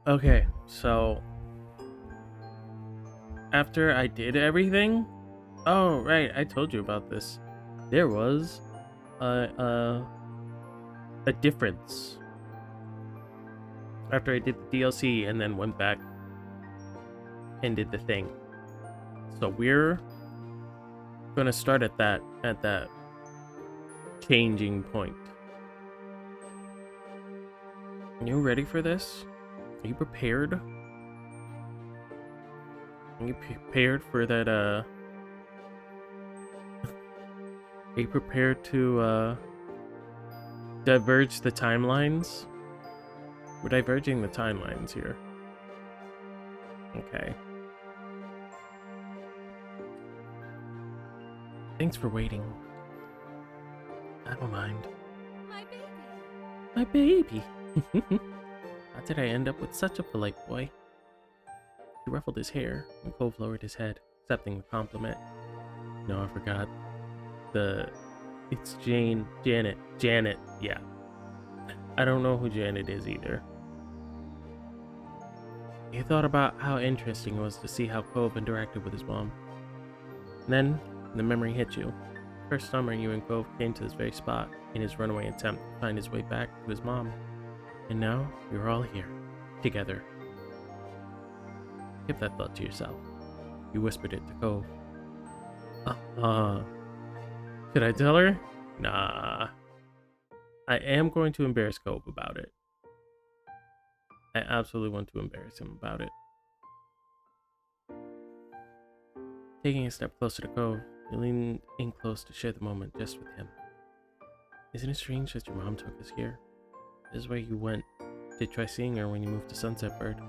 Okay, so after I did everything, oh right, I told you about this. There was a a, a difference after I did the DLC and then went back and did the thing. So we're gonna start at that changing point. Are you ready for this? Are you prepared? Are you prepared for that? Are you prepared to diverge the timelines? We're diverging the timelines here. Okay. Thanks for waiting. I don't mind. My baby. My baby. How did I end up with such a polite boy? He ruffled his hair, and Cove lowered his head, accepting the compliment. No, I forgot. It's Janet, yeah. I don't know who Janet is either. He thought about how interesting it was to see how Cove interacted with his mom. And then, the memory hit you. First summer, you and Cove came to this very spot in his runaway attempt to find his way back to his mom. And now, you're all here, together. Give that thought to yourself. You whispered it to Cove. Uh, should I tell her? Nah. I am going to embarrass Cove about it. I absolutely want to embarrass him about it. Taking a step closer to Cove, you lean in close to share the moment just with him. Isn't it strange that your mom took us here? This is where you went to try seeing her when you moved to Sunset Bird.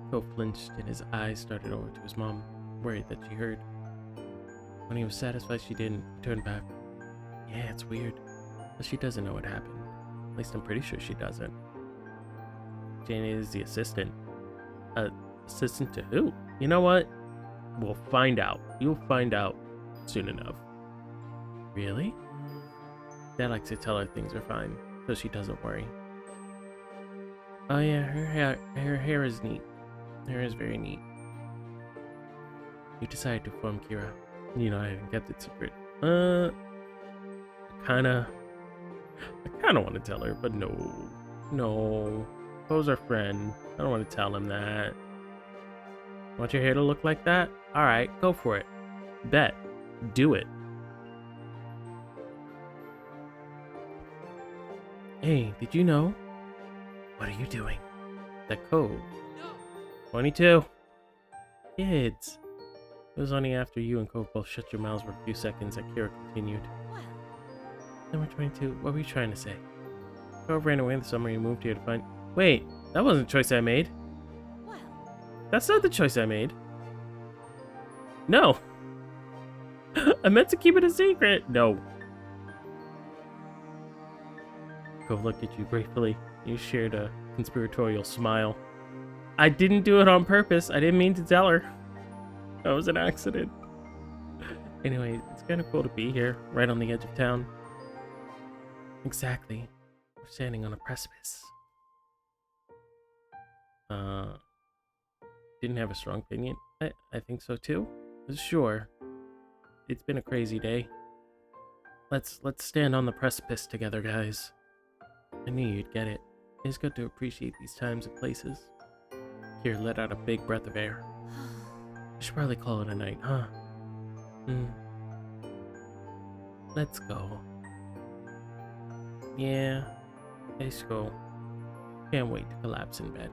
Cove flinched and his eyes started over to his mom, worried that she heard. When he was satisfied she didn't, he turned back. Yeah, it's weird, but she doesn't know what happened. At least I'm pretty sure she doesn't. Janie is the assistant. Assistant to who? You know what? We'll find out. You'll find out soon enough. Really? Dad likes to tell her things are fine, so she doesn't worry. Oh yeah, her hair is neat. Her hair is very neat. You decided to form Kira. You know, I haven't kept it secret. I kinda want to tell her, but no. Cove's our friend. I don't want to tell him that. Want your hair to look like that? All right, go for it. Bet. Do it. Hey, did you know? What are you doing? That Cove. No. 22. Kids. It was only after you and Cove both shut your mouths for a few seconds that Kira continued. Well, Number 22, what were you trying to say? Cove ran away in the summer and moved here to find... Wait, that wasn't the choice I made. well. That's not the choice I made. No. I meant to keep it a secret. No. Cove looked at you gratefully. You shared a conspiratorial smile. I didn't do it on purpose. I didn't mean to tell her. That was an accident. Anyway, it's kind of cool to be here, right on the edge of town. Exactly. We're standing on a precipice. Didn't have a strong opinion. I think so too. Sure. It's been a crazy day. Let's stand on the precipice together, guys. I knew you'd get it. It's good to appreciate these times and places. Kira let out a big breath of air. We should probably call it a night, huh? Let's go. Yeah, let's go. Can't wait to collapse in bed.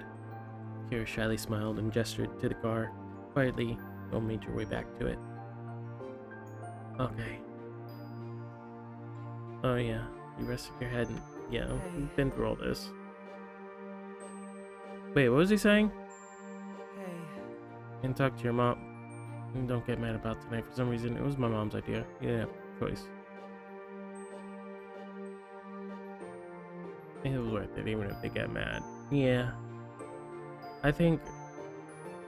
Kira shyly smiled and gestured to the car. Quietly, go made your way back to it. Okay. Oh yeah, you rested your head and yeah, we've been through all this. Wait, what was he saying? Hey. And talk to your mom. And don't get mad about tonight. For some reason, it was my mom's idea. You didn't have a choice. I think it was worth it, even if they get mad. Yeah. I think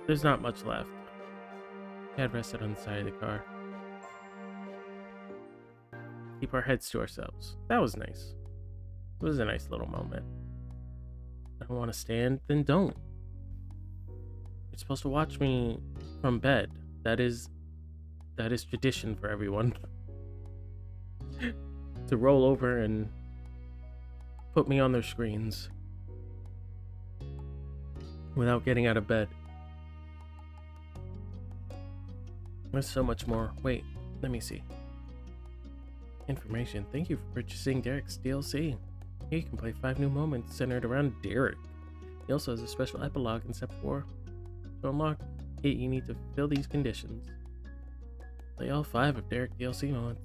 there's not much left. Dad rested on the side of the car. Keep our heads to ourselves. That was nice. It was a nice little moment. I don't want to stand, then don't. You're supposed to watch me from bed. That is tradition for everyone. To roll over and put me on their screens without getting out of bed. There's so much more. Wait, let me see. Information. Thank you for purchasing Derek's DLC. Here you can play 5 new moments centered around Derek. He also has a special epilogue in Step 4. To unlock it, you need to fulfill these conditions. Play all 5 of Derek DLC moments.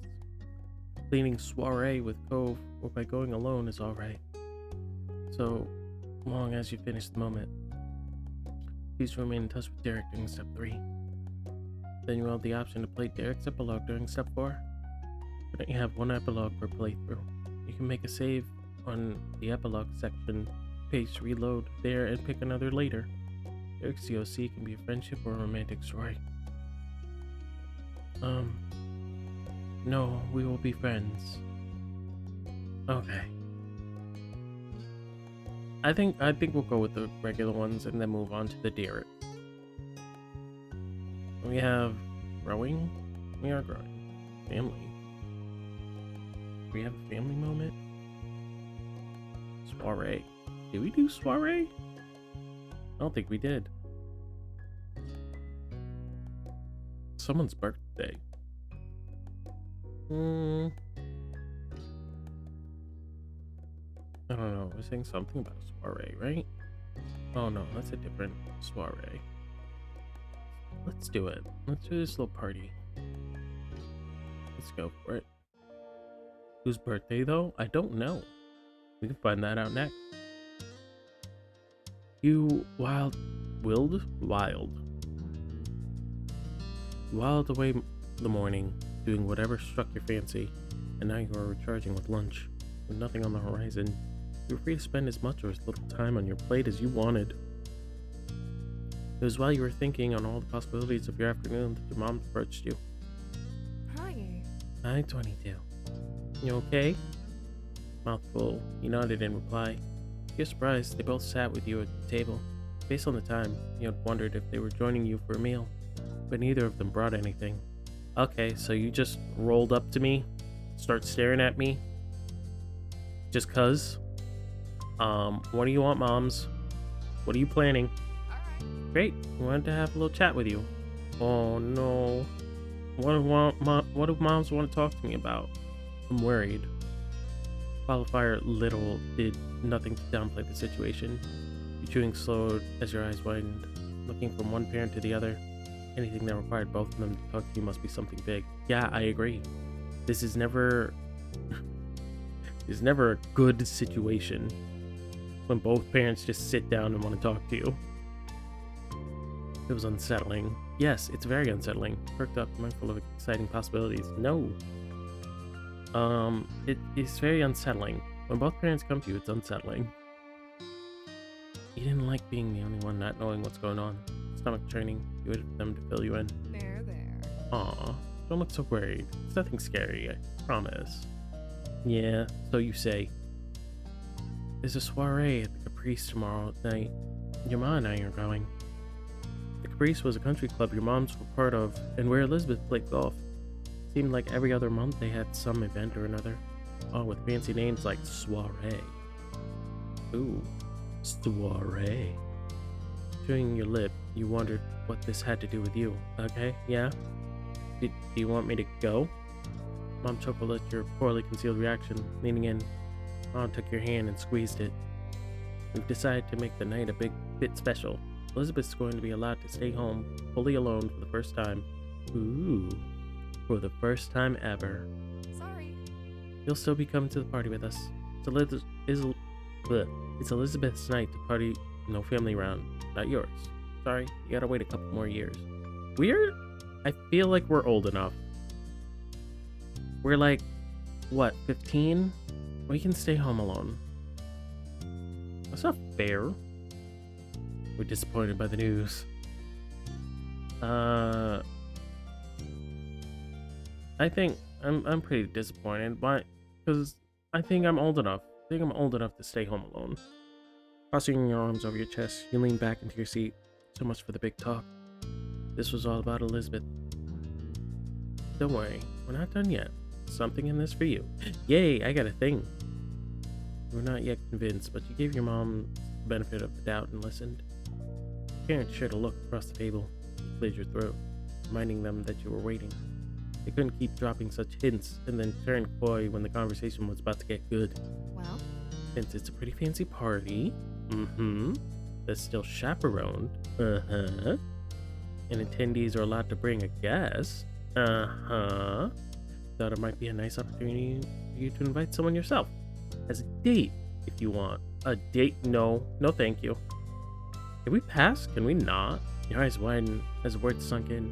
Completing Soiree with Cove or by going alone is alright. So long as you finish the moment. Please remain in touch with Derek during Step 3. Then you will have the option to play Derek's epilogue during Step 4. But you have 1 epilogue per playthrough. You can make a save on the epilogue section, page reload there, and pick another later. Derek's DLC can be a friendship or a romantic story. No, we will be friends. Okay. I think we'll go with the regular ones and then move on to the Derek. We have growing. We are growing. Family. We have a family moment. Soiree. Did we do soiree? I don't think we did. Someone's birthday. I don't know. We're saying something about a soiree, right? Oh no, that's a different soiree. Let's do it. Let's do this little party. Let's go for it. Whose birthday though? I don't know. We can find that out next. You wild away the morning, doing whatever struck your fancy, and now you are recharging with lunch. With nothing on the horizon, you were free to spend as much or as little time on your plate as you wanted. It was while you were thinking on all the possibilities of your afternoon that your mom approached you. Hi. Hi, 22. You okay? Mouthful, you nodded in reply. To your surprise, they both sat with you at the table. Based on the time, you had wondered if they were joining you for a meal, but neither of them brought anything. Okay, so you just rolled up to me, start staring at me, just cuz? What do you want, moms? What are you planning? Alright. Great, we wanted to have a little chat with you. Oh no. What do moms want to talk to me about? I'm worried. Qualifier little did nothing to downplay the situation. Your chewing slowed as your eyes widened, looking from one parent to the other. Anything that required both of them to talk to you must be something big. Yeah, I agree. This is never a good situation when both parents just sit down and want to talk to you. It was unsettling. Yes, it's very unsettling. Perked up, mindful of exciting possibilities. No. It is very unsettling. When both parents come to you, it's unsettling. You didn't like being the only one not knowing what's going on. Stomach churning, you waited for them to fill you in. There. Aw, don't look so worried. It's nothing scary, I promise. Yeah, so you say. There's a soiree at the Caprice tomorrow night. Your mom and I are going. The Caprice was a country club your moms were part of, and where Elizabeth played golf. Seemed like every other month they had some event or another, all with fancy names like soiree. Ooh, soiree. Chewing your lip, you wondered what this had to do with you. Okay, yeah? Do you want me to go? Mom chuckled at your poorly concealed reaction, leaning in. Mom took your hand and squeezed it. We've decided to make the night a bit special. Elizabeth's going to be allowed to stay home, fully alone for the first time. Ooh, for the first time ever. Sorry. You'll still be coming to the party with us. It's Elizabeth's night to party, no family round. Not yours. Sorry, you gotta wait a couple more years. Weird? I feel like we're old enough. We're like, what, 15? We can stay home alone. That's not fair. We're disappointed by the news. I think I'm pretty disappointed, but because I think I'm old enough. I think I'm old enough to stay home alone. Crossing your arms over your chest, you lean back into your seat. So much for the big talk. This was all about Elizabeth. Don't worry, we're not done yet. Something in this for you. Yay, I got a thing. You were not yet convinced, but you gave your mom the benefit of the doubt and listened. Parents shared a look across the table and cleared your throat, reminding them that you were waiting. They couldn't keep dropping such hints and then turn coy when the conversation was about to get good. Well, Since it's a pretty fancy party, that's still chaperoned, and attendees are allowed to bring a guest, thought it might be a nice opportunity for you to invite someone yourself. As a date, if you want. A date? No, thank you. Can we pass? Can we not? Your eyes widened as the words sunk in.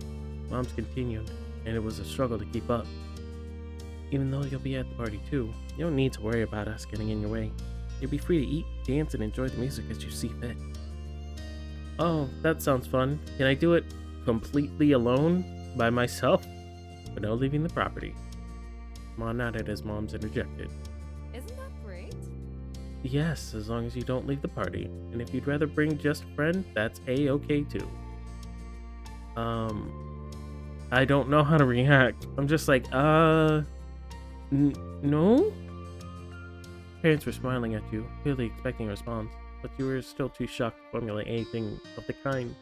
Mom's continued, and it was a struggle to keep up. Even though you'll be at the party too, you don't need to worry about us getting in your way. You'll be free to eat, dance, and enjoy the music as you see fit. Oh, that sounds fun. Can I do it completely alone? By myself? But no leaving the property. Ma nodded as Mom's interjected. isn't that great? Yes, as long as you don't leave the party. And if you'd rather bring just a friend, that's a-okay too. I don't know how to react. I'm just like, no? Parents were smiling at you, clearly expecting a response, but you were still too shocked to formulate anything of the kind.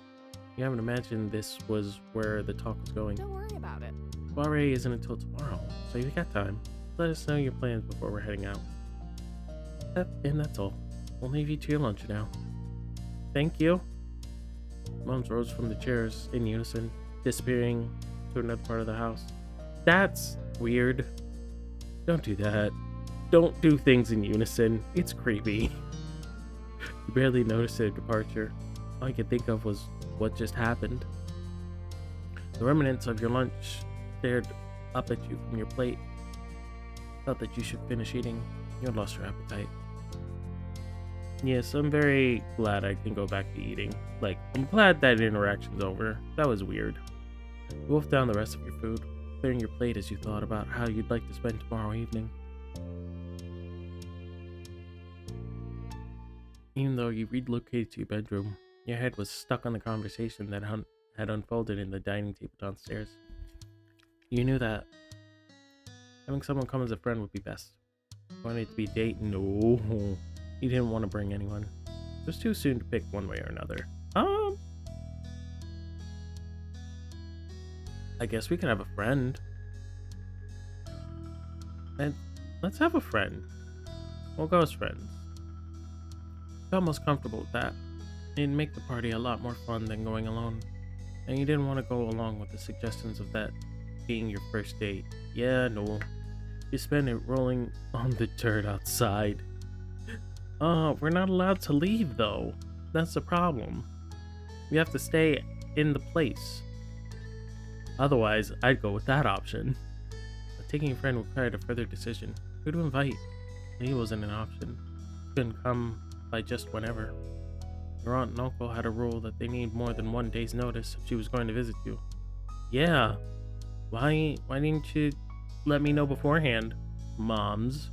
You haven't imagined this was where the talk was going. Don't worry about it. Soiree isn't until tomorrow, so you've got time. Let us know your plans before we're heading out. And that's all. We'll leave you to your lunch now. Thank you. Moms rose from the chairs in unison, disappearing to another part of the house. That's weird. Don't do that. Don't do things in unison. It's creepy. You barely noticed their departure. All I could think of was what just happened. The remnants of your lunch stared up at you from your plate. Felt that you should finish eating. You had lost your appetite. Yes, I'm very glad I can go back to eating. Like, I'm glad that interaction's over. That was weird. You wolfed down the rest of your food, clearing your plate as you thought about how you'd like to spend tomorrow evening. Even though you relocated to your bedroom, your head was stuck on the conversation that had unfolded in the dining table downstairs. You knew that having someone come as a friend would be best. You wanted it to be a date? No. You didn't want to bring anyone. It was too soon to pick one way or another. I guess we could have a friend. And let's have a friend. We'll go as friends. I felt most comfortable with that. It'd make the party a lot more fun than going alone. And you didn't want to go along with the suggestions of that being your first date. Yeah, no. You spend it rolling on the dirt outside. We're not allowed to leave though. That's the problem. We have to stay in the place. Otherwise, I'd go with that option. But taking a friend required a further decision. Who to invite? He wasn't an option. He couldn't come by just whenever. Your aunt and uncle had a rule that they need more than one day's notice if she was going to visit you. Yeah. Why didn't you let me know beforehand, moms?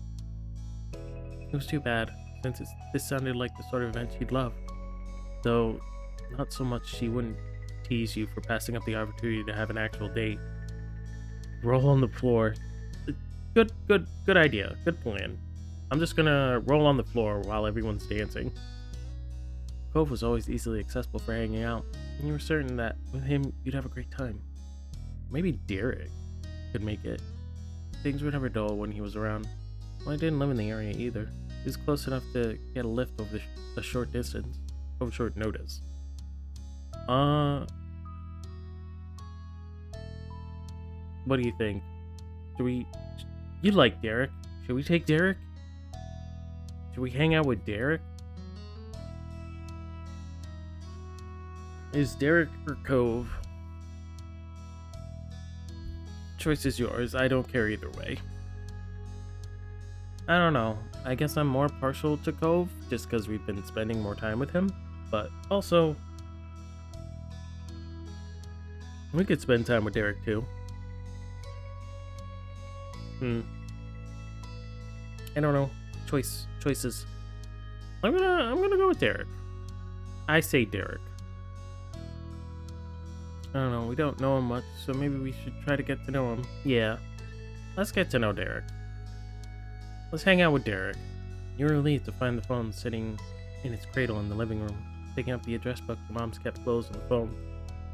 It was too bad, since this sounded like the sort of event she'd love. Though, not so much she wouldn't tease you for passing up the opportunity to have an actual date. Roll on the floor. Good idea. Good plan. I'm just gonna roll on the floor while everyone's dancing. Cove was always easily accessible for hanging out, and you were certain that with him you'd have a great time. Maybe Derek could make it. Things were never dull when he was around. Well, I didn't live in the area either. He was close enough to get a lift over a short distance, over short notice. What do you think? You like Derek? Should we take Derek? Should we hang out with Derek? Is Derek or Cove? Choice is yours. I don't care either way. I don't know. I guess I'm more partial to Cove just because we've been spending more time with him. But also, we could spend time with Derek too. I don't know. Choices. I'm gonna go with Derek. I say Derek. I don't know, we don't know him much, so maybe we should try to get to know him. Yeah, let's get to know Derek. Let's hang out with Derek. You're relieved to find the phone sitting in its cradle in the living room. Picking up the address book your mom's kept closed on the phone.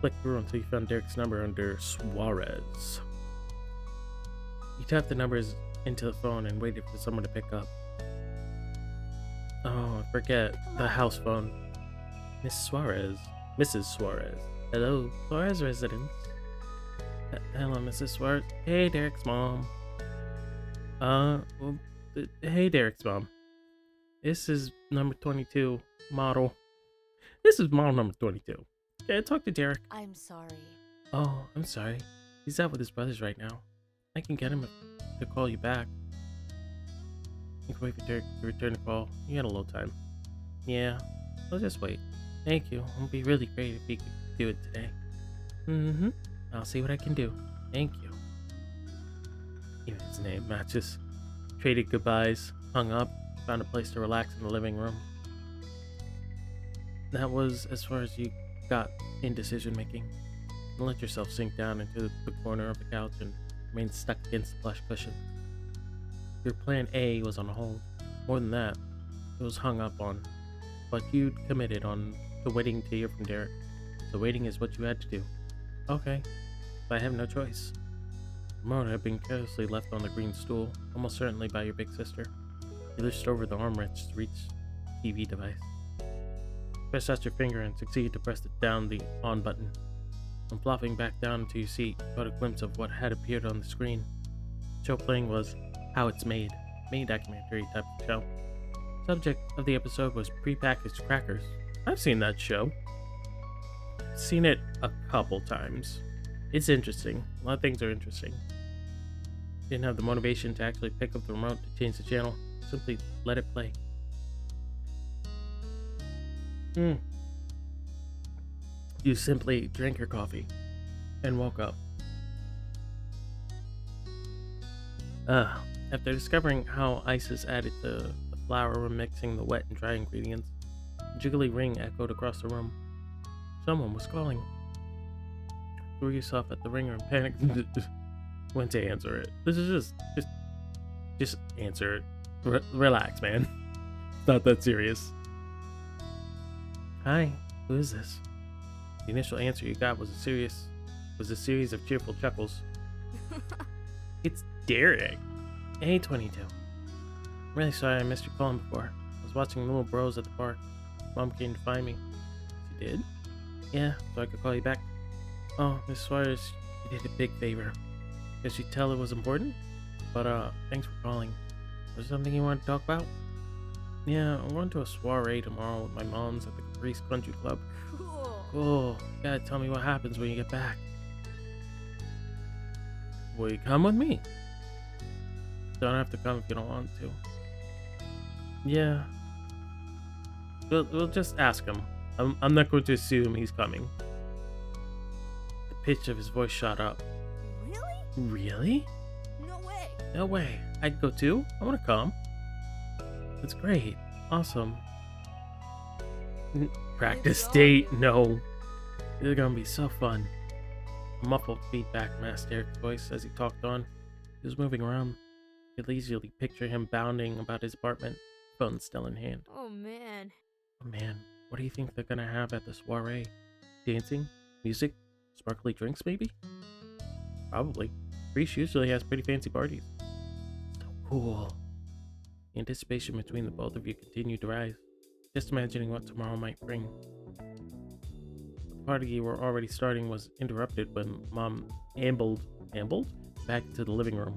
Flick through until you found Derek's number under Suarez. You tapped the numbers into the phone and waited for someone to pick up. Oh, I forget. The house phone. Miss Suarez. Mrs. Suarez. Hello, Suarez residence. Hello, Mrs. Suarez. Hey, Derek's mom. Hey, Derek's mom. This is number 22, model. This is model number 22. Can I talk to Derek? I'm sorry. Oh, I'm sorry. He's out with his brothers right now. I can get him to call you back. You can wait for Derek to return the call. You got a little time. Yeah, I'll just wait. Thank you. It'll be really great if you could do it today. Mm-hmm. I'll see what I can do. Thank you. Even his name matches. Traded goodbyes, hung up, found a place to relax in the living room. That was as far as you got in decision making. You let yourself sink down into the corner of the couch and remain stuck against the plush cushion. Your plan A was on hold. More than that, it was hung up on. But you'd committed on to waiting to hear from Derek. So waiting is what you had to do. Okay, but I have no choice. The remote had been carelessly left on the green stool, almost certainly by your big sister. You lurched over the armrest to reach the TV device. Pressed out your finger and succeeded to press down the on button. When flopping back down into your seat, you caught a glimpse of what had appeared on the screen. The show playing was How It's Made, mini documentary type of show. Subject of the episode was prepackaged crackers. I've seen that show. Seen it a couple times. It's interesting. A lot of things are interesting. Didn't have the motivation to actually pick up the remote to change the channel. Simply let it play. You simply drank your coffee and woke up. After discovering how ice is added to the flour when mixing the wet and dry ingredients, a jiggly ring echoed across the room. Someone was calling. Threw yourself at the ringer and panicked. Went to answer it. This is just answer it. Relax, man. It's not that serious. Hi, who is this? The initial answer you got was a series of cheerful chuckles. It's Derek. Hey, 22. I'm really sorry I missed your calling before. I was watching Little Bros at the park. Mom came to find me. She did? Yeah, so I could call you back. Oh, Miss Suarez, you did a big favor. Guess you tell it was important? But, thanks for calling. Was there something you wanted to talk about? Yeah, I'm going to a soiree tomorrow with my moms at the Caprice Country Club. Cool. You gotta tell me what happens when you get back. Will you come with me? Don't have to come if you don't want to. Yeah. We'll just ask him. I'm not going to assume he's coming. The pitch of his voice shot up. Really? Really? No way. No way. I'd go too. I want to come. That's great. Awesome. Practice date? No. This is gonna be so fun. Muffled feedback masked Derek's voice as he talked on. He was moving around. You could easily picture him bounding about his apartment, phone still in hand. Oh man. Oh man, what do you think they're gonna have at the soiree? Dancing? Music? Sparkly drinks maybe? Probably. Greece usually has pretty fancy parties. So cool. The anticipation between the both of you continued to rise, just imagining what tomorrow might bring. The party you were already starting was interrupted when Mom ambled back to the living room.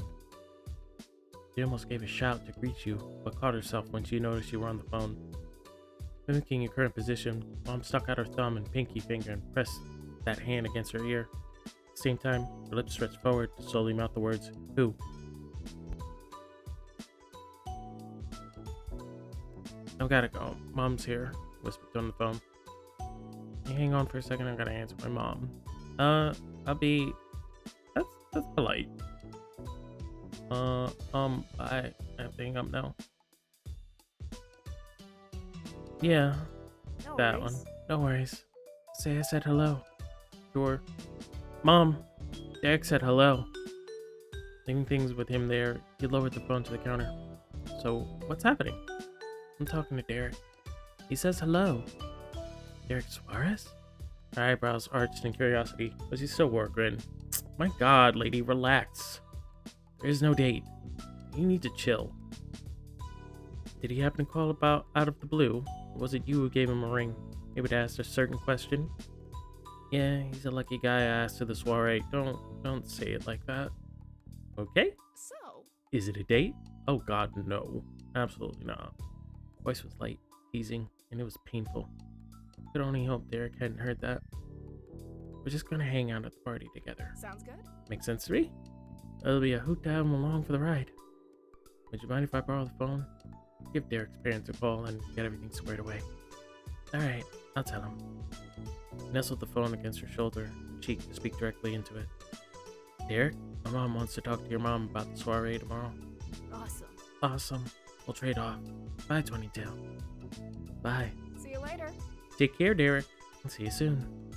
She almost gave a shout to greet you, but caught herself when she noticed you were on the phone. Mimicking your current position, Mom stuck out her thumb and pinky finger and pressed that hand against her ear. At the same time, her lips stretched forward to slowly mouth the words, "Who?" I've gotta go. Mom's here, whispered on the phone. Hey, hang on for a second, I gotta answer my mom. I'll be... That's polite. I have to hang up now. Yeah, No that one. worries. No worries. Say I said hello. Sure. Mom, Derek said hello. Leaving things with him there, he lowered the phone to the counter. So, what's happening? I'm talking to Derek. He says hello. Derek Suarez? Her eyebrows arched in curiosity, but she still wore a grin. My god, lady, relax. There is no date. You need to chill. Did he happen to call about out of the blue? Or was it you who gave him a ring? Maybe to ask a certain question? Yeah, he's a lucky guy I asked to the soiree. Don't say it like that. Okay? So, Is it a date? Oh god, no. Absolutely not. Voice was light, teasing, and it was painful. Could only hope Derek hadn't heard that. We're just gonna hang out at the party together. sounds good. Makes sense to me? It'll be a hoot to have him along for the ride. Would you mind if I borrow the phone? Give Derek's parents a call and get everything squared away. Alright, I'll tell him. He nestled the phone against her shoulder, cheek to speak directly into it. Derek, my mom wants to talk to your mom about the soiree tomorrow. Awesome. Awesome. We'll trade off. Bye, 22. Bye. See you later. Take care, Derek. I'll see you soon.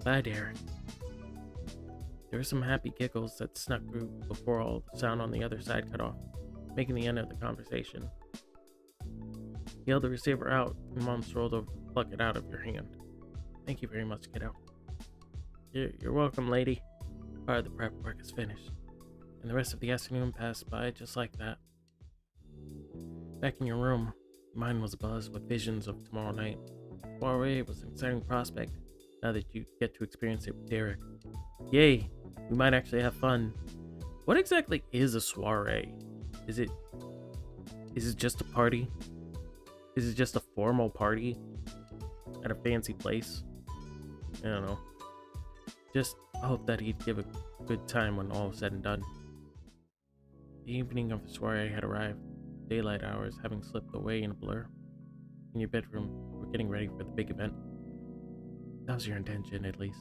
Bye, Derek. There were some happy giggles that snuck through before all the sound on the other side cut off, making the end of the conversation. He held the receiver out, and Mom strolled over to pluck it out of your hand. Thank you very much, kiddo. You're welcome, lady. Part of the prep work is finished, and the rest of the afternoon passed by just like that. Back in your room, your mind was abuzz with visions of tomorrow night. Soiree was an exciting prospect, now that you get to experience it with Derek. Yay, we might actually have fun. What exactly is a soiree? Is it just a party? Is it just a formal party at a fancy place? I don't know. Just hope that he'd give a good time when all is said and done. The evening of the soiree had arrived, daylight hours having slipped away in a blur. In your bedroom, we're getting ready for the big event. That was your intention, at least.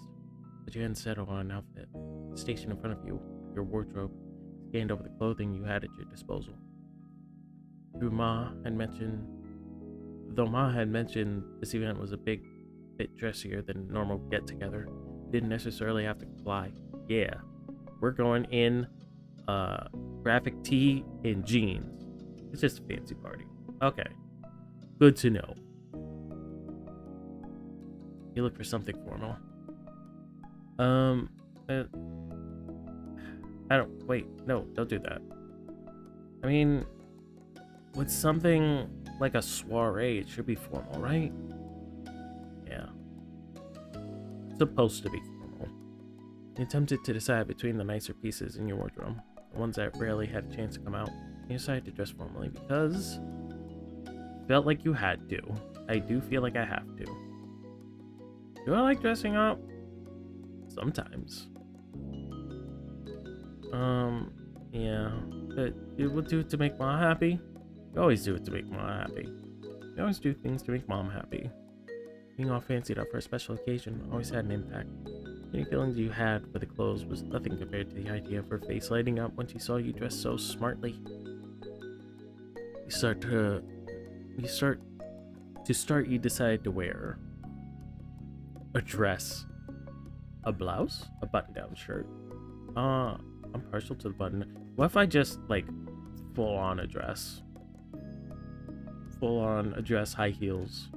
But you hadn't settled on an outfit. Stationed in front of you, your wardrobe, scanned over the clothing you had at your disposal. Though Ma had mentioned this event was a bit dressier than a normal get-together, you didn't necessarily have to comply. Yeah, we're going in graphic tee and jeans. It's just a fancy party. Okay, good to know. You look for something formal. Don't do that. I mean, with something like a soiree, it should be formal, right? Yeah. It's supposed to be formal. You attempted to decide between the nicer pieces in your wardrobe, the ones that rarely had a chance to come out. You decided to dress formally because you felt like you had to. I do feel like I have to. Do I like dressing up? Sometimes. Yeah. But you would do it to make Mom happy? You always do it to make Mom happy. You always do things to make Mom happy. Being all fancied up for a special occasion always had an impact. Any feelings you had for the clothes was nothing compared to the idea of her face lighting up when she saw you dressed so smartly. You decided to wear a dress, a blouse, a button-down shirt. I'm partial to the button. What if I just like full on a dress, high heels?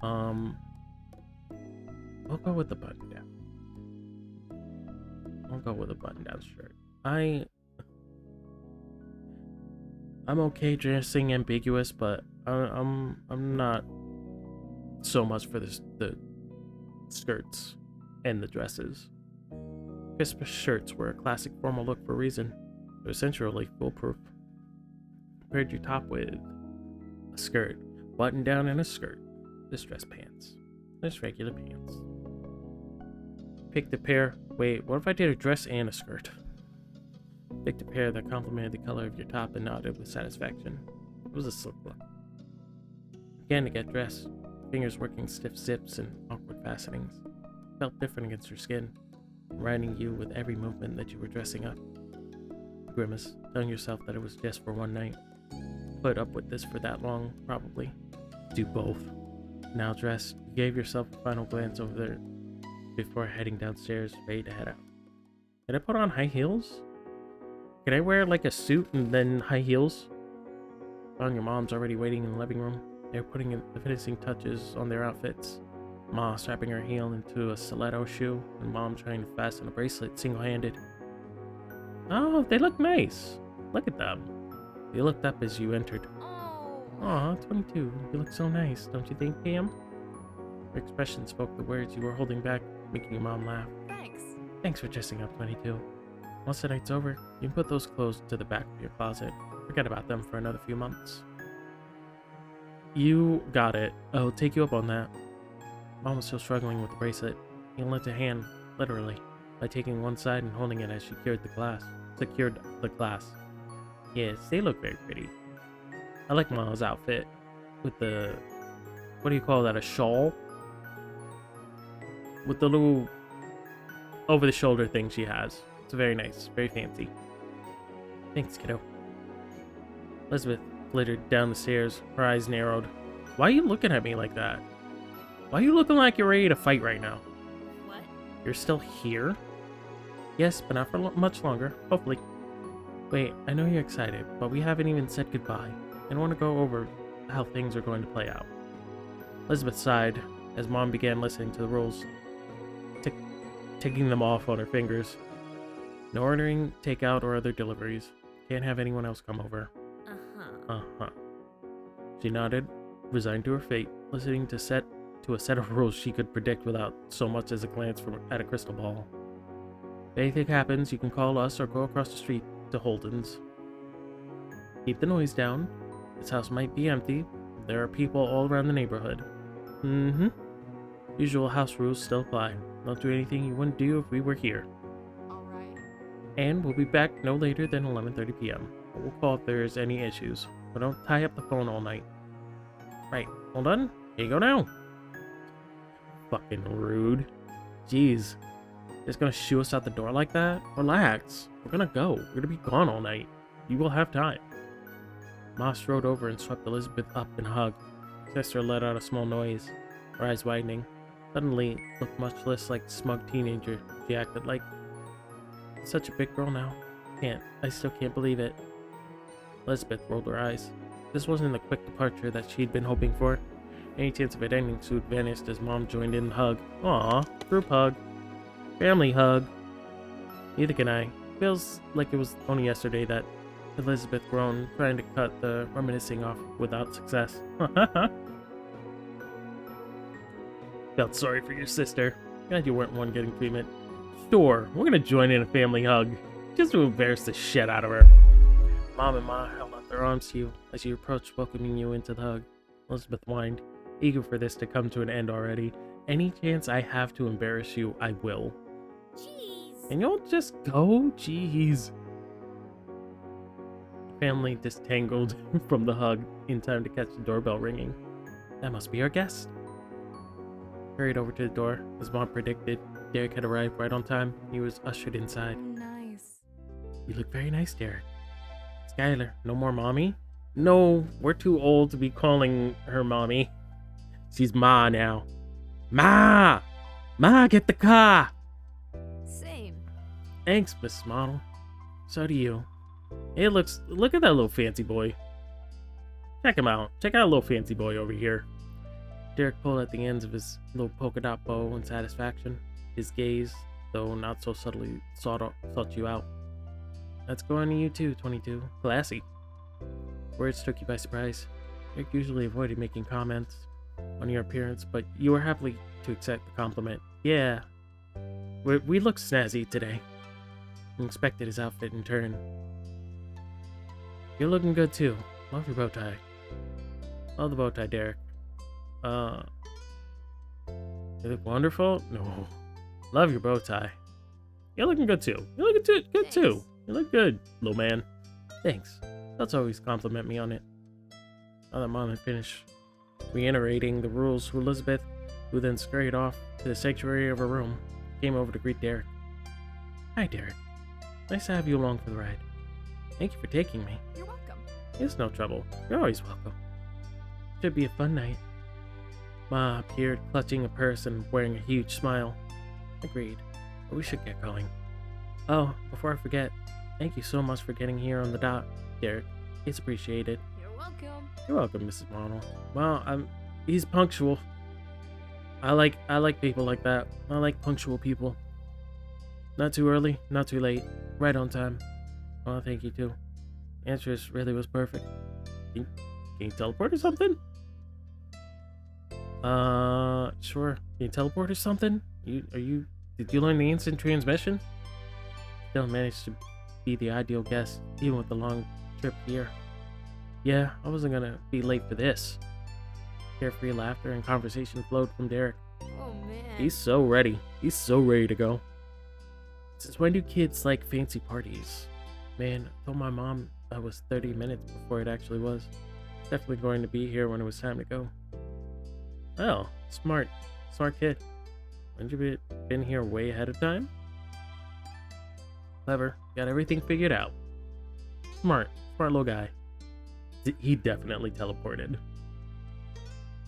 I'll go with the button-down. I'll go with a button-down shirt. I'm okay dressing ambiguous, but I'm not so much for the skirts and the dresses. Crisp shirts were a classic formal look for a reason. They're essentially foolproof. Paired your top with a skirt, button down and a skirt, distressed pants, just regular pants. Picked a pair. Wait, what if I did a dress and a skirt? Picked a pair that complemented the color of your top and nodded with satisfaction. It was a slick look. Began to get dressed, fingers working stiff zips and awkward fastenings. Felt different against your skin, reminding you with every movement that you were dressing up. You grimaced, telling yourself that it was just for one night. Put up with this for that long, probably. do both. Now dressed, you gave yourself a final glance over there before heading downstairs, ready to head out. Can I put on high heels? Can I wear like a suit and then high heels? Found your mom's already waiting in the living room. They're putting the finishing touches on their outfits. Ma strapping her heel into a stiletto shoe, and Mom trying to fasten a bracelet single-handed. Oh, they look nice. Look at them. They looked up as you entered. Oh. Aw, 22. You look so nice, don't you think, Pam? Her expression spoke the words you were holding back, making your mom laugh. Thanks. Thanks for dressing up, 22. Once the night's over, you can put those clothes to the back of your closet. Forget about them for another few months. You got it. I'll take you up on that. Mom was still struggling with the bracelet. He lent a hand, literally, by taking one side and holding it as she secured the glass. Yes, they look very pretty. I like Ma's outfit with the, what do you call that, a shawl? With the little over-the-shoulder thing she has. It's very nice, very fancy. Thanks, kiddo. Elizabeth glittered down the stairs, her eyes narrowed. Why are you looking at me like that? Why are you looking like you're ready to fight right now? What? You're still here? Yes, but not for much longer, hopefully. Wait, I know you're excited, but we haven't even said goodbye. I want to go over how things are going to play out. Elizabeth sighed as Mom began listening to the rules, ticking them off on her fingers. No ordering, takeout, or other deliveries. Can't have anyone else come over. Uh-huh. She nodded, resigned to her fate, listening to a set of rules she could predict without so much as a glance at a crystal ball. If anything happens, you can call us or go across the street to Holden's. Keep the noise down. This house might be empty. There are people all around the neighborhood. Usual house rules still apply. Don't do anything you wouldn't do if we were here. Alright. And we'll be back no later than 11:30 p.m. We'll call if there's any issues. But don't tie up the phone all night. Right, hold on. Here you go now. Fucking rude. Jeez. Just gonna shoo us out the door like that? Relax. We're gonna go. We're gonna be gone all night. You will have time. Ma strode over and swept Elizabeth up in a hug. Sister let out a small noise, her eyes widening. Suddenly, looked much less like smug teenager she acted like. Such a big girl now. I still can't believe it. Elizabeth rolled her eyes. This wasn't the quick departure that she'd been hoping for. Any chance of it ending soon vanished as Mom joined in the hug. Aw, group hug. Family hug. Neither can I. Feels like it was only yesterday that Elizabeth groaned, trying to cut the reminiscing off without success. Felt sorry for your sister. Glad you weren't one getting treatment. Sure, we're gonna join in a family hug, just to embarrass the shit out of her. Mom and Ma held out their arms to you as you approached, welcoming you into the hug. Elizabeth whined, eager for this to come to an end already. Any chance I have to embarrass you, I will. Jeez. And you'll just go? Jeez. Family disentangled from the hug in time to catch the doorbell ringing. That must be our guest. Hurried over to the door. As Mom predicted, Derek had arrived right on time. He was ushered inside. Nice. You look very nice, Derek. Skylar, no more mommy? No, we're too old to be calling her mommy. She's Ma now. Ma! Ma, get the car! Same. Thanks, Miss Model. So do you. Hey, look at that little fancy boy. Check him out. Check out a little fancy boy over here. Derek pulled at the ends of his little polka dot bow in satisfaction. His gaze, though not so subtly, sought you out. That's going to you too, 22. Classy. Words took you by surprise. Derek usually avoided making comments on your appearance, but you were happy to accept the compliment. Yeah. We look snazzy today. He inspected his outfit in turn. You're looking good too. Love your bow tie. Love the bow tie, Derek. You look wonderful? No. Love your bow tie. You're looking good too. You're looking good too. You look good, little man. Thanks. Let's always compliment me on it. Now that Mom had finished reiterating the rules to Elizabeth, who then scurried off to the sanctuary of her room, came over to greet Derek. Hi, Derek. Nice to have you along for the ride. Thank you for taking me. You're welcome. It's no trouble. You're always welcome. Should be a fun night. Ma appeared, clutching a purse and wearing a huge smile. Agreed, but we should get going. Oh, before I forget, thank you so much for getting here on the dot, Derek. It's appreciated. You're welcome. You're welcome, Mrs. Arnold. Well, he's punctual. I like people like that. I like punctual people. Not too early, not too late. Right on time. Oh, thank you too. Answers really was perfect. Can you teleport or something? Sure. Can you teleport or something? Did you learn the instant transmission? Still managed to be the ideal guest, even with the long trip here. Yeah, I wasn't gonna be late for this. Carefree laughter and conversation flowed from Derek. Oh man. He's so ready. He's so ready to go. Since when do kids like fancy parties? Man, I told my mom that was 30 minutes before it actually was. Definitely going to be here when it was time to go. Oh, smart. Smart kid. Wouldn't you been here way ahead of time? Clever. Got everything figured out. Smart. Smart little guy. He definitely teleported.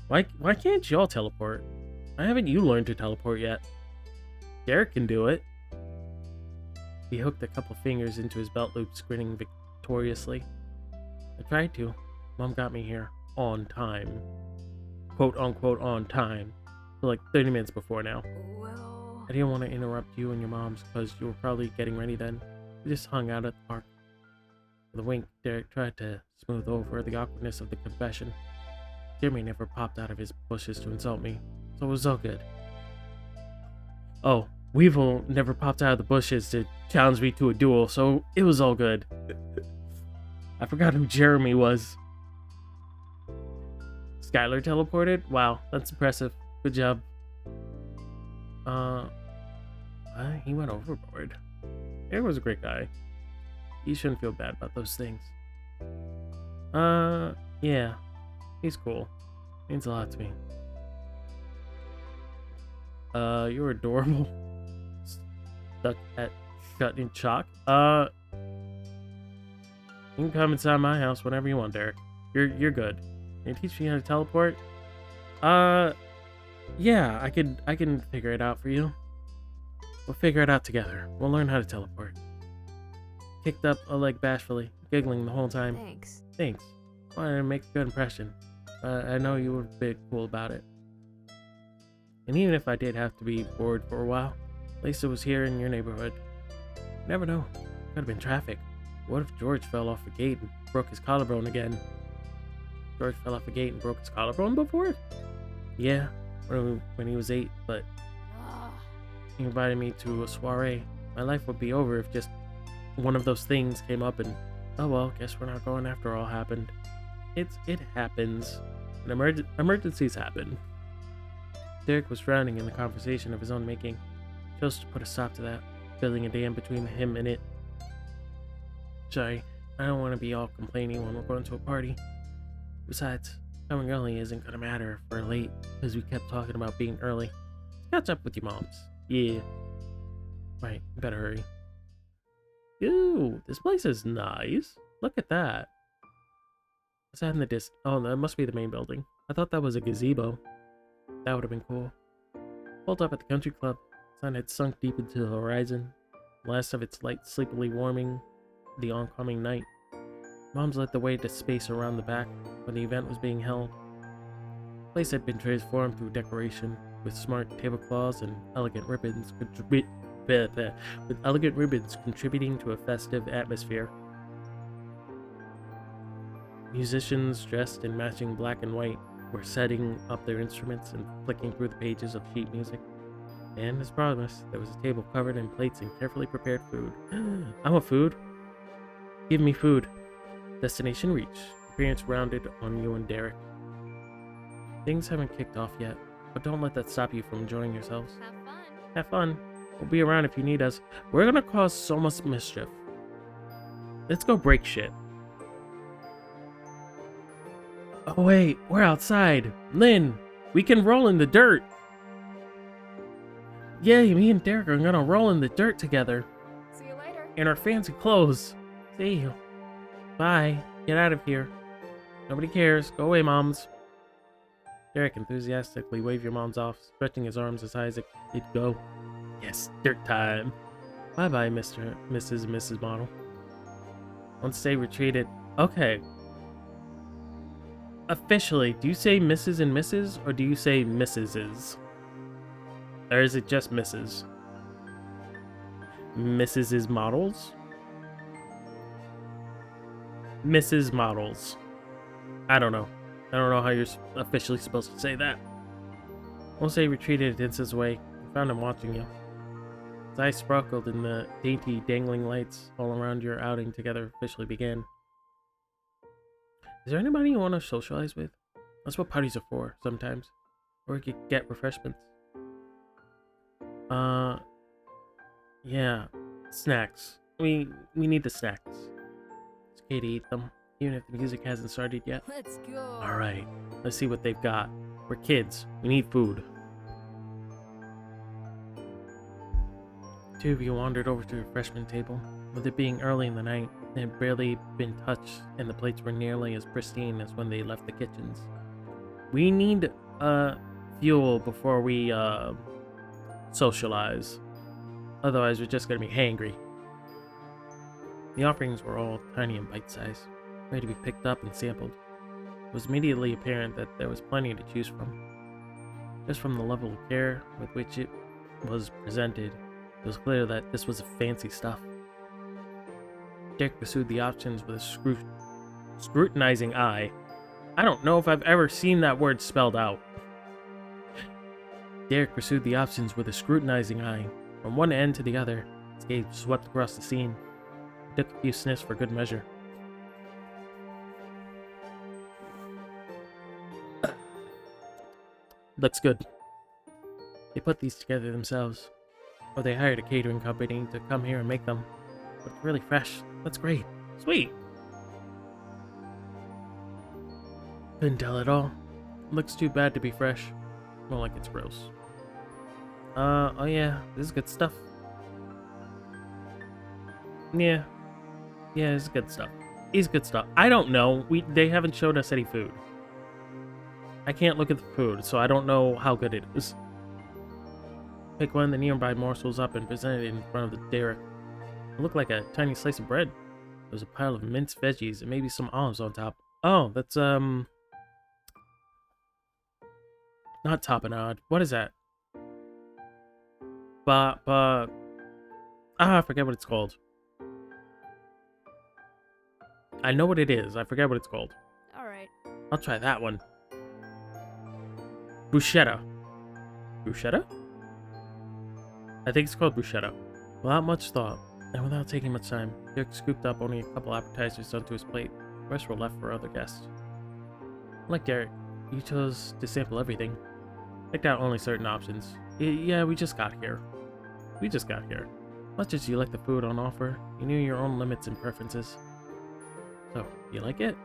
Why can't y'all teleport? Why haven't you learned to teleport yet? Derek can do it. He hooked a couple fingers into his belt loops, grinning victoriously. I tried to. Mom got me here on time. Quote unquote on time. So like 30 minutes before now. Well. I didn't want to interrupt you and your mom's because you were probably getting ready then. We just hung out at the park. With a wink, Derek tried to smooth over the awkwardness of the confession. Jimmy never popped out of his bushes to insult me, so it was all good. Oh, Weevil never popped out of the bushes to challenge me to a duel, so it was all good. I forgot who Jeremy was. Skylar teleported? Wow, that's impressive. Good job. He went overboard. Eric was a great guy. You shouldn't feel bad about those things. Yeah. He's cool. Means a lot to me. You're adorable. Stuck at shut in chalk. You can come inside my house whenever you want, Derek. You're good. Can you teach me how to teleport? Yeah, I can figure it out for you. We'll figure it out together. We'll learn how to teleport. Kicked up a leg bashfully, giggling the whole time. Thanks. Wanted to make a good impression. I know you were a bit cool about it. And even if I did have to be bored for a while, at least it was here in your neighborhood. You never know. Could have been traffic. What if George fell off a gate and broke his collarbone again? George fell off a gate and broke his collarbone before? Yeah, when he was 8, but he invited me to a soiree. My life would be over if just one of those things came up and, oh well, guess we're not going after all happened. It happens. And emergencies happen. Derek was drowning in the conversation of his own making. Chose to put a stop to that, building a dam between him and it. Sorry, I don't want to be all complaining when we're going to a party. Besides, coming early isn't gonna matter if we're late, because we kept talking about being early. Catch up with your moms. Yeah. Right, better hurry. Ooh, this place is nice. Look at that. What's that in the distance? Oh, that must be the main building. I thought that was a gazebo. That would have been cool. Pulled up at the country club. Sun had sunk deep into the horizon. The last of its light sleepily warming the oncoming night. Moms led the way to space around the back where the event was being held. The place had been transformed through decoration, with smart tablecloths and elegant ribbons contributing to a festive atmosphere. Musicians dressed in matching black and white were setting up their instruments and flicking through the pages of sheet music. And as promised, there was a table covered in plates and carefully prepared food. I want food. Give me food. Destination reached. Appearance rounded on you and Derek. Things haven't kicked off yet, but don't let that stop you from enjoying yourselves. Have fun. Have fun. We'll be around if you need us. We're gonna cause so much mischief. Let's go break shit. Oh wait, we're outside. Lynn, we can roll in the dirt. Yay, me and Derek are gonna roll in the dirt together. See you later. In our fancy clothes. See you. Bye. Get out of here. Nobody cares. Go away, moms. Derek enthusiastically waved your mom's off, stretching his arms as high as it could go. Yes, dirt time. Bye-bye, Mrs. and Mrs. Model. Once they retreated... Okay. Officially, do you say Mrs. and Mrs. or do you say Mrs.'s? Or is it just Mrs.? Mrs.'s Models? Mrs. Models. I don't know. I don't know how you're officially supposed to say that. Once they retreated against his way, you found him watching you. His eyes sparkled and the dainty, dangling lights all around your outing together officially began. Is there anybody you want to socialize with? That's what parties are for, sometimes. Or you could get refreshments. Yeah. Snacks. We need the snacks. It's okay to eat them, even if the music hasn't started yet. Let's go. Alright, let's see what they've got. We're kids. We need food. Two of you wandered over to the refreshment table. With it being early in the night, it had barely been touched, and the plates were nearly as pristine as when they left the kitchens. We need, fuel before we, socialize. Otherwise, we're just gonna be hangry. The offerings were all tiny and bite-sized, ready to be picked up and sampled. It was immediately apparent that there was plenty to choose from. Just from the level of care with which it was presented, it was clear that this was fancy stuff. Dick pursued the options with a scrutinizing eye. I don't know if I've ever seen that word spelled out. Derek pursued the options with a scrutinizing eye. From one end to the other, his gaze swept across the scene. He took a few sniffs for good measure. Looks good. They put these together themselves, or they hired a catering company to come here and make them. But it's really fresh. That's great. Sweet. Couldn't tell at all. Looks too bad to be fresh. More like it's gross. Oh yeah, this is good stuff. Yeah, it's good stuff. It's good stuff. I don't know. They haven't showed us any food. I can't look at the food, so I don't know how good it is. Pick one of the nearby morsels up and present it in front of the Derek. It looked like a tiny slice of bread. There was a pile of minced veggies and maybe some olives on top. Oh, that's not tapenade. What is that? I forget what it's called. I know what it is. I forget what it's called. Alright. I'll try that one. Bruschetta. Bruschetta? I think it's called bruschetta. Without much thought, and without taking much time, Dirk scooped up only a couple appetizers onto his plate. The rest were left for other guests. Like Derek, you chose to sample everything. Picked out only certain options. Yeah, we just got here. Much as you liked the food on offer, you knew your own limits and preferences. So, you like it?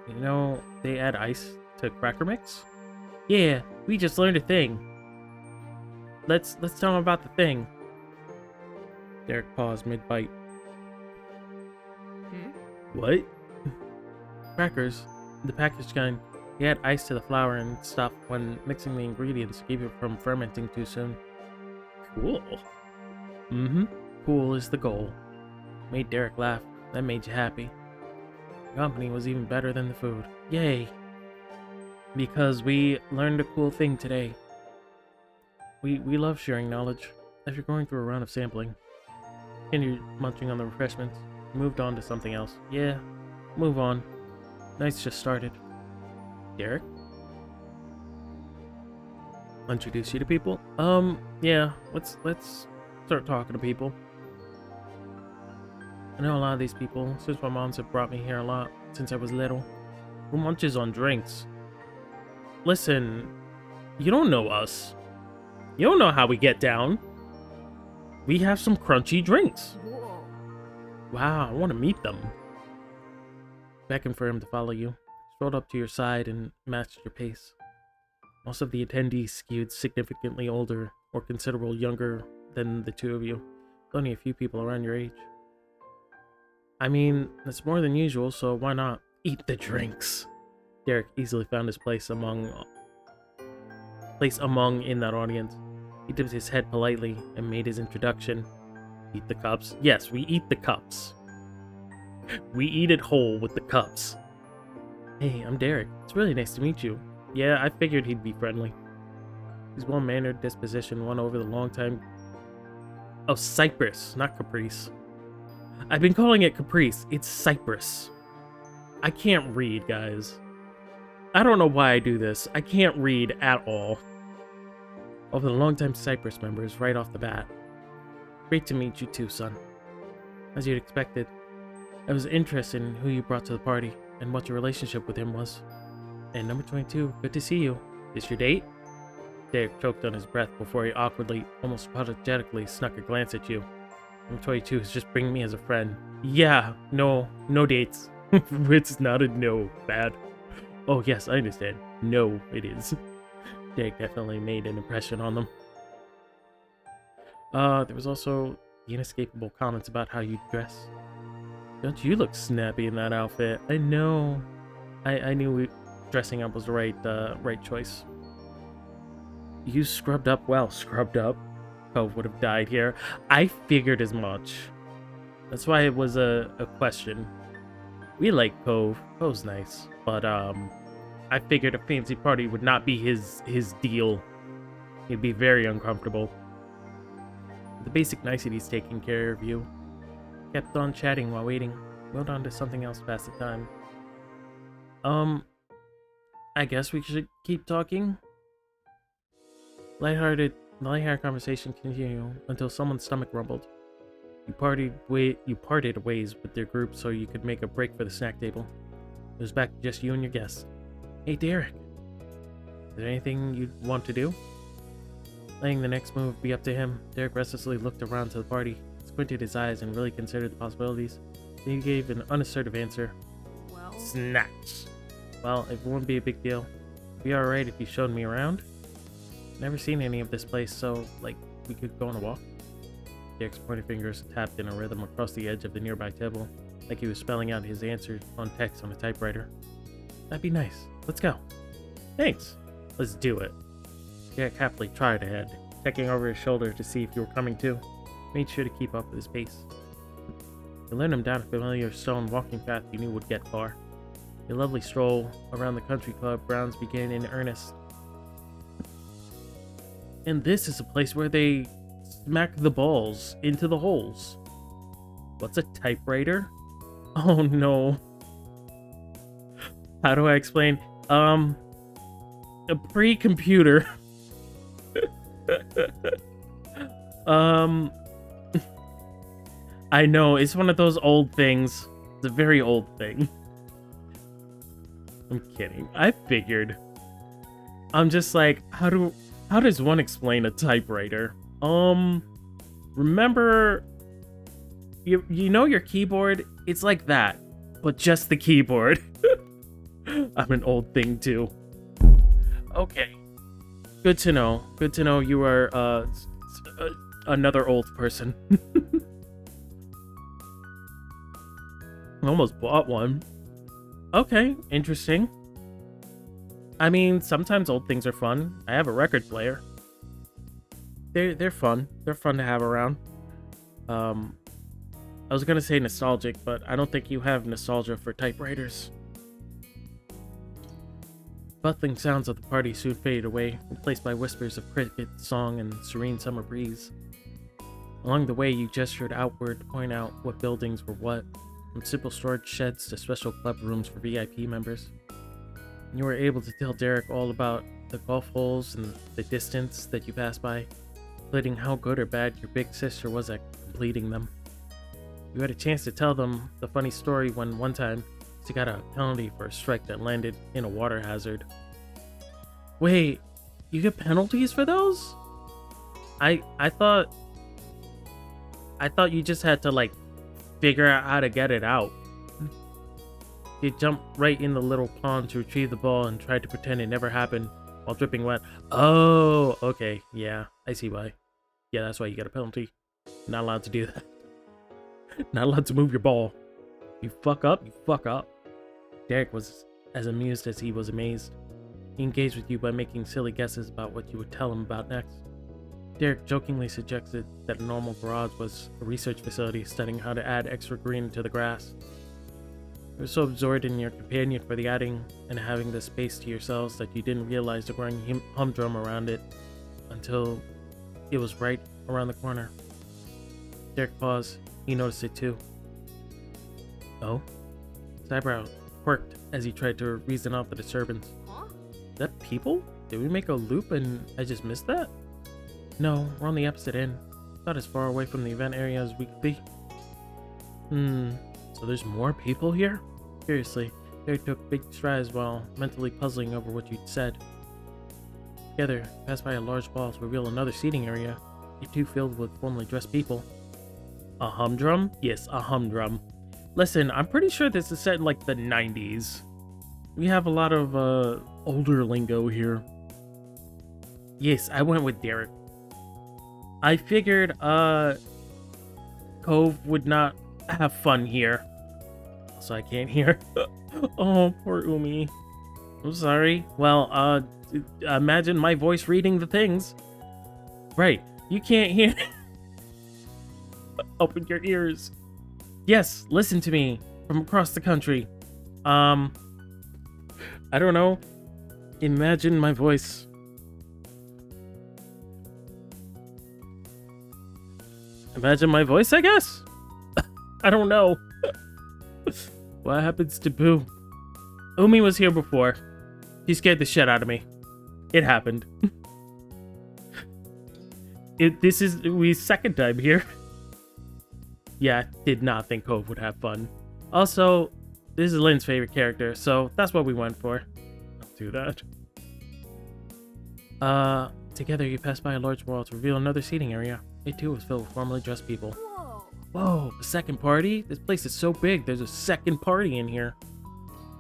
You know, they add ice to cracker mix? Yeah, we just learned a thing. Let's tell them about the thing. Derek paused mid-bite. What? Crackers, the packaged kind. They add ice to the flour and stuff when mixing the ingredients to keep it from fermenting too soon. Cool. Cool is the goal. Made Derek laugh. That made you happy. The company was even better than the food. Yay! Because we learned a cool thing today. We love sharing knowledge. After going through a round of sampling, continued munching on the refreshments, moved on to something else. Yeah, move on. Night's just started. Derek? Introduce you to people? Yeah, let's start talking to people. I know a lot of these people, since my moms have brought me here a lot since I was little. Who munches on drinks? Listen, you don't know us. You don't know how we get down. We have some crunchy drinks. Whoa. Wow, I want to meet them. Beckoned for him to follow you. Strolled up to your side and matched your pace. Most of the attendees skewed significantly older or considerably younger than the two of you. Only a few people around your age. I mean, that's more than usual, so why not? Eat the drinks. Derek easily found his place among place among in that audience. He dipped his head politely and made his introduction. Eat the cups? Yes, we eat the cups. We eat it whole with the cups. Hey, I'm Derek. It's really nice to meet you. Yeah, I figured he'd be friendly. His well-mannered disposition won over the long time... Oh, Cypress, not Caprice. I've been calling it Caprice. It's Cypress. I can't read, guys. I don't know why I do this. I can't read at all. Over the longtime Cypress members right off the bat. Great to meet you too, son. As you'd expected, I was interested in who you brought to the party and what your relationship with him was. And number 22, good to see you. Is your date? Derek choked on his breath before he awkwardly, almost apologetically, snuck a glance at you. Number 22 is just bringing me as a friend. Yeah, no dates. It's not a no, bad. Oh yes, I understand. No, it is. Derek definitely made an impression on them. There was also the inescapable comments about how you dress. Don't you look snappy in that outfit? I know. I knew dressing up was the right choice. You scrubbed up well. Scrubbed up? Cove would have died here. I figured as much. That's why it was a question. We like Cove. Cove's nice. But, I figured a fancy party would not be his deal. He'd be very uncomfortable. The basic niceties taking care of you. Kept on chatting while waiting. Moved on to something else past the time. I guess we should keep talking? Lighthearted conversation continued until someone's stomach rumbled. You parted ways with your group so you could make a break for the snack table. It was back to just you and your guests. Hey, Derek. Is there anything you'd want to do? Letting the next move be up to him, Derek restlessly looked around to the party, squinted his eyes, and really considered the possibilities. Then he gave an unassertive answer. Well, Snatch. Well, it wouldn't be a big deal. It'd be alright if you showed me around. Never seen any of this place, so, like, we could go on a walk? Derek's pointed fingers tapped in a rhythm across the edge of the nearby table, like he was spelling out his answer on text on a typewriter. That'd be nice. Let's go. Thanks. Let's do it. Derek happily trotted ahead, checking over his shoulder to see if you were coming too. Made sure to keep up with his pace. You led him down a familiar stone walking path you knew would get far. A lovely stroll around the country club grounds began in earnest. And this is a place where they smack the balls into the holes. What's a typewriter? Oh no. How do I explain? A pre-computer. I know, it's one of those old things. It's a very old thing. I'm kidding. I figured. I'm just like, how does one explain a typewriter? Remember, you know your keyboard? It's like that, but just the keyboard. I'm an old thing too. Okay. Good to know. Good to know you are another old person. I almost bought one. Okay, interesting. I mean, sometimes old things are fun. I have a record player. They're fun. They're fun to have around. I was gonna say nostalgic, but I don't think you have nostalgia for typewriters. Buzzing sounds of the party soon faded away, replaced by whispers of cricket song and serene summer breeze. Along the way, you gestured outward to point out what buildings were what, from simple storage sheds to special club rooms for VIP members. And you were able to tell Derek all about the golf holes and the distance that you passed by, including how good or bad your big sister was at completing them. You had a chance to tell them the funny story when one time she got a penalty for a strike that landed in a water hazard. Wait, you get penalties for those? I thought you just had to like figure out how to get it out. You jumped right in the little pond to retrieve the ball and tried to pretend it never happened while dripping wet. Oh, okay, yeah, I see why. Yeah, that's why you get a penalty. Not allowed to do that. Not allowed to move your ball. You fuck up, you fuck up. Derek was as amused as he was amazed. He engaged with you by making silly guesses about what you would tell him about next. Derek jokingly suggested that a normal garage was a research facility studying how to add extra green to the grass. You were so absorbed in your companion for the adding and having the space to yourselves that you didn't realize the growing humdrum around it until it was right around the corner. Derek paused. He noticed it too. Oh? His eyebrow quirked as he tried to reason out the disturbance. Huh? Is that people? Did we make a loop and I just missed that? No, we're on the opposite end. Not as far away from the event area as we could be. So there's more people here? Curiously, Derek took big strides while mentally puzzling over what you'd said. Together, passed by a large wall to reveal another seating area, it too filled with formally dressed people. A humdrum? Yes, a humdrum. Listen, I'm pretty sure this is set in like the 90s. We have a lot of older lingo here. Yes, I went with Derek. I figured Cove would not have fun here. So I can't hear. Oh, poor Umi. I'm sorry. Well, imagine my voice reading the things. Right, you can't hear. Open your ears. Yes, listen to me from across the country. I don't know. Imagine my voice. Imagine my voice, I guess? I don't know. What happens to Boo? Umi was here before. She scared the shit out of me. It happened. This is Umi's second time here. Yeah, did not think Cove would have fun. Also, this is Lynn's favorite character, so that's what we went for. I'll do that. Together you pass by a large wall to reveal another seating area. It too was filled with formally dressed people. Whoa. Whoa, a second party? This place is so big, there's a second party in here.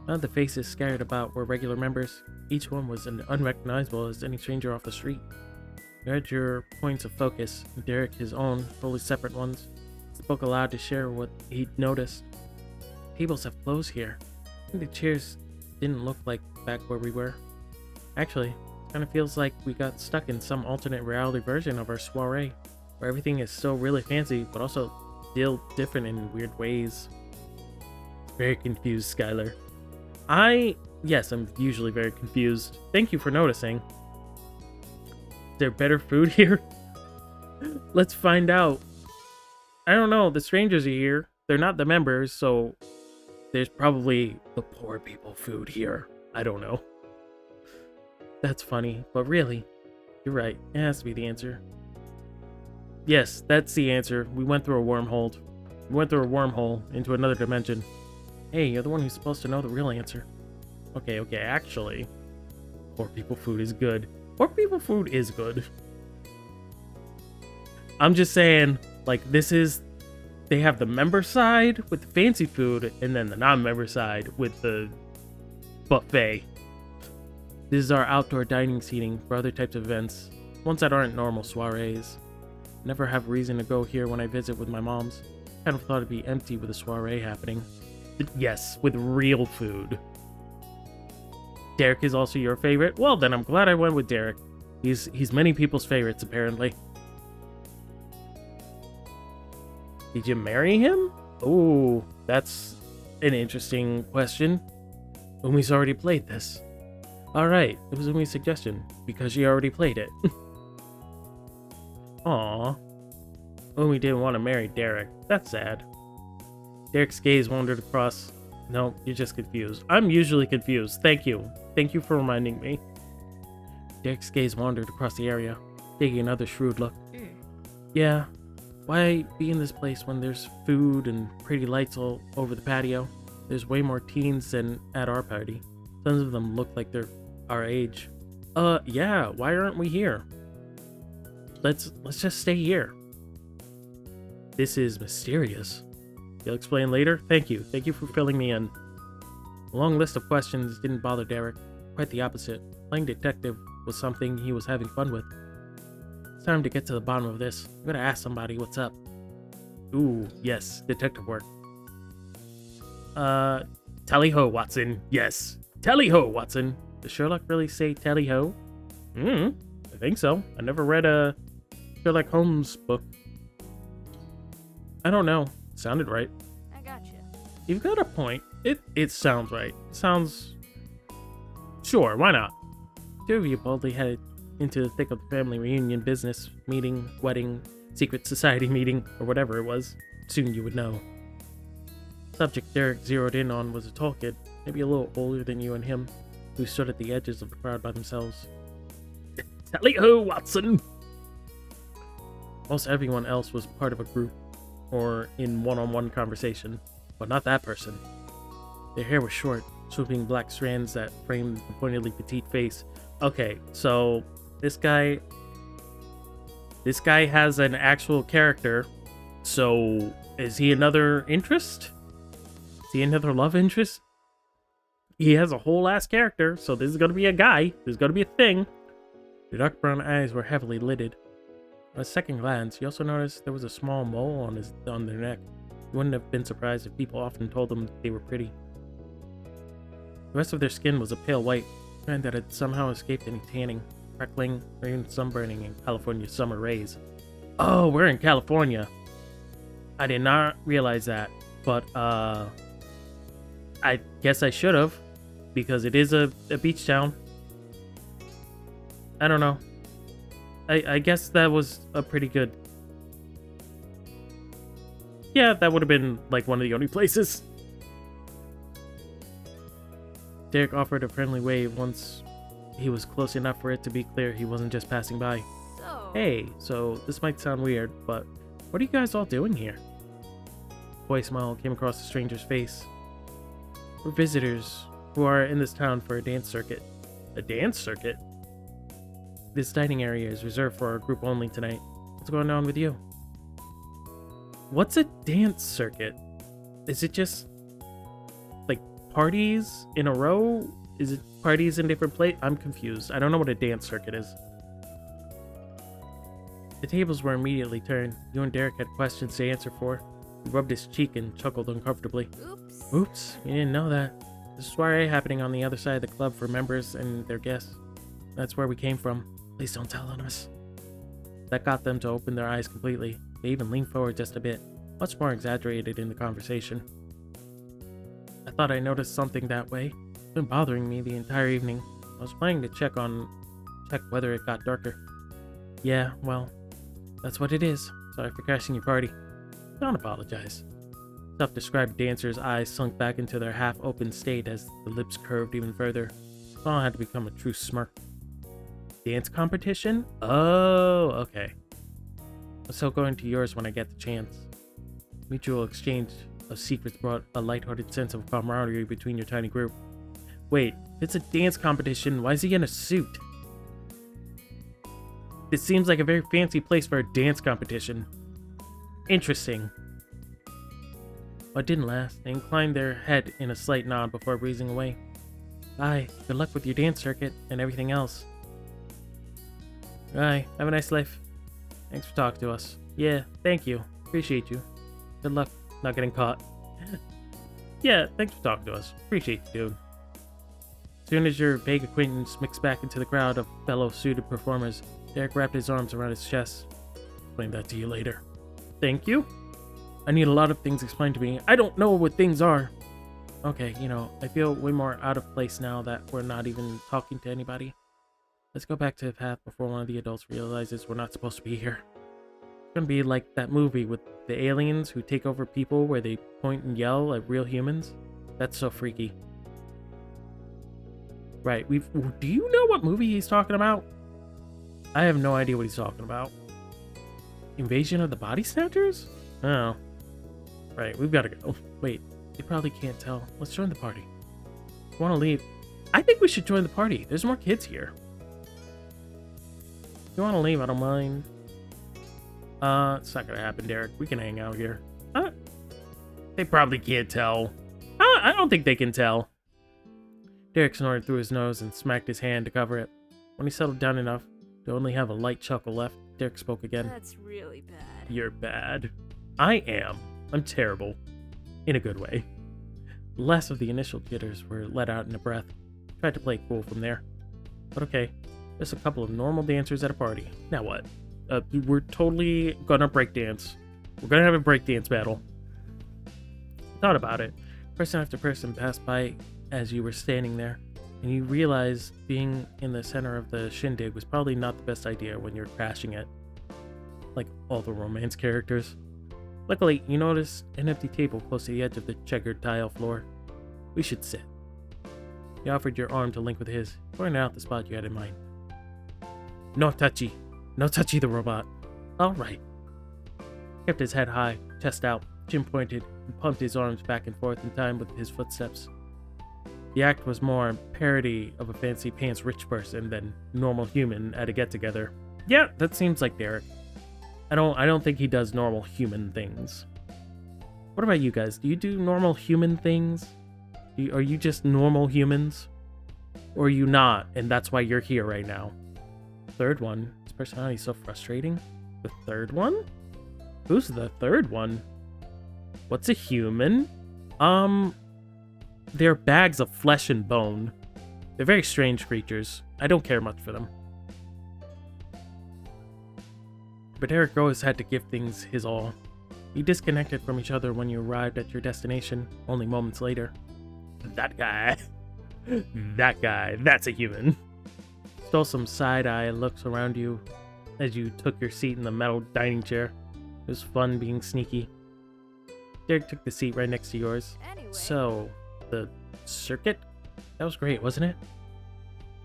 None of the faces scattered about were regular members. Each one was as unrecognizable as any stranger off the street. You had your points of focus, and Derek his own, totally separate ones. Spoke aloud to share what he'd noticed. Tables have clothes here. I think the chairs didn't look like back where we were. Actually, it kind of feels like we got stuck in some alternate reality version of our soiree, where everything is still really fancy, but also still different in weird ways. Very confused, Skylar. Yes, I'm usually very confused. Thank you for noticing. Is there better food here? Let's find out. I don't know, the strangers are here. They're not the members, so there's probably the poor people food here. I don't know. That's funny, but really, you're right. It has to be the answer. Yes, that's the answer. We went through a wormhole. We went through a wormhole into another dimension. Hey, you're the one who's supposed to know the real answer. Okay, actually, poor people food is good. Poor people food is good. I'm just saying, like, they have the member side with the fancy food, and then the non-member side with the buffet. This is our outdoor dining seating for other types of events, ones that aren't normal soirees. Never have reason to go here when I visit with my moms. Kind of thought it'd be empty with a soiree happening. But yes, with real food. Derek is also your favorite? Well, then I'm glad I went with Derek. He's many people's favorites, apparently. Did you marry him? Oh, that's an interesting question. Umi's already played this. Alright, it was Umi's suggestion, because she already played it. Aww. Umi didn't want to marry Derek. That's sad. Derek's gaze wandered across. No, you're just confused. I'm usually confused. Thank you. Thank you for reminding me. Derek's gaze wandered across the area, taking another shrewd look. Yeah, why be in this place when there's food and pretty lights all over the patio? There's way more teens than at our party. Some of them look like they're our age. Yeah, why aren't we here? Let's just stay here. This is mysterious. You'll explain later? Thank you. Thank you for filling me in. A long list of questions didn't bother Derek. Quite the opposite. Playing detective was something he was having fun with. It's time to get to the bottom of this. I'm gonna ask somebody what's up. Ooh, yes, detective work. Tally ho, Watson. Yes, tally ho, Watson. Does Sherlock really say tally-ho? I think so. I never read a Sherlock Holmes book. I don't know. Sounded right. I gotcha. You've got a point. It sounds right. Sounds... Sure, why not? Two of you boldly headed into the thick of the family reunion, business, meeting, wedding, secret society meeting, or whatever it was. Soon you would know. Subject Derek zeroed in on was a tall kid, maybe a little older than you and him, who stood at the edges of the crowd by themselves. Tally-ho, Watson! Most everyone else was part of a group, or in one-on-one conversation, but not that person. Their hair was short, swooping black strands that framed the pointedly petite face. Okay, so this guy has an actual character, so is he another interest? Is he another love interest? He has a whole ass character, so this is gonna be a guy. This is gonna be a thing. The dark brown eyes were heavily lidded. On a second glance, you also noticed there was a small mole on their neck. You wouldn't have been surprised if people often told them they were pretty. The rest of their skin was a pale white, kind that had somehow escaped any tanning, freckling, or even sunburning in California's summer rays. Oh, we're in California. I did not realize that, but I guess I should have, because it is a beach town. I don't know. I guess that was a pretty good... Yeah, that would have been like one of the only places. Derek offered a friendly wave once he was close enough for it to be clear he wasn't just passing by. So... Hey, so this might sound weird, but what are you guys all doing here? A boy smile came across the stranger's face. We're visitors who are in this town for a dance circuit. A dance circuit? This dining area is reserved for our group only tonight. What's going on with you? What's a dance circuit? Is it just like parties in a row? Is it parties in different places? I'm confused. I don't know what a dance circuit is. The tables were immediately turned. You and Derek had questions to answer for. He rubbed his cheek and chuckled uncomfortably. Oops. Oops, you didn't know that. There's a soiree happening on the other side of the club for members and their guests. That's where we came from. Please don't tell on us. That got them to open their eyes completely. They even leaned forward just a bit, much more exaggerated in the conversation. I thought I noticed something that way. It's been bothering me the entire evening. I was planning to check whether it got darker. Yeah, well, that's what it is. Sorry for crashing your party. Don't apologize. Self-described dancer's eyes sunk back into their half-open state as the lips curved even further. It all had to become a true smirk. Dance competition? Oh, okay. I'll still go into yours when I get the chance. Mutual exchange of secrets brought a lighthearted sense of camaraderie between your tiny group. Wait, if it's a dance competition, why is he in a suit? This seems like a very fancy place for a dance competition. Interesting. Well, it didn't last. They inclined their head in a slight nod before breezing away. Bye. Good luck with your dance circuit and everything else. Bye. Have a nice life. Thanks for talking to us. Yeah, thank you. Appreciate you. Good luck not getting caught. Yeah, thanks for talking to us. Appreciate you, dude. As soon as your vague acquaintance mixed back into the crowd of fellow suited performers, Derek wrapped his arms around his chest. Explain that to you later. Thank you. I need a lot of things explained to me. I don't know what things are. Okay, I feel way more out of place now that we're not even talking to anybody. Let's go back to the path before one of the adults realizes we're not supposed to be here. It's gonna be like that movie with the aliens who take over people where they point and yell at real humans. That's so freaky. Right, do you know what movie he's talking about? I have no idea what he's talking about. Invasion of the Body Snatchers? Oh. Right, we've gotta go. Wait, they probably can't tell. Let's join the party. If you wanna leave, I think we should join the party. There's more kids here. If you want to leave, I don't mind. It's not gonna happen, Derek. We can hang out here. They probably can't tell. I don't think they can tell. Derek snorted through his nose and smacked his hand to cover it. When he settled down enough to only have a light chuckle left, Derek spoke again. That's really bad. You're bad. I am. I'm terrible. In a good way. Less of the initial jitters were let out in a breath. tried to play it cool from there. But okay, just a couple of normal dancers at a party. Now what? We're totally gonna breakdance. We're gonna have a breakdance battle. Thought about it. Person after person passed by as you were standing there, and you realized being in the center of the shindig was probably not the best idea when you're crashing it. Like all the romance characters. Luckily, you noticed an empty table close to the edge of the checkered tile floor. We should sit. You offered your arm to link with his, pointing out the spot you had in mind. No touchy. No touchy, the robot. Alright. Kept his head high, chest out, chin pointed, and pumped his arms back and forth in time with his footsteps. The act was more a parody of a fancy pants rich person than normal human at a get-together. Yeah, that seems like Derek. I don't think he does normal human things. What about you guys? Do you do normal human things? Are you just normal humans? Or are you not, and that's why you're here right now? Third one. His personality is so frustrating. The third one? Who's the third one? What's a human? They're bags of flesh and bone. They're very strange creatures. I don't care much for them. But Eric always had to give things his all. You disconnected from each other when you arrived at your destination, only moments later. That guy. That guy. That's a human. Stole some side-eye looks around you as you took your seat in the metal dining chair. It was fun being sneaky. Derek took the seat right next to yours. Anyway. So, the circuit? That was great, wasn't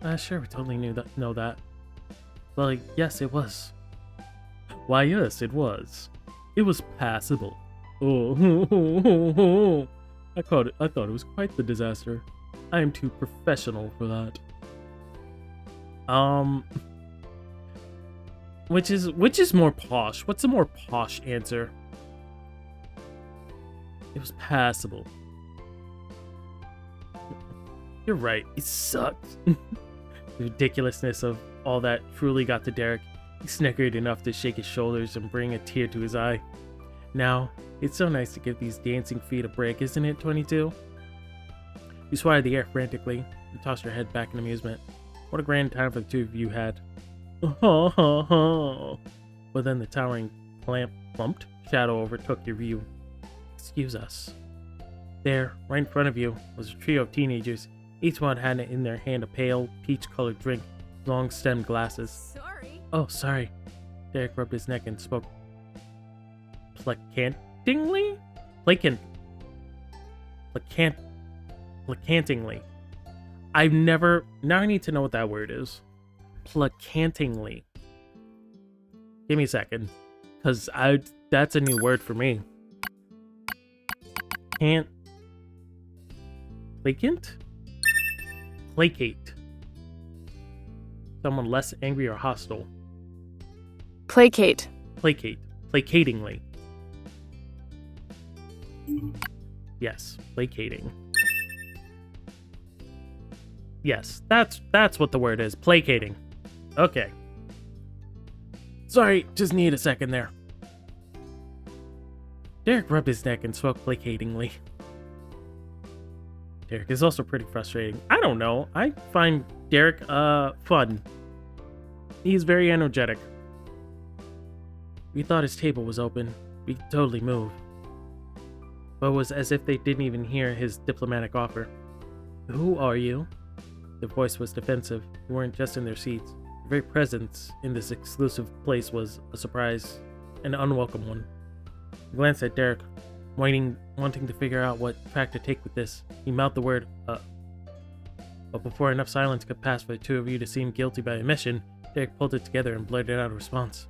it? Sure, we totally know that. Well, yes, it was. Why, yes, it was. It was passable. Oh, I thought it was quite the disaster. I am too professional for that. Which is more posh? What's a more posh answer? It was passable. You're right, it sucked. The ridiculousness of all that truly got to Derek. He snickered enough to shake his shoulders and bring a tear to his eye. Now, it's so nice to give these dancing feet a break, isn't it, 22? You swatted the air frantically and tossed your head back in amusement. What a grand time for the two of you had. Ha ha ha. But then the towering plumped shadow overtook your view. Excuse us. There, right in front of you, was a trio of teenagers. Each one had in their hand a pale, peach-colored drink, long-stemmed glasses. Sorry. Oh, sorry. Derek rubbed his neck and spoke placantingly? Placantingly. I've never... Now I need to know what that word is. Placantingly. Give me a second. Because that's a new word for me. Placate? Placate. Someone less angry or hostile. Placate. Placate. Placatingly. Yes, placating. Yes, that's what the word is. Placating. Okay. Sorry, just need a second there. Derek rubbed his neck and spoke placatingly. Derek is also pretty frustrating. I don't know. I find Derek, fun. He's very energetic. We thought his table was open. We could totally move. But it was as if they didn't even hear his diplomatic offer. Who are you? The voice was defensive. You weren't just in their seats. Your very presence in this exclusive place was a surprise, an unwelcome one. He glanced at Derek, wanting to figure out what track to take with this. He mouthed the word, But before enough silence could pass for the two of you to seem guilty by omission, Derek pulled it together and blurted out a response.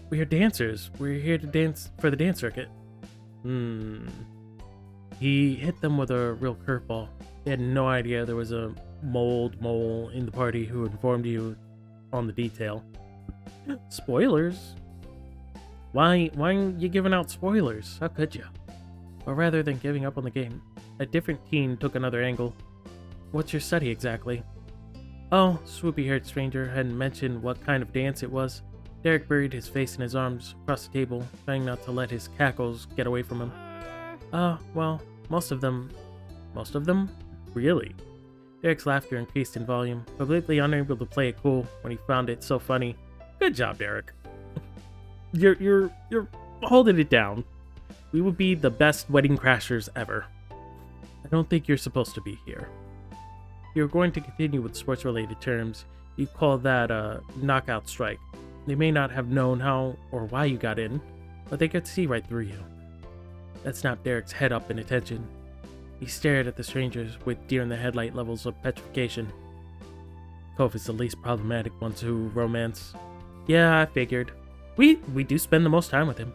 We are dancers. We're here to dance for the dance circuit. He hit them with a real curveball. They had no idea there was a mole in the party who informed you on the detail. Spoilers? Why are you giving out spoilers? How could you? But rather than giving up on the game, a different teen took another angle. What's your study exactly? Oh, swoopy-haired stranger hadn't mentioned what kind of dance it was. Derek buried his face in his arms across the table, trying not to let his cackles get away from him. Well, most of them? Really? Derek's laughter increased in volume, completely unable to play it cool when he found it so funny. Good job, Derek. You're holding it down. We would be the best wedding crashers ever. I don't think you're supposed to be here. If you're going to continue with sports-related terms, you call that a knockout strike. They may not have known how or why you got in, but they could see right through you. That snapped Derek's head up in attention. He stared at the strangers with deer-in-the-headlight levels of petrification. Cove is the least problematic one to romance. Yeah, I figured. We do spend the most time with him.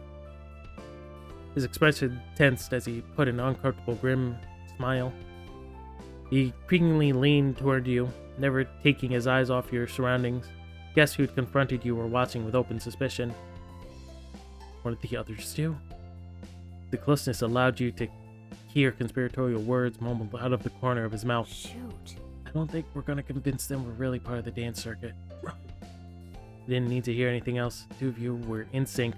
His expression tensed as he put an uncomfortable grim smile. He creakingly leaned toward you, never taking his eyes off your surroundings. Guess who'd confronted you were watching with open suspicion. What did the others do? The closeness allowed you to hear conspiratorial words mumbled out of the corner of his mouth. Shoot. I don't think we're gonna convince them we're really part of the dance circuit. Didn't need to hear anything else. The two of you were in sync.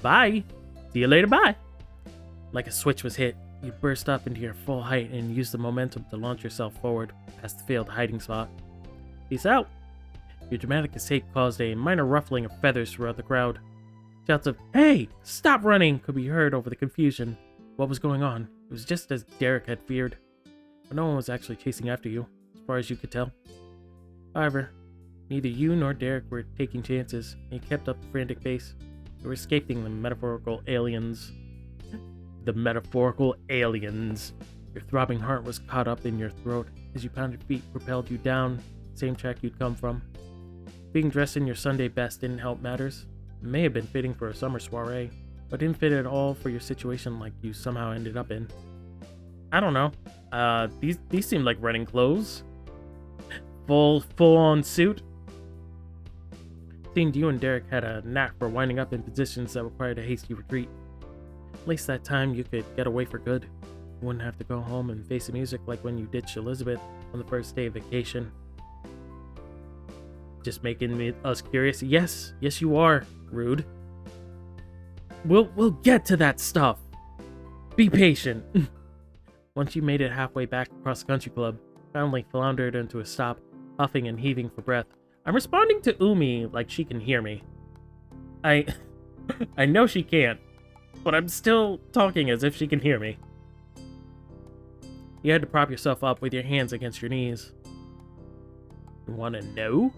Bye! See you later, bye! Like a switch was hit, you burst up into your full height and used the momentum to launch yourself forward past the failed hiding spot. Peace out! Your dramatic escape caused a minor ruffling of feathers throughout the crowd. Shouts of, "Hey! Stop running!" could be heard over the confusion. What was going on? It was just as Derek had feared. But no one was actually chasing after you, as far as you could tell. However, neither you nor Derek were taking chances, and you kept up the frantic pace. You were escaping the metaphorical aliens. The metaphorical aliens. Your throbbing heart was caught up in your throat as your pounded feet propelled you down the same track you'd come from. Being dressed in your Sunday best didn't help matters. It may have been fitting for a summer soiree, but didn't fit at all for your situation like you somehow ended up in. I don't know. These seem like running clothes. Full on suit. Seemed you and Derek had a knack for winding up in positions that required a hasty retreat. At least that time you could get away for good. You wouldn't have to go home and face the music like when you ditched Elizabeth on the first day of vacation. Just making us curious. Yes, you are, rude. We'll get to that stuff. Be patient. Once you made it halfway back across the country club, finally floundered into a stop, huffing and heaving for breath. I'm responding to Umi like she can hear me. I know she can't, but I'm still talking as if she can hear me. You had to prop yourself up with your hands against your knees. You wanna know?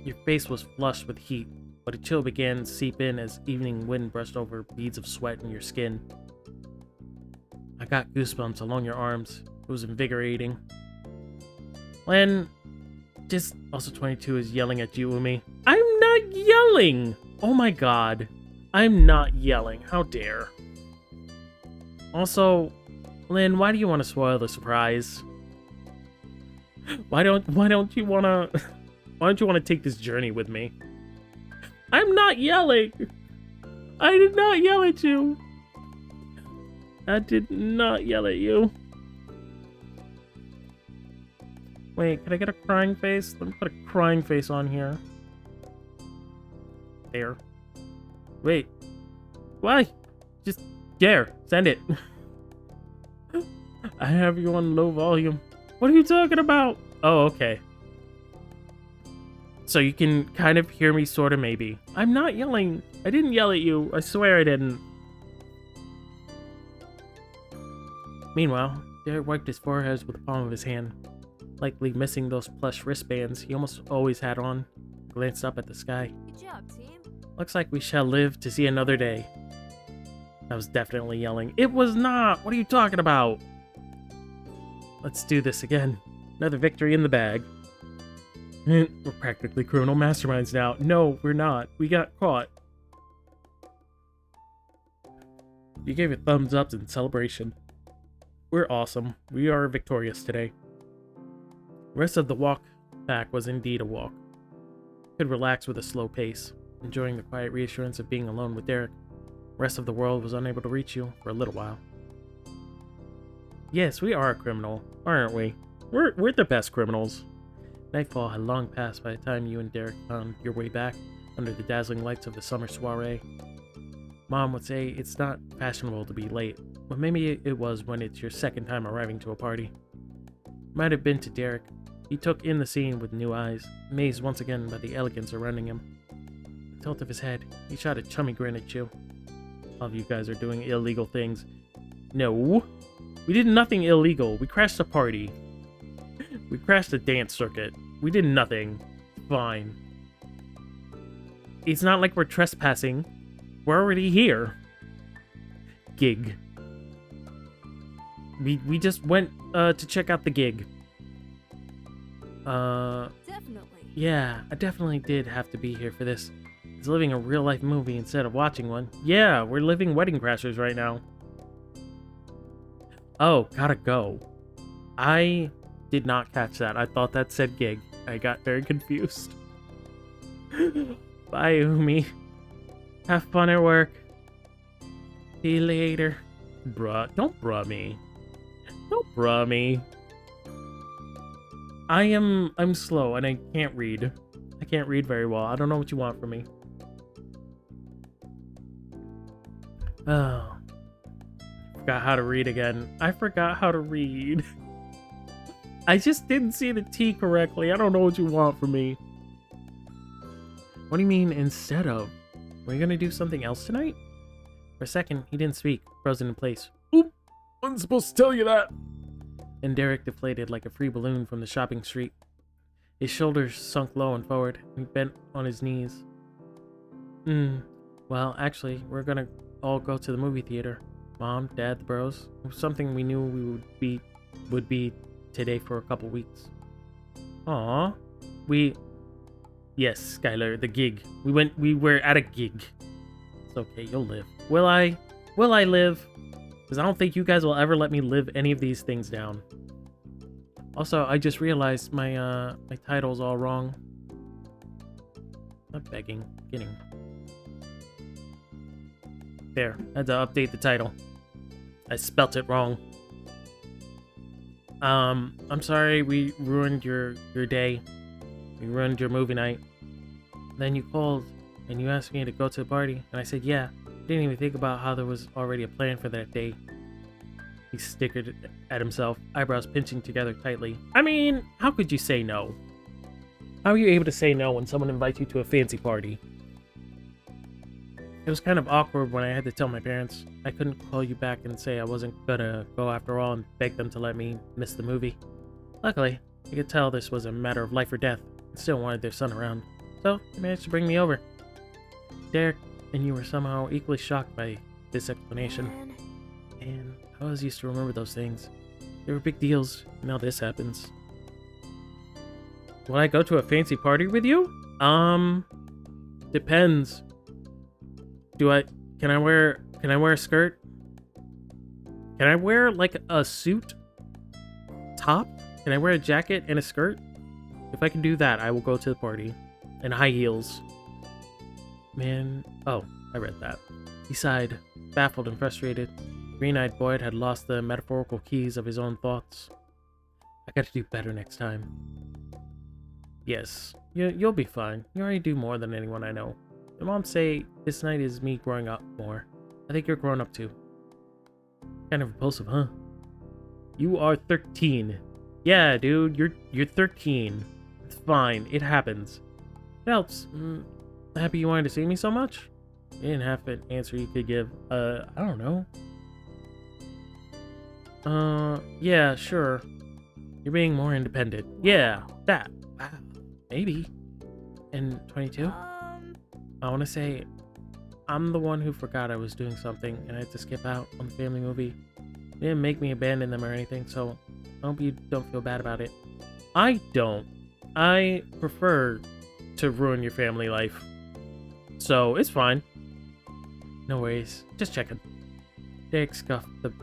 Your face was flushed with heat, but a chill began to seep in as evening wind brushed over beads of sweat in your skin. I got goosebumps along your arms. It was invigorating. Len, just also 22 is yelling at you, Umi. I'm not yelling! Oh my god. I'm not yelling. How dare. Also, Lynn, why do you want to spoil the surprise? Why don't you wanna take this journey with me? I'm not yelling! I did not yell at you! I did not yell at you. Wait, can I get a crying face? Let me put a crying face on here. There. Wait. Why? Just there. Send it. I have you on low volume. What are you talking about? Oh, okay. So you can kind of hear me, sort of, maybe. I'm not yelling. I didn't yell at you. I swear I didn't. Meanwhile, Derek wiped his forehead with the palm of his hand. Likely missing those plush wristbands he almost always had on. Glanced up at the sky. Good job, team. Looks like we shall live to see another day. I was definitely yelling. It was not! What are you talking about? Let's do this again. Another victory in the bag. We're practically criminal masterminds now. No, we're not. We got caught. You gave it thumbs up in celebration. We're awesome. We are victorious today. The rest of the walk back was indeed a walk. Could relax with a slow pace, enjoying the quiet reassurance of being alone with Derek. The rest of the world was unable to reach you for a little while. Yes, we are a criminal, aren't we? We're the best criminals. Nightfall had long passed by the time you and Derek found your way back under the dazzling lights of the summer soiree. Mom would say it's not fashionable to be late, Well, maybe it was when it's your second time arriving to a party. Might have been to Derek. He took in the scene with new eyes, amazed once again by the elegance surrounding him. The tilt of his head, he shot a chummy grin at you. All of you guys are doing illegal things. No, we did nothing illegal. We crashed a party. We crashed a dance circuit. We did nothing. Fine. It's not like we're trespassing. We're already here. Gig. We just went to check out the gig. Definitely. Yeah, I definitely did have to be here for this. It's living a real-life movie instead of watching one. Yeah, we're living Wedding Crashers right now. Oh, gotta go. I did not catch that. I thought that said gig. I got very confused. Bye, Umi. Have fun at work. See you later. Bruh, don't bruh me. Don't bruh me. I'm slow and I can't read. I can't read very well. I don't know what you want from me. Oh. Forgot how to read again. I forgot how to read. I just didn't see the T correctly. I don't know what you want from me. What do you mean instead of? Were you gonna do something else tonight? For a second, he didn't speak, frozen in place. Oop! Wasn't supposed to tell you that! And Derek deflated like a free balloon from the shopping street. His shoulders sunk low and forward, and he bent on his knees. Well, actually, we're gonna all go to the movie theater. Mom, Dad, the bros. It was something we knew we would be today for a couple weeks. Aww. Yes, Skylar, the gig. We were at a gig. It's okay, you'll live. Will I? Will I live? Because I don't think you guys will ever let me live any of these things down. Also, I just realized my title's all wrong. Not begging, getting. There, I had to update the title. I spelt it wrong. I'm sorry we ruined your day. We ruined your movie night. Then you called and you asked me to go to the party, and I said yeah. Didn't even think about how there was already a plan for that day. He snickered at himself, eyebrows pinching together tightly. I mean, how could you say no? How are you able to say no when someone invites you to a fancy party? It was kind of awkward when I had to tell my parents. I couldn't call you back and say I wasn't gonna go after all and beg them to let me miss the movie. Luckily, I could tell this was a matter of life or death and still wanted their son around, so they managed to bring me over. Derek and you were somehow equally shocked by this explanation. Man. And I always used to remember those things. They were big deals. Now this happens. Will I go to a fancy party with you? Depends. Can I wear a skirt? Can I wear like a suit? Top? Can I wear a jacket and a skirt? If I can do that, I will go to the party. And high heels. Man, oh, I read that. He sighed, baffled and frustrated. Green-eyed Boyd had lost the metaphorical keys of his own thoughts. I gotta do better next time. Yes, you'll be fine. You already do more than anyone I know. Your mom say this night is me growing up more. I think you're grown up too. Kind of repulsive, huh? You are 13. Yeah, dude, you're 13. It's fine. It happens. It helps. Happy you wanted to see me so much? You didn't have an answer you could give. I don't know. Yeah, sure. You're being more independent. Yeah, that. Wow. Maybe. And 22? I want to say I'm the one who forgot I was doing something and I had to skip out on the family movie. They didn't make me abandon them or anything, so I hope you don't feel bad about it. I don't. I prefer to ruin your family life. So, it's fine. No worries. Just checking. Derek scuffed the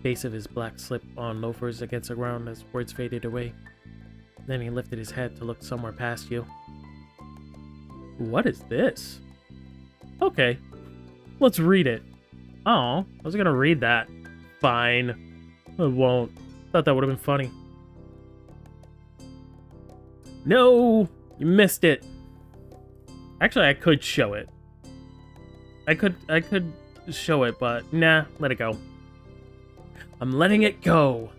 base of his black slip-on loafers against the ground as words faded away. Then he lifted his head to look somewhere past you. What is this? Okay. Let's read it. Oh, I was gonna read that. Fine. I won't. Thought that would have been funny. No! You missed it. Actually, I could show it. I could show it, but nah, let it go. I'm letting it go.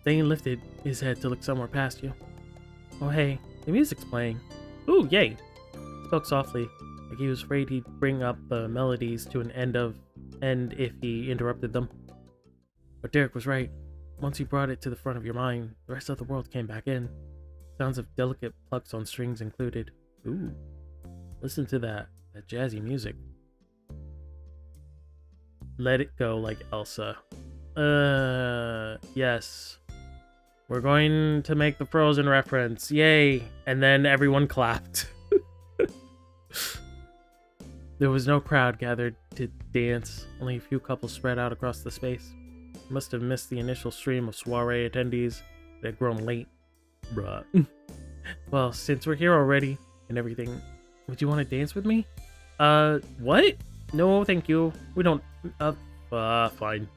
Thane lifted his head to look somewhere past you. Oh hey, the music's playing. Ooh, yay. Spoke softly, like he was afraid he'd bring up the melodies to an end if he interrupted them. But Derek was right. Once you brought it to the front of your mind, the rest of the world came back in. Sounds of delicate plucks on strings included. Ooh, listen to that jazzy music. Let it go like Elsa. Yes. We're going to make the Frozen reference. Yay! And then everyone clapped. There was no crowd gathered to dance, only a few couples spread out across the space. Must have missed the initial stream of soiree attendees that had grown late. Bruh. Well, since we're here already and everything, would you want to dance with me? What? No, thank you. We don't, fine.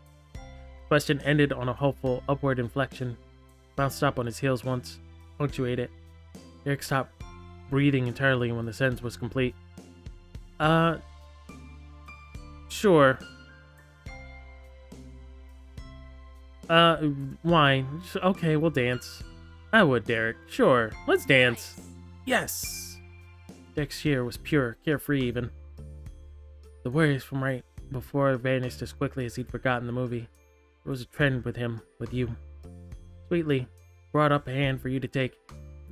Question ended on a hopeful upward inflection. Bounced up on his heels once, punctuated. Derek stopped breathing entirely when the sentence was complete. Sure. Why? Okay, we'll dance. I would, Derek. Sure, let's dance. Yes! Derek's cheer was pure, carefree even. The worries from right before vanished as quickly as he'd forgotten the movie. There was a trend with him, with you. Sweetly, brought up a hand for you to take.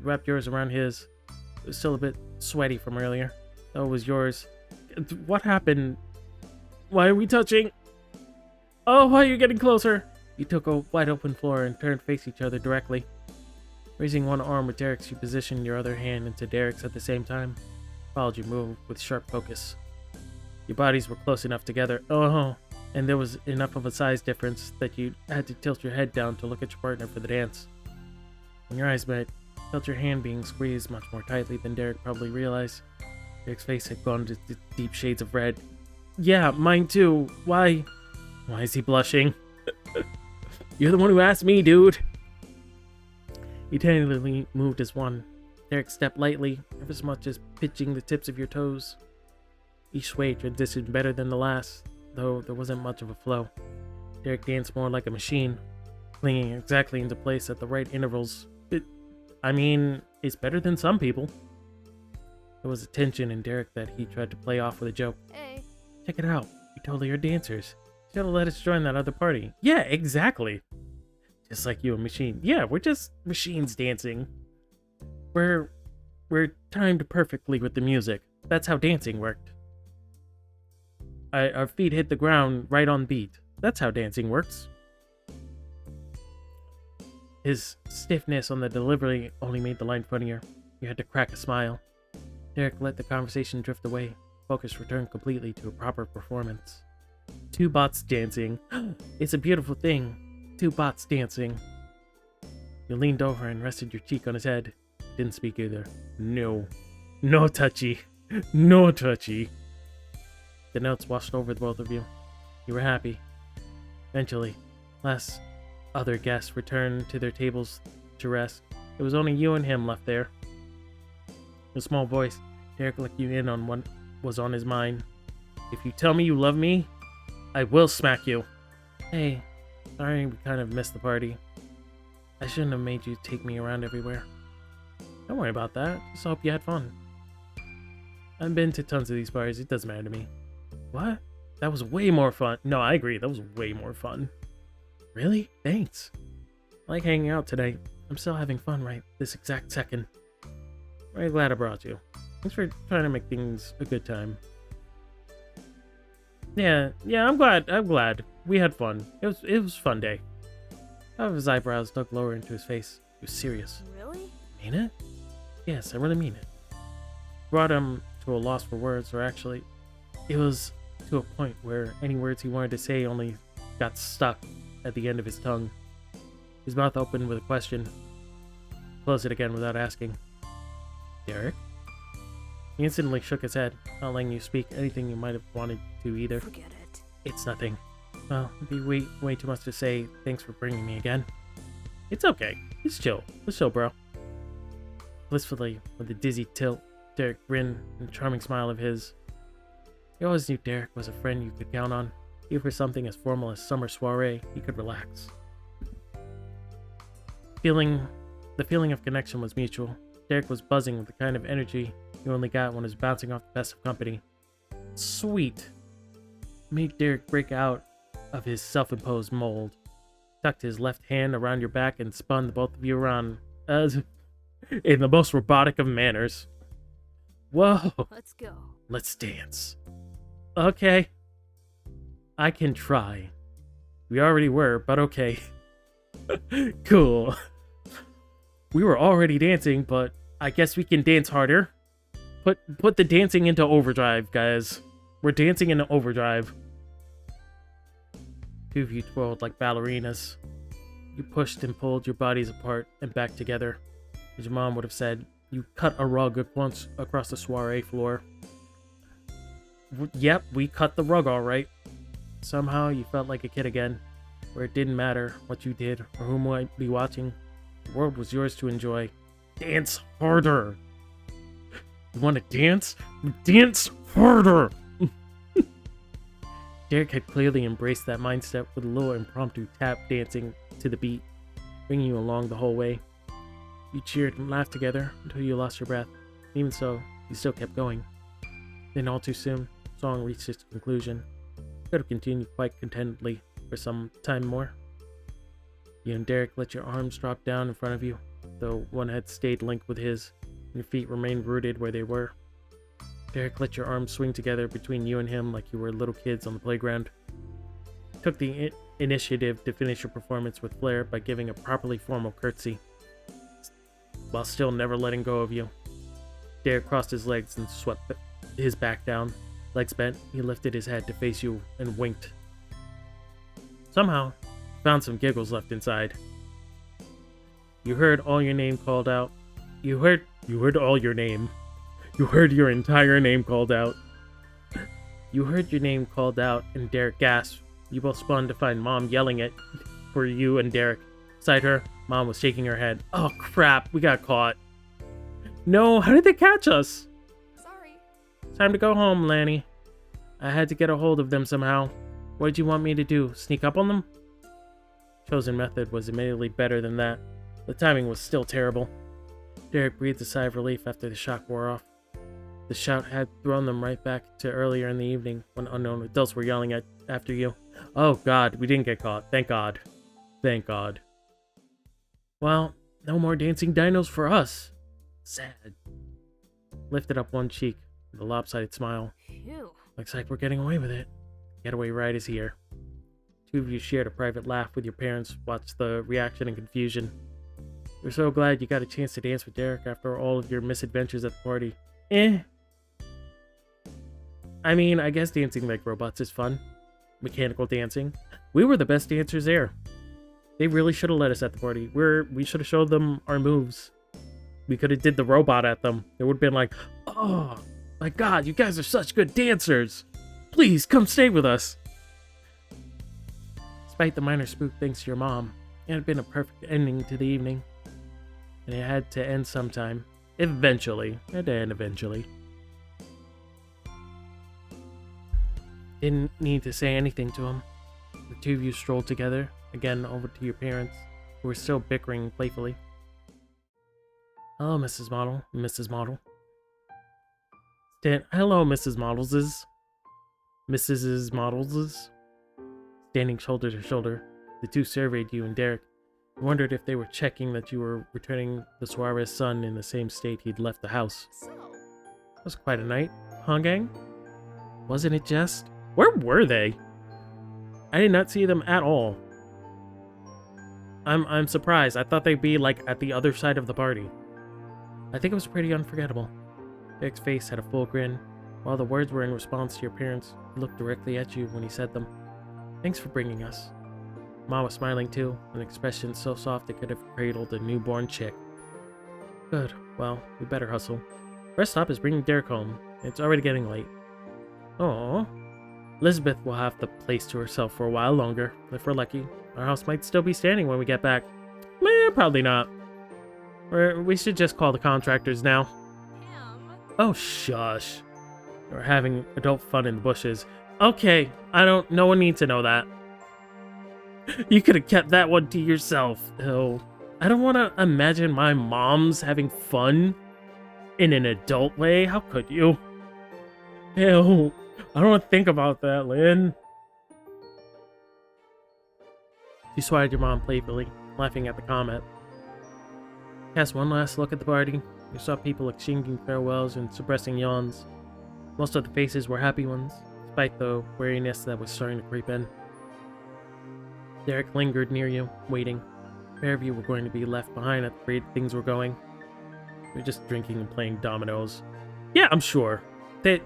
Wrapped yours around his. It was still a bit sweaty from earlier. Though it was yours. What happened? Why are we touching? Oh, why are you getting closer? You took a wide open floor and turned to face each other directly. Raising one arm with Derek's, you positioned your other hand into Derek's at the same time. Followed your move with sharp focus. Your bodies were close enough together. Oh, and there was enough of a size difference that you had to tilt your head down to look at your partner for the dance. When your eyes met, you felt your hand being squeezed much more tightly than Derek probably realized. Derek's face had gone to deep shades of red. Yeah, mine too. Why? Why is he blushing? You're the one who asked me, dude. You tentatively moved as one. Derek stepped lightly, ever so much as pitching the tips of your toes. Each sway transitioned better than the last, though there wasn't much of a flow. Derek danced more like a machine, clinging exactly into place at the right intervals. It's better than some people. There was a tension in Derek that he tried to play off with a joke. Hey. Check it out. We totally are dancers. You should have let us join that other party. Yeah, exactly. Just like you and Machine. Yeah, we're just machines dancing. We're timed perfectly with the music. That's how dancing worked. Our feet hit the ground right on beat. That's how dancing works. His stiffness on the delivery only made the line funnier. You had to crack a smile. Derek let the conversation drift away. Focus returned completely to a proper performance. Two bots dancing. It's a beautiful thing. Two bots dancing. You leaned over and rested your cheek on his head. Didn't speak either. No. No touchy. No touchy. The notes washed over the both of you. You were happy. Eventually, last other guests returned to their tables to rest. It was only you and him left there. A small voice, Derek let you in on what was on his mind. If you tell me you love me, I will smack you. Hey, sorry we kind of missed the party. I shouldn't have made you take me around everywhere. Don't worry about that. Just hope you had fun. I've been to tons of these parties. It doesn't matter to me. What? That was way more fun. No, I agree. That was way more fun. Really? Thanks. I like hanging out today. I'm still having fun right this exact second. Very glad I brought you. Thanks for trying to make things a good time. Yeah, I'm glad. We had fun. It was a fun day. Out of his eyebrows dug lower into his face. He was serious. Really? Mean it? Yes, I really mean it. Brought him to a loss for words, or actually, it was to a point where any words he wanted to say only got stuck at the end of his tongue. His mouth opened with a question. Closed it again without asking. Derek? He instantly shook his head, not letting you speak anything you might have wanted to either. Forget it. It's nothing. Well, it'd be way too much to say thanks for bringing me again. It's okay. It's chill. Let's chill, bro. Blissfully, with a dizzy tilt, Derek grinned and a charming smile of his. You always knew Derek was a friend you could count on. Even for something as formal as summer soiree, he could relax. The feeling of connection was mutual. Derek was buzzing with the kind of energy you only got when he was bouncing off the best of company. Sweet. It made Derek break out of his self-imposed mold, tucked his left hand around your back, and spun the both of you around in the most robotic of manners. Whoa. Let's go. Let's dance. Okay. I can try. We already were, but okay. Cool. We were already dancing, but I guess we can dance harder. Put the dancing into overdrive, guys. We're dancing into overdrive. Two of you twirled like ballerinas. You pushed and pulled your bodies apart and back together. As your mom would have said, you cut a rug across the soiree floor. Yep, we cut the rug all right. Somehow you felt like a kid again, where it didn't matter what you did or who might be watching. The world was yours to enjoy. Dance harder. You want to dance? Dance harder! Derek had clearly embraced that mindset with a little impromptu tap dancing to the beat, bringing you along the whole way. You cheered and laughed together until you lost your breath. Even so, you still kept going. Then all too soon, the song reached its conclusion. Could have continued quite contentedly for some time more. You and Derek let your arms drop down in front of you, though one had stayed linked with his, and your feet remained rooted where they were. Derek let your arms swing together between you and him like you were little kids on the playground. Took the initiative to finish your performance with flair by giving a properly formal curtsy, while still never letting go of you. Derek crossed his legs and swept his back down. Legs bent, he lifted his head to face you and winked. Somehow, found some giggles left inside. You heard all your name called out. You heard all your name. You heard your entire name called out. You heard your name called out, and Derek gasped. You both spun to find Mom yelling for you and Derek. Beside her, Mom was shaking her head. Oh crap, we got caught. No, how did they catch us? Sorry. Time to go home, Lanny. I had to get a hold of them somehow. What did you want me to do? Sneak up on them? Chosen method was admittedly better than that. The timing was still terrible. Derek breathed a sigh of relief after the shock wore off. The shout had thrown them right back to earlier in the evening when unknown adults were yelling after you. Oh god, we didn't get caught. Thank god. Thank god. Well, no more dancing dinos for us. Sad. Lifted up one cheek with a lopsided smile. Phew. Looks like we're getting away with it. Getaway ride is here. Two of you shared a private laugh with your parents, watched the reaction and confusion. We're so glad you got a chance to dance with Derek after all of your misadventures at the party. I mean, I guess dancing like robots is fun. Mechanical dancing. We were the best dancers there. They really should have let us at the party. We should have showed them our moves. We could have did the robot at them. It would have been like, oh my god, you guys are such good dancers. Please come stay with us. Despite the minor spook thanks to your mom, it had been a perfect ending to the evening. And it had to end sometime. Eventually. It had to end eventually. Didn't need to say anything to him. The two of you strolled together, again over to your parents, who were still bickering playfully. Hello, Mrs. Model. Mrs. Model. Hello, Mrs. Models'. Mrs. Models'. Standing shoulder to shoulder, the two surveyed you and Derek. Wondered if they were checking that you were returning the Suarez son in the same state he'd left the house. So, That was quite a night, huh, gang? Wasn't it just? Where were they? I did not see them at all. I'm surprised. I thought they'd be like at the other side of the party. I think it was pretty unforgettable. Derek's face had a full grin. While the words were in response to your parents, he looked directly at you when he said them. Thanks for bringing us. Ma was smiling too, an expression so soft it could have cradled a newborn chick. Good. Well, we better hustle. First stop is bringing Derek home. It's already getting late. Oh, Elizabeth will have the place to herself for a while longer. If we're lucky, our house might still be standing when we get back. Probably not. We should just call the contractors now. Pam. Oh, shush. We're having adult fun in the bushes. Okay, no one needs to know that. You could have kept that one to yourself. Ew. I don't want to imagine my mom's having fun in an adult way. How could you? Ew. I don't want to think about that, Lynn. She swatted your mom playfully, laughing at the comment. Cast one last look at the party. You saw people exchanging farewells and suppressing yawns. Most of the faces were happy ones, despite the weariness that was starting to creep in. Derek lingered near you, waiting. The pair of you were going to be left behind at the rate things were going. You're just drinking and playing dominoes. Yeah, I'm sure. They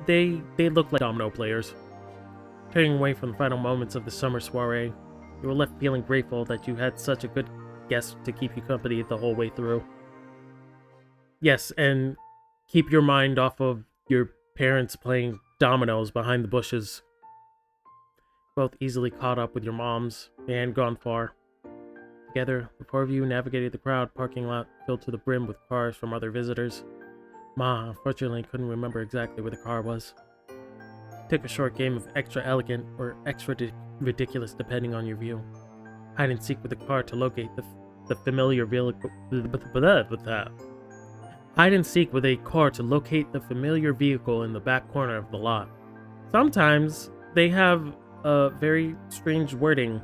look like domino players. Turning away from the final moments of the summer soiree, you were left feeling grateful that you had such a good guest to keep you company the whole way through. Yes, and keep your mind off of your parents playing dominoes behind the bushes. Both easily caught up with your moms. They hadn't gone far. Together, the four of you navigated the crowd parking lot filled to the brim with cars from other visitors. Ma, unfortunately, couldn't remember exactly where the car was. Took a short game of extra elegant or extra ridiculous depending on your view. Hide and seek with the car to locate the familiar vehicle. Hide and seek with a car to locate the familiar vehicle in the back corner of the lot. Sometimes they have a very strange wording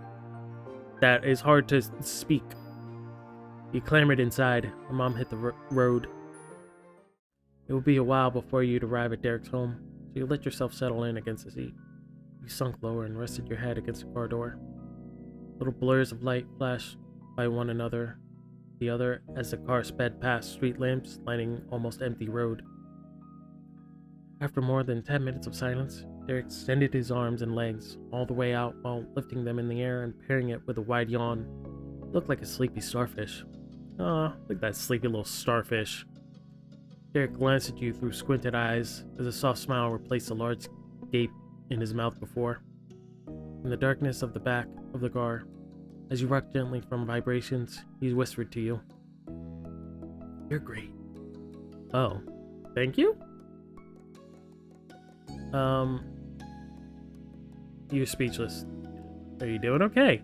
that is hard to speak. You clambered inside. Your mom hit the road. It would be a while before you'd arrive at Derek's home, so you let yourself settle in against the seat. You sunk lower and rested your head against the car door. Little blurs of light flashed by one another, the other as the car sped past street lamps lighting almost empty road. After more than 10 minutes of silence, Derek extended his arms and legs all the way out while lifting them in the air and pairing it with a wide yawn. It looked like a sleepy starfish. Aw, look at that sleepy little starfish. Derek glanced at you through squinted eyes as a soft smile replaced the large gape in his mouth before. In the darkness of the back of the car, as you rocked gently from vibrations, he whispered to you, "You're great." Oh, thank you? You're speechless. Are you doing okay?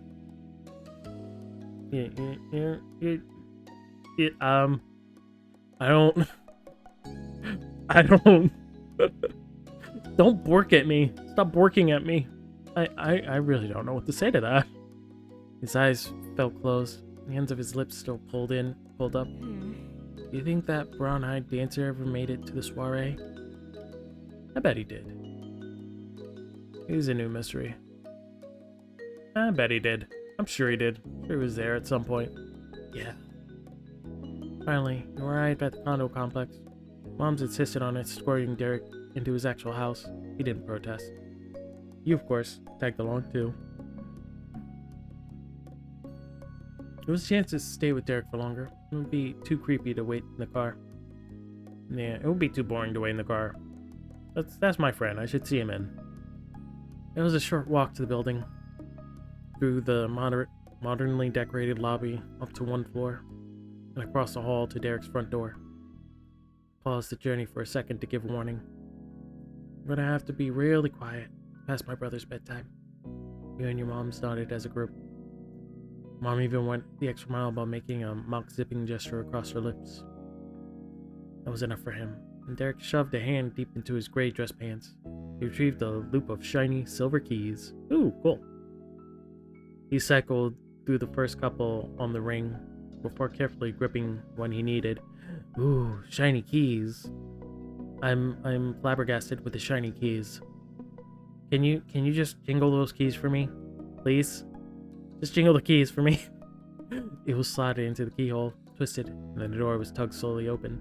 I don't... I don't... Don't bork at me. Stop borking at me. I really don't know what to say to that. His eyes felt closed. The ends of his lips still pulled up. Do you think that brown-eyed dancer ever made it to the soiree? I bet he did. He's a new mystery. I bet he did. I'm sure he did. Sure he was there at some point. Yeah. Finally, you arrived at the condo complex. Moms insisted on escorting Derek into his actual house. He didn't protest. You, of course, tagged along too. There was a chance to stay with Derek for longer. It would be too creepy to wait in the car. Yeah, it would be too boring to wait in the car. That's my friend. I should see him in. It was a short walk to the building, through the modernly decorated lobby, up to one floor, and across the hall to Derek's front door. Paused the journey for a second to give warning. I'm gonna have to be really quiet past my brother's bedtime. You and your moms nodded as a group. Mom even went the extra mile by making a mock zipping gesture across her lips. That was enough for him, and Derek shoved a hand deep into his gray dress pants. He retrieved a loop of shiny silver keys. Ooh, cool. He cycled through the first couple on the ring before carefully gripping one he needed. Ooh, shiny keys. I'm flabbergasted with the shiny keys. Can you just jingle those keys for me? Please? Just jingle the keys for me. It was slotted into the keyhole, twisted, and then the door was tugged slowly open.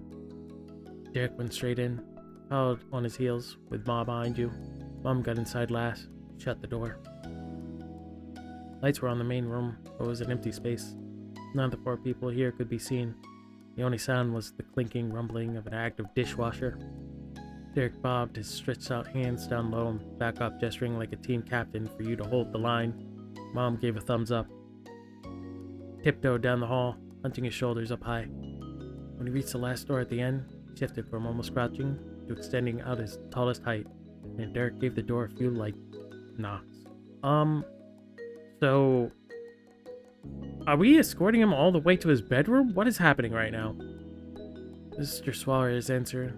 Derek went straight in, followed on his heels, with Ma behind you. Mom got inside last, shut the door. Lights were on the main room, but it was an empty space. None of the four people here could be seen. The only sound was the clinking rumbling of an active dishwasher. Derek bobbed his stretched out hands down low and back up, gesturing like a team captain for you to hold the line. Mom gave a thumbs up. Tiptoed down the hall, hunching his shoulders up high. When he reached the last door at the end, he shifted from almost crouching to extending out his tallest height, and Derek gave the door a few light knocks. So are we escorting him all the way to his bedroom? What is happening right now? Mr. Suarez answered.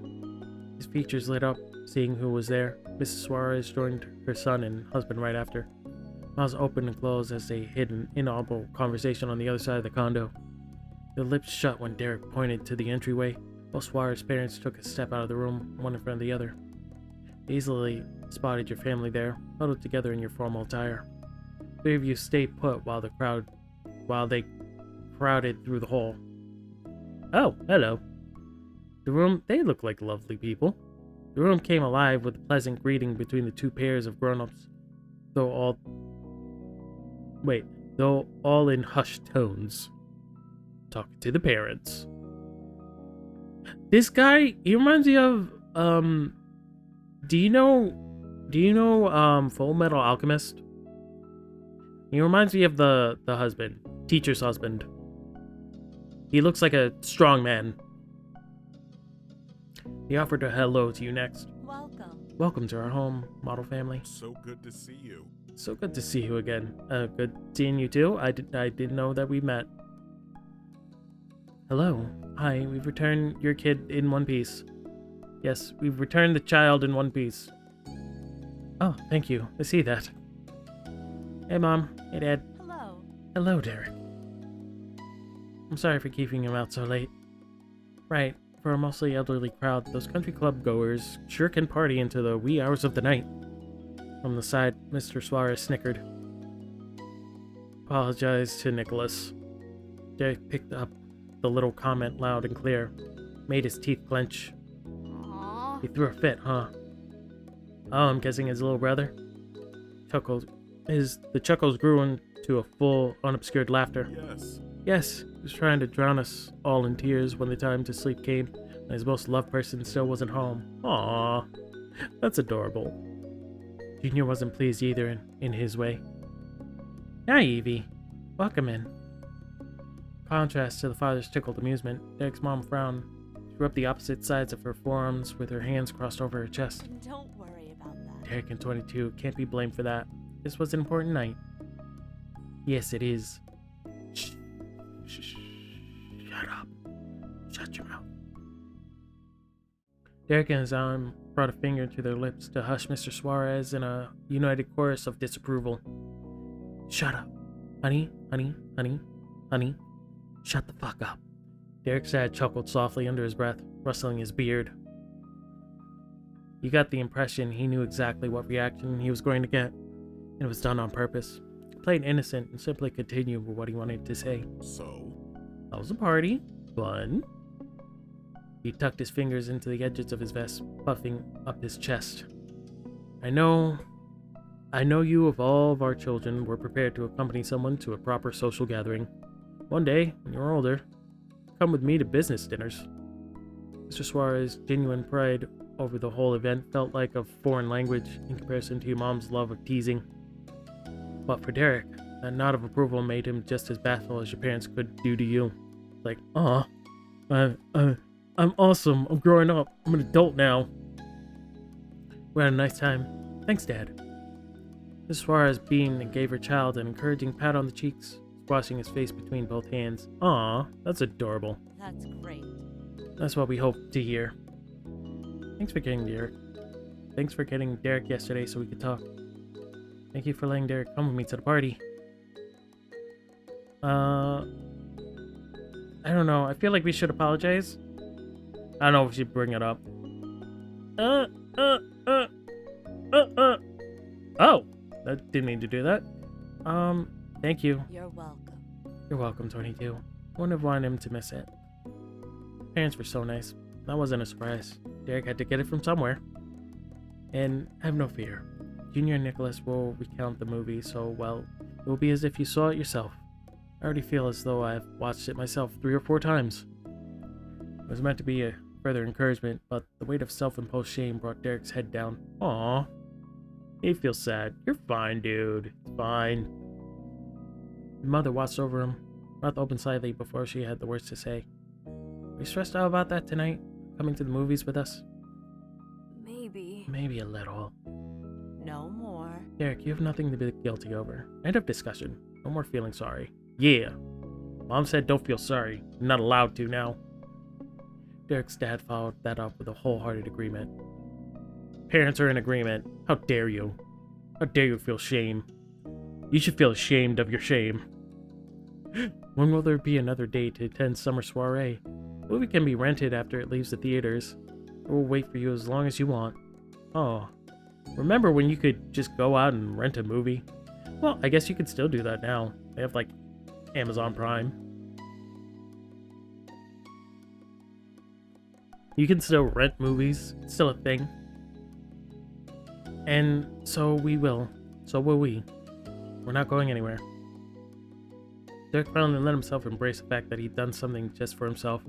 His features lit up, seeing who was there. Mrs. Suarez joined her son and husband right after. Mouths opened and closed as they hid an inaudible conversation on the other side of the condo. Their lips shut when Derek pointed to the entryway. Both Suarez's parents took a step out of the room, one in front of the other. They easily spotted your family there, huddled together in your formal attire. Three of you stayed put while they crowded through the hall. Oh, hello. They look like lovely people. The room came alive with a pleasant greeting between the two pairs of grown-ups, though all in hushed tones. Talking to the parents. This guy, he reminds me of, do you know Full Metal Alchemist? He reminds me of the husband, teacher's husband. He looks like a strong man. He offered a hello to you next. Welcome. Welcome to our home, model family. So good to see you. So good to see you again. Good seeing you too. I didn't know that we met. Hello. Hi, we've returned your kid in one piece. Yes, we've returned the child in one piece. Oh, thank you. I see that. Hey, Mom. Hey, Dad. Hello. Hello, Derek. I'm sorry for keeping him out so late. Right. For a mostly elderly crowd, those country club goers sure can party into the wee hours of the night. From the side, Mr. Suarez snickered. Apologized to Nicholas. Derek picked up the little comment loud and clear. Made his teeth clench. Aww. He threw a fit, huh? Oh, I'm guessing his little brother? Chuckled. The chuckles grew into a full, unobscured laughter. Yes. Yes, he was trying to drown us all in tears when the time to sleep came, and his most loved person still wasn't home. Aww, that's adorable. Junior wasn't pleased either in his way. Hi, Evie. Welcome in. Contrast to the father's tickled amusement, Derek's mom frowned. She rubbed the opposite sides of her forearms with her hands crossed over her chest. Don't worry about that. Derek and 22 can't be blamed for that. This was an important night. Yes, it is. Shh. Shh. Shut up. Shut your mouth. Derek and his arm brought a finger to their lips to hush Mr. Suarez in a united chorus of disapproval. Shut up. Honey, honey, honey, honey. Shut the fuck up. Derek's dad chuckled softly under his breath, rustling his beard. You got the impression he knew exactly what reaction he was going to get. It was done on purpose. He played innocent and simply continued with what he wanted to say. So? How was the party? Fun? He tucked his fingers into the edges of his vest, puffing up his chest. I know you of all of our children were prepared to accompany someone to a proper social gathering. One day, when you're older, come with me to business dinners. Mr. Suarez's genuine pride over the whole event felt like a foreign language in comparison to your mom's love of teasing. But for Derek, that nod of approval made him just as baffled as your parents could do to you. Like, I'm awesome. I'm growing up. I'm an adult now. We had a nice time. Thanks, Dad. Mrs. Suarez beamed and gave her child an encouraging pat on the cheeks, squashing his face between both hands. Aw, that's adorable. That's great. That's what we hoped to hear. Thanks for getting Derek yesterday so we could talk. Thank you for letting Derek come with me to the party. I don't know. I feel like we should apologize. I don't know if we should bring it up. Oh, that didn't mean to do that. Thank you. You're welcome. You're welcome, 22. Wouldn't have wanted him to miss it. Parents were so nice. That wasn't a surprise. Derek had to get it from somewhere. And have no fear. Junior and Nicholas will recount the movie so, well, it will be as if you saw it yourself. I already feel as though I've watched it myself 3 or 4 times. It was meant to be a further encouragement, but the weight of self-imposed shame brought Derek's head down. Aww. He feels sad. You're fine, dude. It's fine. His mother watched over him, mouth open slightly before she had the words to say. Are you stressed out about that tonight? Coming to the movies with us? Maybe. Maybe a little. No more. Derek, you have nothing to be guilty over. End of discussion. No more feeling sorry. Yeah. Mom said don't feel sorry. You're not allowed to now. Derek's dad followed that up with a wholehearted agreement. Parents are in agreement. How dare you? How dare you feel shame? You should feel ashamed of your shame. When will there be another day to attend summer soiree? The movie can be rented after it leaves the theaters. We'll wait for you as long as you want. Oh, remember when you could just go out and rent a movie? Well, I guess you could still do that now. They have, like, Amazon Prime. You can still rent movies. It's still a thing. And so we will. So will we. We're not going anywhere. Derek finally let himself embrace the fact that he'd done something just for himself.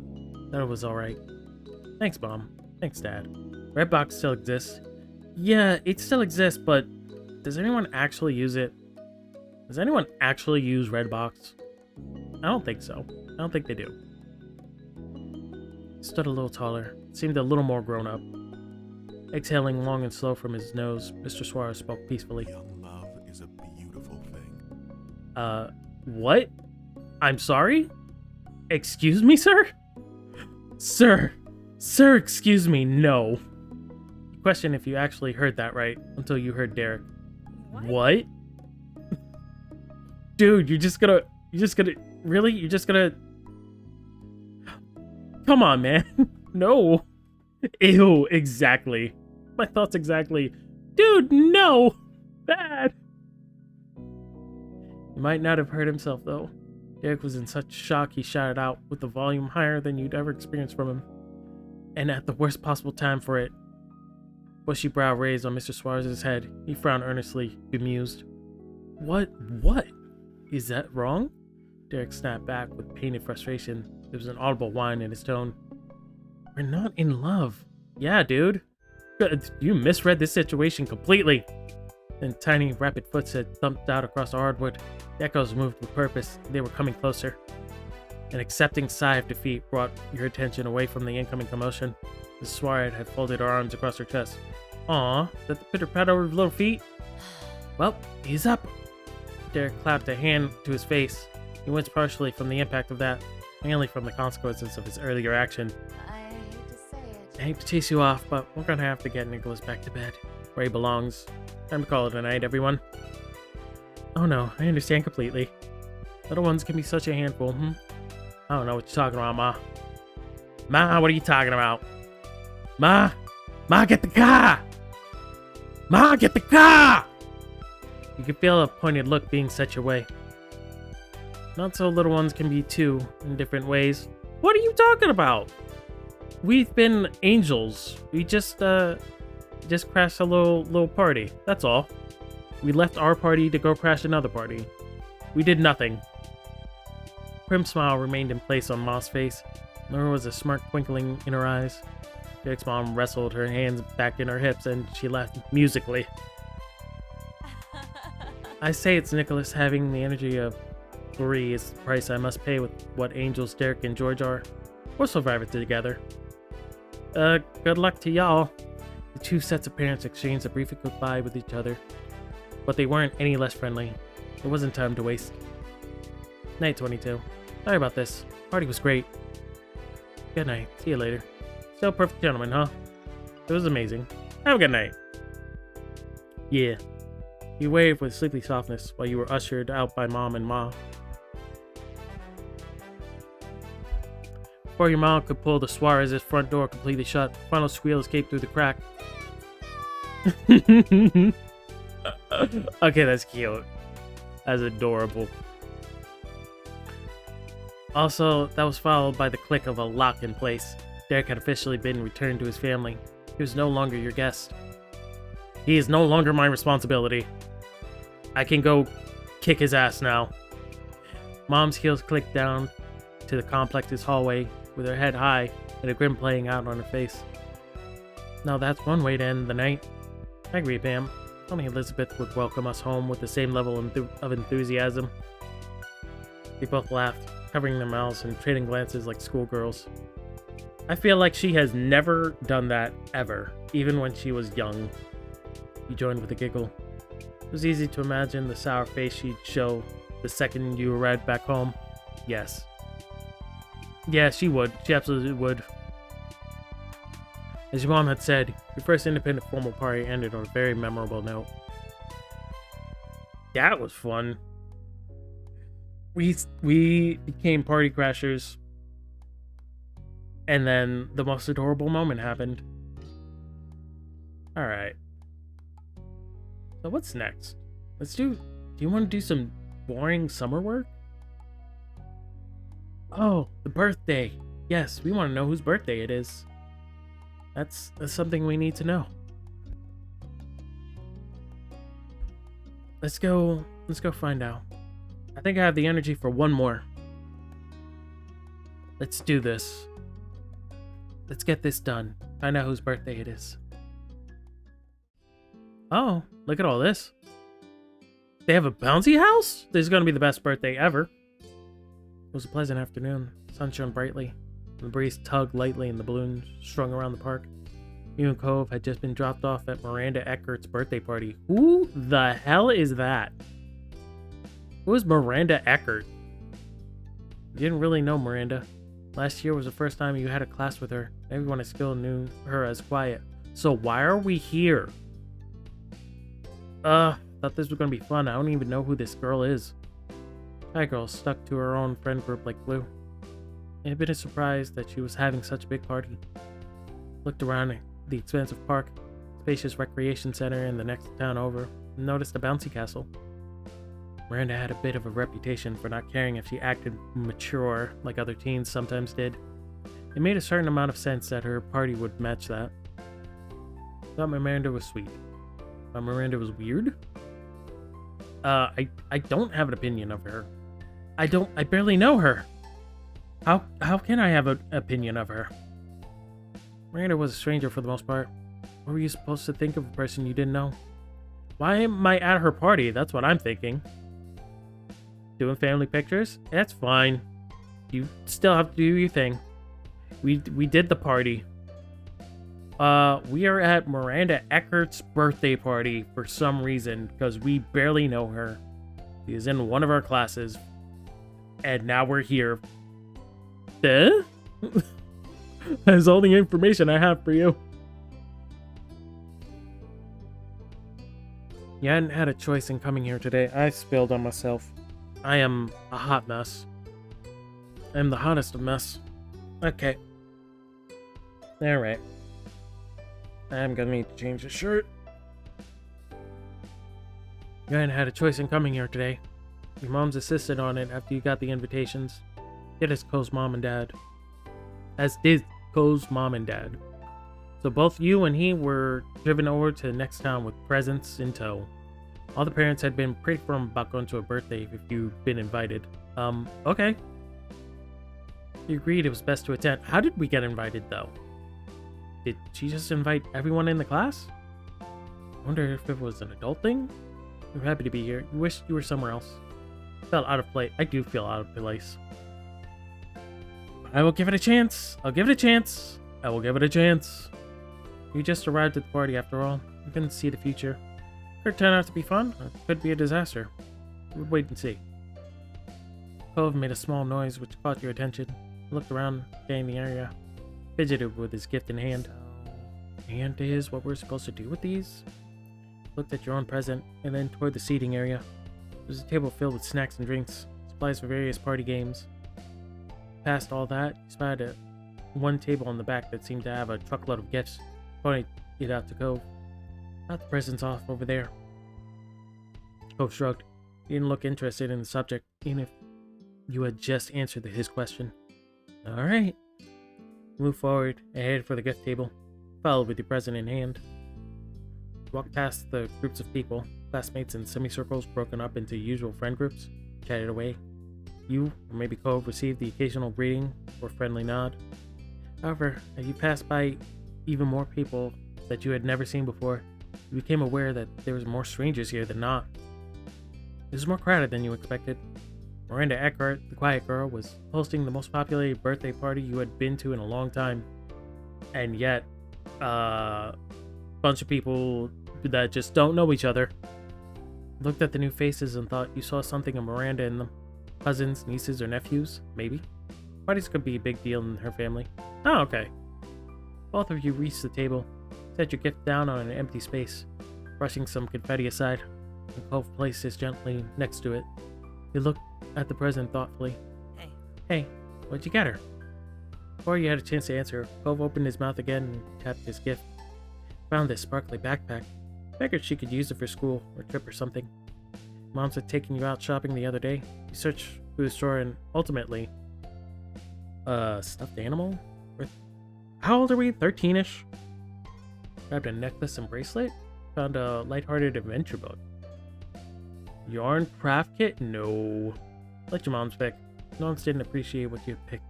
That it was alright. Thanks, Mom. Thanks, Dad. Redbox still exists. Yeah, it still exists, but does anyone actually use it? Does anyone actually use Redbox? I don't think so. I don't think they do. He stood a little taller. Seemed a little more grown up. Exhaling long and slow from his nose, Mr. Suarez spoke peacefully. Young love is a beautiful thing. What? I'm sorry? Excuse me, sir? Sir, excuse me, no. You question if you actually heard that right until you heard Derek. What? Dude, you're just gonna, really? You're just gonna... Come on, man. No. Ew, exactly. My thoughts exactly. Dude, no. Bad. He might not have heard himself, though. Derek was in such shock he shouted out with the volume higher than you'd ever experienced from him. And at the worst possible time for it. Bushy brow raised on Mr. Suarez's head. He frowned earnestly, bemused. What? Is that wrong? Derek snapped back with pained frustration. There was an audible whine in his tone. We're not in love. Yeah, dude. You misread this situation completely. Then tiny, rapid footsteps thumped out across the hardwood. The echoes moved with purpose. They were coming closer. An accepting sigh of defeat brought your attention away from the incoming commotion. Mrs. Suarez had folded her arms across her chest. Aw, is that the pitter-patter of little feet? Well, he's up. Derek clapped a hand to his face. He winced partially from the impact of that, mainly from the consequences of his earlier action. I hate to say it. I hate to chase you off, but we're gonna have to get Nicholas back to bed, where he belongs. Time to call it a night, everyone. Oh no, I understand completely. Little ones can be such a handful, I don't know what you're talking about, Ma. Ma, what are you talking about? Ma! Ma, get the car! Ma, get the car! You can feel a pointed look being set your way. Not so little ones can be too, in different ways. What are you talking about? We've been angels. We just crashed a little party. That's all. We left our party to go crash another party. We did nothing. Prim smile remained in place on Ma's face. There was a smirk twinkling in her eyes. Derek's mom wrestled her hands back in her hips and she laughed musically. I say it's Nicholas having the energy of 3 is the price I must pay with what angels Derek and George are. We'll survive it together. Good luck to y'all. The two sets of parents exchanged a brief goodbye with each other, but they weren't any less friendly. There wasn't time to waste. Night 22. Sorry about this. Party was great. Good night. See you later. Still perfect gentleman, huh? It was amazing. Have a good night. Yeah. He waved with sleepy softness while you were ushered out by Mom and Ma. Before your mom could pull the Suarez's front door completely shut, a final squeal escaped through the crack. Okay, that's cute. That's adorable. Also, that was followed by the click of a lock in place. Derek had officially been returned to his family. He was no longer your guest. He is no longer my responsibility. I can go kick his ass now. Mom's heels clicked down to the complex's hallway with her head high and a grin playing out on her face. Now that's one way to end the night. I agree, Pam. Only Elizabeth would welcome us home with the same level of enthusiasm. They both laughed, covering their mouths and trading glances like schoolgirls. I feel like she has never done that ever, even when she was young. He joined with a giggle. It was easy to imagine the sour face she'd show the second you arrived back home. Yes. Yeah, she would. She absolutely would. As your mom had said, your first independent formal party ended on a very memorable note. That was fun. We became party crashers. And then the most adorable moment happened. Alright. So what's next? Do you want to do some boring summer work? Oh, the birthday. Yes, we want to know whose birthday it is. That's something we need to know. Let's go find out. I think I have the energy for one more. Let's do this. Let's get this done. Find out whose birthday it is. Oh, look at all this. They have a bouncy house? This is going to be the best birthday ever. It was a pleasant afternoon. The sun shone brightly. The breeze tugged lightly in the balloons strung around the park. You and Cove had just been dropped off at Miranda Eckert's birthday party. Who the hell is that? Who is Miranda Eckert? You didn't really know Miranda. Last year was the first time you had a class with her. Everyone at school knew her as quiet. So why are we here? Thought this was gonna be fun. I don't even know who this girl is. Shy girl stuck to her own friend group like glue. It had been a surprise that she was having such a big party. Looked around the expansive park, spacious recreation center in the next town over, and noticed a bouncy castle. Miranda had a bit of a reputation for not caring if she acted mature like other teens sometimes did. It made a certain amount of sense that her party would match that. Thought Miranda was sweet. Thought Miranda was weird? I don't have an opinion of her. I barely know her. How can I have an opinion of her? Miranda was a stranger for the most part. What were you supposed to think of a person you didn't know? Why am I at her party? That's what I'm thinking. Doing family pictures? That's fine. You still have to do your thing. We did the party. We are at Miranda Eckert's birthday party for some reason, because we barely know her. She is in one of our classes. And now we're here. That's all the information I have for you. You hadn't had a choice in coming here today. I spilled on myself. I am a hot mess. I am the hottest of mess. Okay. Alright. I'm gonna need to change the shirt. You hadn't had a choice in coming here today. Your mom's insisted on it after you got the invitations. It is Cole's mom and dad. As did Cole's mom and dad. So both you and he were driven over to the next town with presents in tow. All the parents had been pretty firm about going to a birthday if you'd been invited. Okay. You agreed it was best to attend. How did we get invited, though? Did she just invite everyone in the class? I wonder if it was an adult thing? We're happy to be here. You wish you were somewhere else. Felt out of place. I do feel out of place. I will give it a chance. I'll give it a chance. I will give it a chance. You just arrived at the party after all. You couldn't see the future. Could turn out to be fun, or it could be a disaster. We'll wait and see. Cove made a small noise which caught your attention. He looked around, scanning the area, fidgeted with his gift in hand. And is what we're supposed to do with these? Looked at your own present, and then toward the seating area. There was a table filled with snacks and drinks, supplies for various party games. Past all that, you spotted one table in the back that seemed to have a truckload of gifts. Pointing it out to Cove. Got the presents off over there. Cove shrugged. He didn't look interested in the subject, even if you had just answered his question. Alright. Move forward and headed for the gift table, followed with your present in hand. Walked past the groups of people, classmates in semicircles broken up into usual friend groups, chatted away. You, or maybe Cove, received the occasional greeting or friendly nod. However, as you passed by even more people that you had never seen before, you became aware that there was more strangers here than not. It was more crowded than you expected. Miranda Eckhart, the quiet girl, was hosting the most popular birthday party you had been to in a long time. And yet, a bunch of people that just don't know each other. Looked at the new faces and thought you saw something of Miranda in them. Cousins, nieces, or nephews, maybe. Parties could be a big deal in her family. Oh, okay. Both of you reached the table, set your gift down on an empty space, brushing some confetti aside, and Cove placed his gently next to it. He looked at the present thoughtfully. Hey, what'd you get her? Before you had a chance to answer, Cove opened his mouth again and tapped his gift. Found this sparkly backpack. Figured she could use it for school or trip or something. Mom said taking you out shopping the other day. You searched through the store and ultimately, stuffed animal? How old are we? 13-ish? Grabbed a necklace and bracelet. Found a lighthearted adventure book. Yarn craft kit? No. Let your mom's pick. Noms didn't appreciate what you picked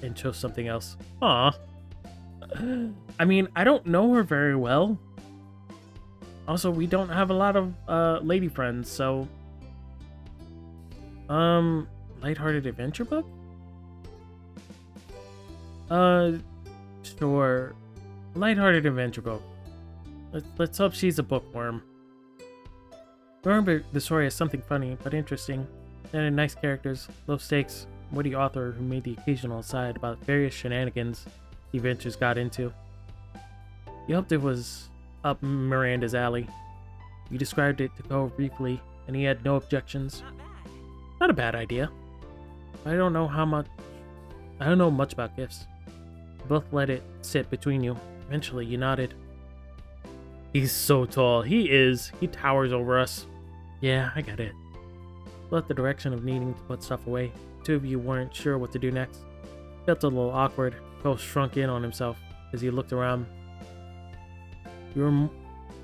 and chose something else. Aw. I mean, I don't know her very well. Also, we don't have a lot of lady friends, so lighthearted adventure book? Sure. Lighthearted adventure book. Let's hope she's a bookworm. Remember, the story has something funny but interesting. And nice characters, low stakes, witty author who made the occasional aside about various shenanigans the adventures got into. You hoped it was up Miranda's alley. You described it to Cove briefly, and he had no objections. Not a bad idea. I don't know much about gifts. You both let it sit between you. Eventually, you nodded. He's so tall. He towers over us. Yeah, I get it. Left the direction of needing to put stuff away. The two of you weren't sure what to do next. Felt a little awkward. Cove shrunk in on himself as he looked around.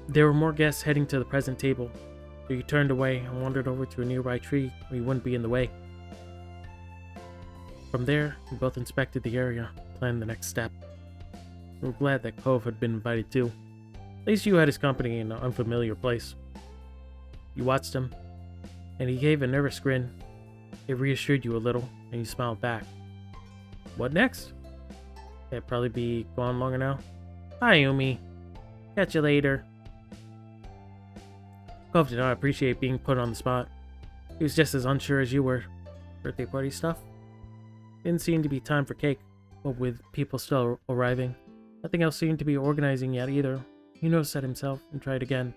There were more guests heading to the present table, so you turned away and wandered over to a nearby tree where you wouldn't be in the way. From there, you both inspected the area, planned the next step. You were glad that Cove had been invited too. At least you had his company in an unfamiliar place. You watched him, and he gave a nervous grin. It reassured you a little, and you smiled back. What next? Can't probably be gone longer now. Hi, Umi. Catch you later. Cove did not appreciate being put on the spot. He was just as unsure as you were. Birthday party stuff? Didn't seem to be time for cake, but with people still arriving. Nothing else seemed to be organizing yet either. He noticed that himself and tried again.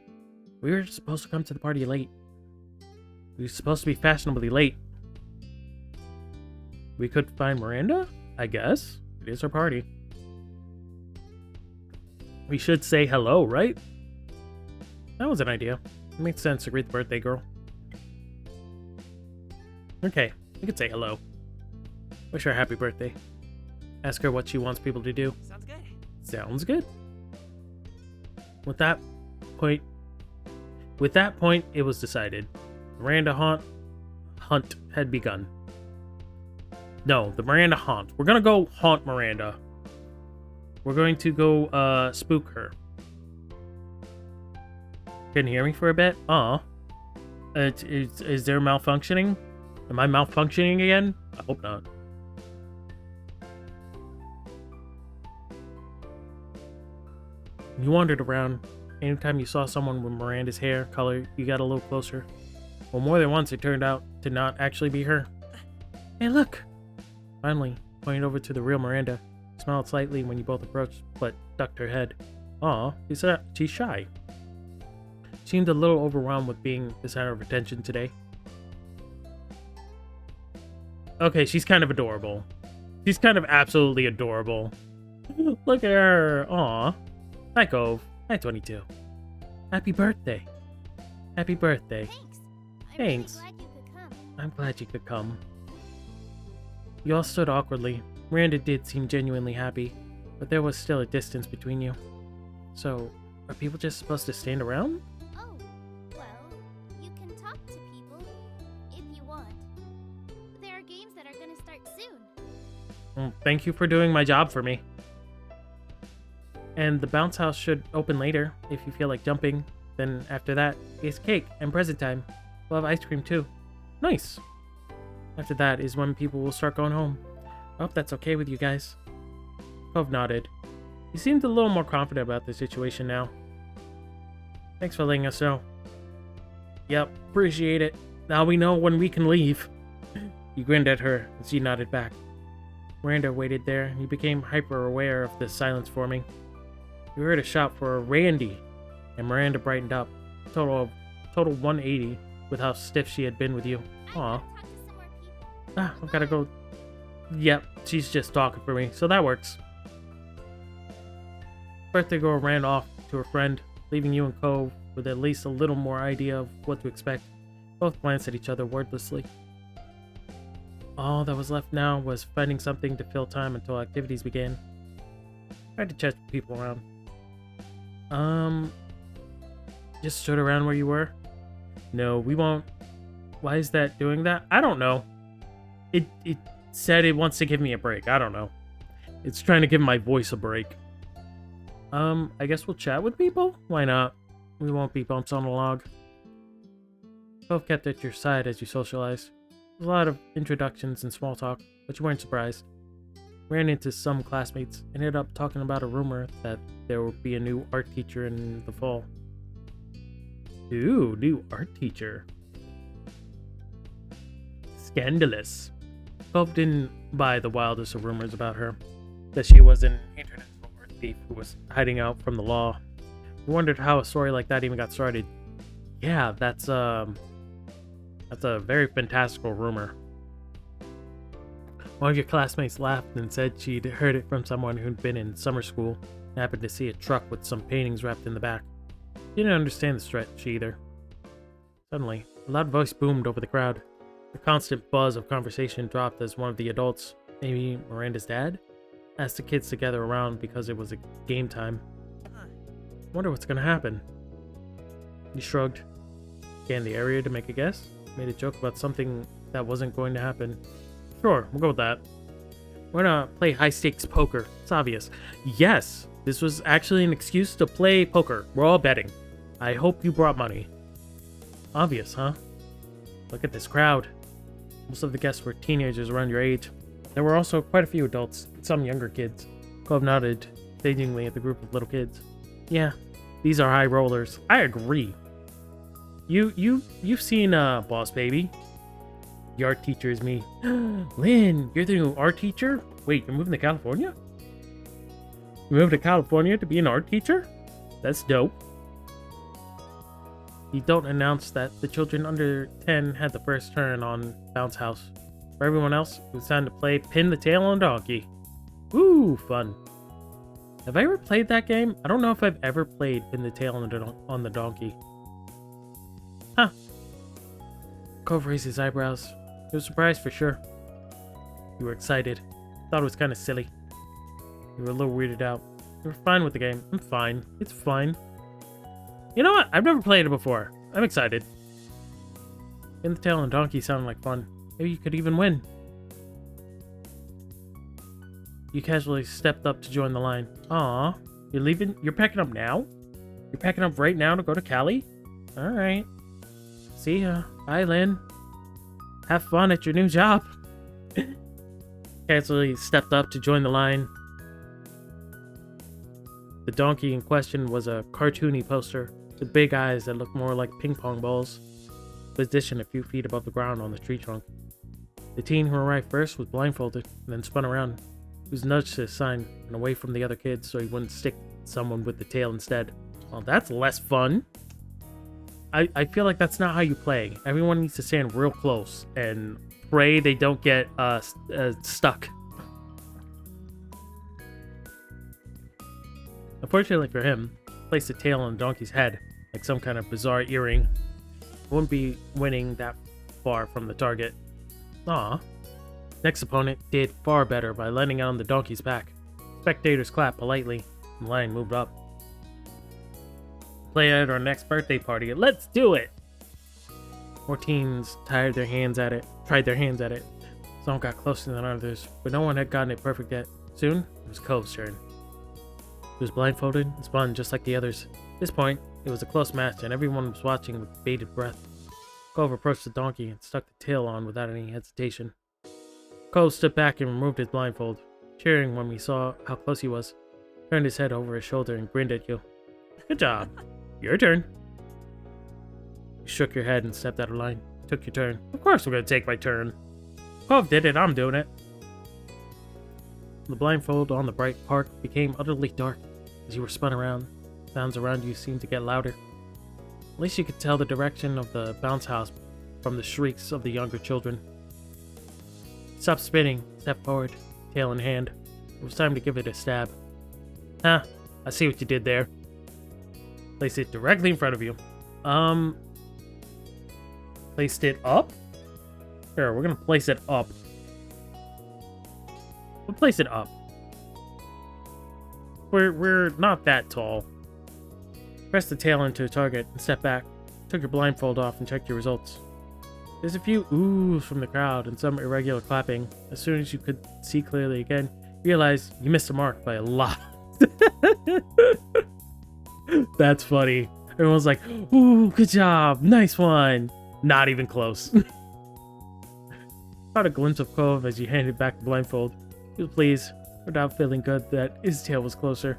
We were supposed to come to the party late. We were supposed to be fashionably late. We could find Miranda? I guess. It is her party. We should say hello, right? That was an idea. It makes sense to greet the birthday girl. Okay, we could say hello. Wish her a happy birthday. Ask her what she wants people to do. Sounds good. Sounds good. With that point, it was decided. Miranda hunt had begun. No, the Miranda haunt. We're gonna go haunt Miranda. We're going to go spook her. Couldn't hear me for a bit? Is there malfunctioning? Am I malfunctioning again? I hope not. You wandered around. Anytime you saw someone with Miranda's hair color, you got a little closer. Well, more than once it turned out to not actually be her. Hey, look! Finally, pointed over to the real Miranda. Smiled slightly when you both approached, but ducked her head. She's shy. Seemed a little overwhelmed with being the center of attention today. Okay, she's kind of adorable. She's kind of absolutely adorable. Look at her. Aw. Hi, Cove. Hi, 22. Happy birthday. Happy birthday. Thanks. Thanks. I'm really glad you could come. I'm glad you could come. You all stood awkwardly. Miranda did seem genuinely happy, but there was still a distance between you. So, are people just supposed to stand around? Oh, well, you can talk to people if you want. There are games that are gonna start soon. Well, thank you for doing my job for me. And the bounce house should open later if you feel like jumping. Then after that, it's cake and present time. We'll have ice cream too. Nice. After that is when people will start going home. I hope that's okay with you guys. Cove nodded. He seemed a little more confident about the situation now. Thanks for letting us know. Yep, appreciate it. Now we know when we can leave. He grinned at her, and she nodded back. Miranda waited there, and he became hyper-aware of the silence forming. He heard a shout for Randy, and Miranda brightened up. Total 180 with how stiff she had been with you. Aw. I've gotta go. Yep, she's just talking for me, so that works. Birthday girl ran off to her friend, leaving you and Cove with at least a little more idea of what to expect. Both glanced at each other wordlessly. All that was left now was finding something to fill time until activities began. Tried to check people around. Just stood around where you were? No, we won't. Why is that doing that? I don't know. It said it wants to give me a break. I don't know. It's trying to give my voice a break. I guess we'll chat with people? Why not? We won't be bumps on a log. Both kept at your side as you socialized. There was a lot of introductions and small talk, but you weren't surprised. Ran into some classmates and ended up talking about a rumor that there would be a new art teacher in the fall. Ooh, new art teacher. Scandalous. Cove didn't buy the wildest of rumors about her, that she was an international art thief who was hiding out from the law. He wondered how a story like that even got started. Yeah, that's a very fantastical rumor. One of your classmates laughed and said she'd heard it from someone who'd been in summer school and happened to see a truck with some paintings wrapped in the back. She didn't understand the stretch either. Suddenly, a loud voice boomed over the crowd. The constant buzz of conversation dropped as one of the adults, maybe Miranda's dad, asked the kids to gather around because it was a game time. Wonder what's gonna happen. He shrugged, scanned the area to make a guess, made a joke about something that wasn't going to happen. Sure, we'll go with that. We're gonna play high-stakes poker. It's obvious. Yes, this was actually an excuse to play poker. We're all betting. I hope you brought money. Obvious, huh? Look at this crowd. Most of the guests were teenagers around your age. There were also quite a few adults, and some younger kids. Cove nodded stagingly at the group of little kids. Yeah, these are high rollers. I agree. You've seen Boss Baby. The art teacher is me. Lynn, you're the new art teacher? Wait, you're moving to California? You moved to California to be an art teacher? That's dope. You don't announce that the children under 10 had the first turn on Bounce House. For everyone else, it was time to play Pin the Tail on Donkey. Woo, fun. Have I ever played that game? I don't know if I've ever played Pin the Tail on the Donkey. Huh. Cove raised his eyebrows. He was surprised for sure. You were excited. Thought it was kind of silly. You were a little weirded out. You were fine with the game. I'm fine. It's fine. You know what? I've never played it before. I'm excited. Pin the Tail on Donkey sounded like fun. Maybe you could even win. You casually stepped up to join the line. Aw, you're leaving? You're packing up now? You're packing up right now to go to Cali? Alright. See ya. Bye, Lynn. Have fun at your new job. Casually stepped up to join the line. The donkey in question was a cartoony poster with big eyes that looked more like ping pong balls, positioned a few feet above the ground on the tree trunk. The teen who arrived first was blindfolded and then spun around. He was nudged to his side and away from the other kids so he wouldn't stick someone with the tail instead. Well, that's less fun. I feel like that's not how you play. Everyone needs to stand real close and pray they don't get stuck. Unfortunately for him, he placed a tail on the donkey's head, like some kind of bizarre earring. Wouldn't be winning that far from the target. Aw. Next opponent did far better by landing on the donkey's back. Spectators clapped politely, and the line moved up. Play at our next birthday party. Let's do it! More teens tried their hands at it. Some got closer than others, but no one had gotten it perfect yet. Soon, it was Cove's turn. He was blindfolded and spun just like the others. At this point, it was a close match, and everyone was watching with bated breath. Cove approached the donkey and stuck the tail on without any hesitation. Cove stood back and removed his blindfold, cheering when we saw how close he was. Turned his head over his shoulder and grinned at you. Good job. Your turn. You shook your head and stepped out of line. Took your turn. Of course I'm gonna take my turn. Cove did it, I'm doing it. The blindfold on the bright park became utterly dark as you were spun around. Sounds around you seemed to get louder. At least you could tell the direction of the bounce house from the shrieks of the younger children. Stop spinning, step forward, tail in hand. It was time to give it a stab. Huh, I see what you did there. Place it directly in front of you. Placed it up? Sure, we're gonna place it up. We'll place it up. We're not that tall. Press the tail into a target and step back. Took your blindfold off and checked your results. There's a few oohs from the crowd and some irregular clapping. As soon as you could see clearly again, you realized you missed the mark by a lot. That's funny. Everyone's like, ooh, good job, nice one. Not even close. Caught a glimpse of Cove as you handed back the blindfold. He was pleased, without feeling good that his tail was closer.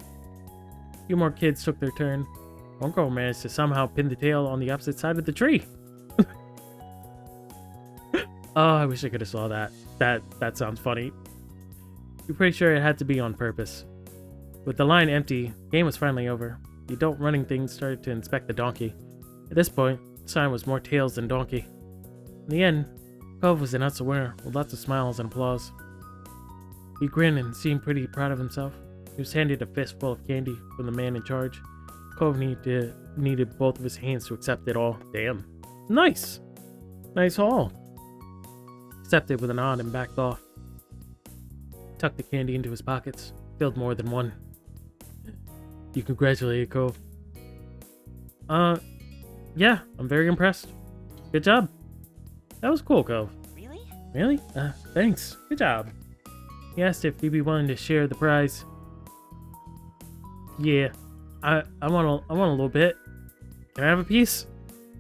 A few more kids took their turn. One girl managed to somehow pin the tail on the opposite side of the tree. Oh, I wish I could have saw that. That sounds funny. You're pretty sure it had to be on purpose. With the line empty, the game was finally over. The adult running things started to inspect the donkey. At this point, the sign was more tails than donkey. In the end, Cove was announced the winner with lots of smiles and applause. He grinned and seemed pretty proud of himself. He was handed a fistful of candy from the man in charge. Cove needed both of his hands to accept it all. Damn. Nice! Nice haul. Accepted with a nod and backed off. Tucked the candy into his pockets. Filled more than one. You congratulated Cove. Yeah, I'm very impressed. Good job. That was cool, Cove. Really? Really? Thanks. Good job. He asked if he'd be willing to share the prize. Yeah, I want a little bit. Can I have a piece?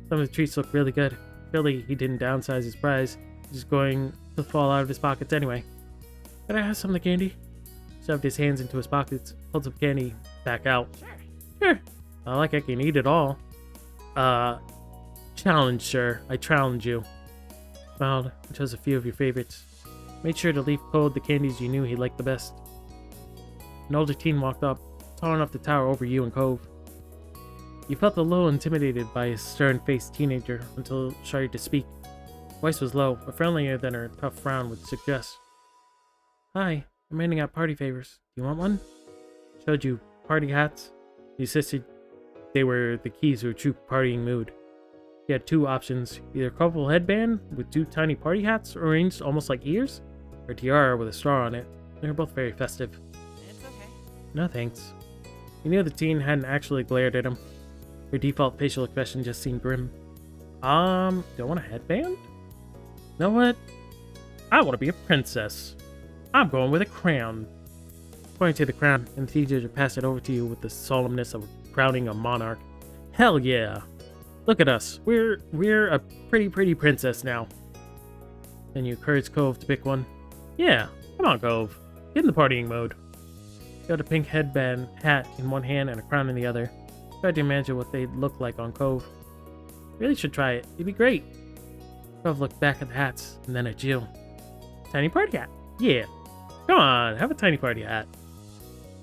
Some of the treats look really good. Clearly, he didn't downsize his prize. He's just going to fall out of his pockets anyway. Can I have some of the candy? Shoved his hands into his pockets, pulled some candy back out. Sure. Not like I can eat it all. Challenge, sir. I challenge you. Smiled and chose a few of your favorites. Made sure to leave Code the candies you knew he liked the best. An older teen walked up, tall enough to tower over you and Cove. You felt a little intimidated by his stern-faced teenager until she started to speak. Voice was low, but friendlier than her tough frown would suggest. Hi, I'm handing out party favors. Do you want one? Showed you party hats. He insisted they were the keys to a true partying mood. He had two options, either a colorful headband with two tiny party hats arranged almost like ears, or a tiara with a star on it. They were both very festive. It's okay. No thanks. He knew the teen hadn't actually glared at him. Her default facial expression just seemed grim. Do I want a headband? You know what? I want to be a princess. I'm going with a crown. Pointing to the crown, and the teenager passed it over to you with the solemnness of crowning a monarch. Hell yeah! Look at us. We're a pretty princess now. Then you encouraged Cove to pick one. Yeah, come on, Cove. Get in the partying mode. You had a pink headband hat in one hand and a crown in the other. Tried to imagine what they'd look like on Cove. Really should try it. It'd be great. Cove looked back at the hats and then at Jill. Tiny party hat. Yeah. Come on, have a tiny party hat.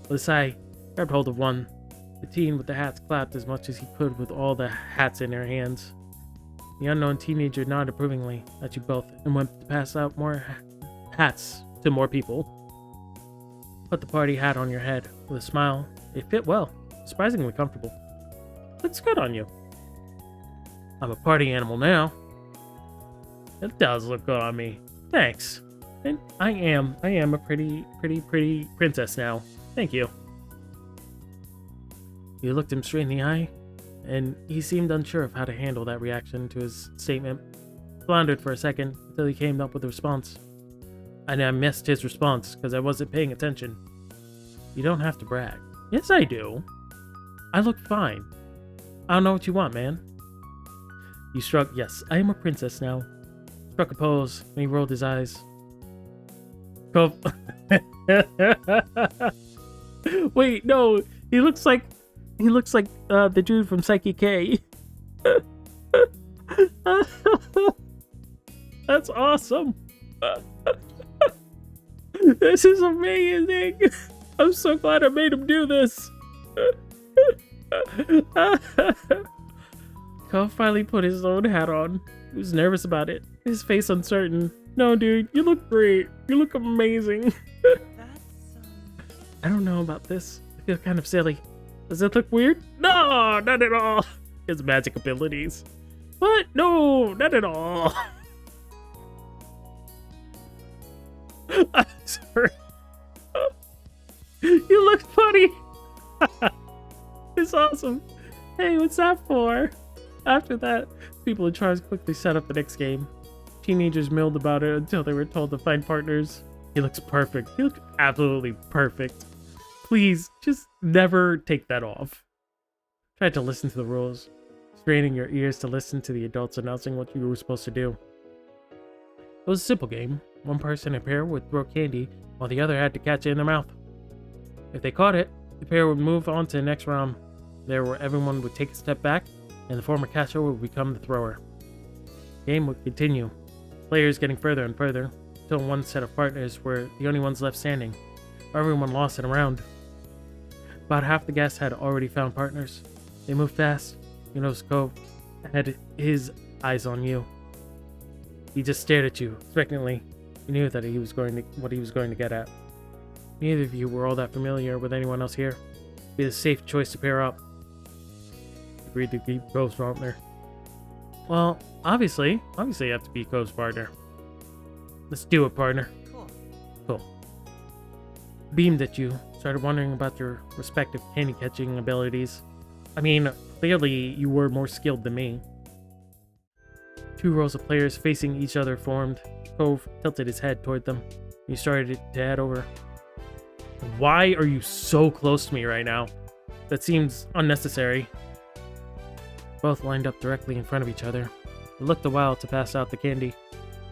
With a sigh, grabbed hold of one. The teen with the hats clapped as much as he could with all the hats in their hands. The unknown teenager nodded approvingly at you both and went to pass out more hats to more people. Put the party hat on your head with a smile. It fit well, surprisingly comfortable. Looks good on you. I'm a party animal now. It does look good on me. Thanks. And I am a pretty princess now. Thank you. You looked him straight in the eye, and he seemed unsure of how to handle that reaction to his statement. Floundered for a second until he came up with a response. And I missed his response because I wasn't paying attention. You don't have to brag. Yes, I do. I look fine. I don't know what you want, man. You shrugged. Yes, I am a princess now. Struck a pose, and he rolled his eyes. Cove. Wait, no. He looks like the dude from Psyche K. That's awesome. This is amazing. I'm so glad I made him do this. Cove finally put his own hat on. He was nervous about it, his face uncertain. No, dude, you look great. You look amazing. I don't know about this. I feel kind of silly. Does it look weird? No, not at all. His magic abilities. What? No, not at all. I'm sorry. You look funny. It's awesome. Hey, what's that for? After that, people in charge quickly set up the next game. Teenagers milled about it until they were told to find partners. He looks perfect. He looks absolutely perfect. Please, just never take that off. Try to listen to the rules, straining your ears to listen to the adults announcing what you were supposed to do. It was a simple game. One person in a pair would throw candy, while the other had to catch it in their mouth. If they caught it, the pair would move on to the next round, there where everyone would take a step back, and the former catcher would become the thrower. The game would continue, players getting further and further, until one set of partners were the only ones left standing, or everyone lost in a round. About half the guests had already found partners. They moved fast. You noticed Cove had his eyes on you. He just stared at you, expectantly. You knew that what he was going to get at. Neither of you were all that familiar with anyone else here. It'd be the safe choice to pair up. Agreed to keep Cove's partner. Well, obviously you have to be Cove's partner. Let's do it, partner. Cool. Beamed at you, started wondering about your respective candy catching abilities. I mean, clearly you were more skilled than me. Two rows of players facing each other formed. Cove tilted his head toward them. You started to head over. Why are you so close to me right now? That seems unnecessary. Both lined up directly in front of each other. It looked a while to pass out the candy.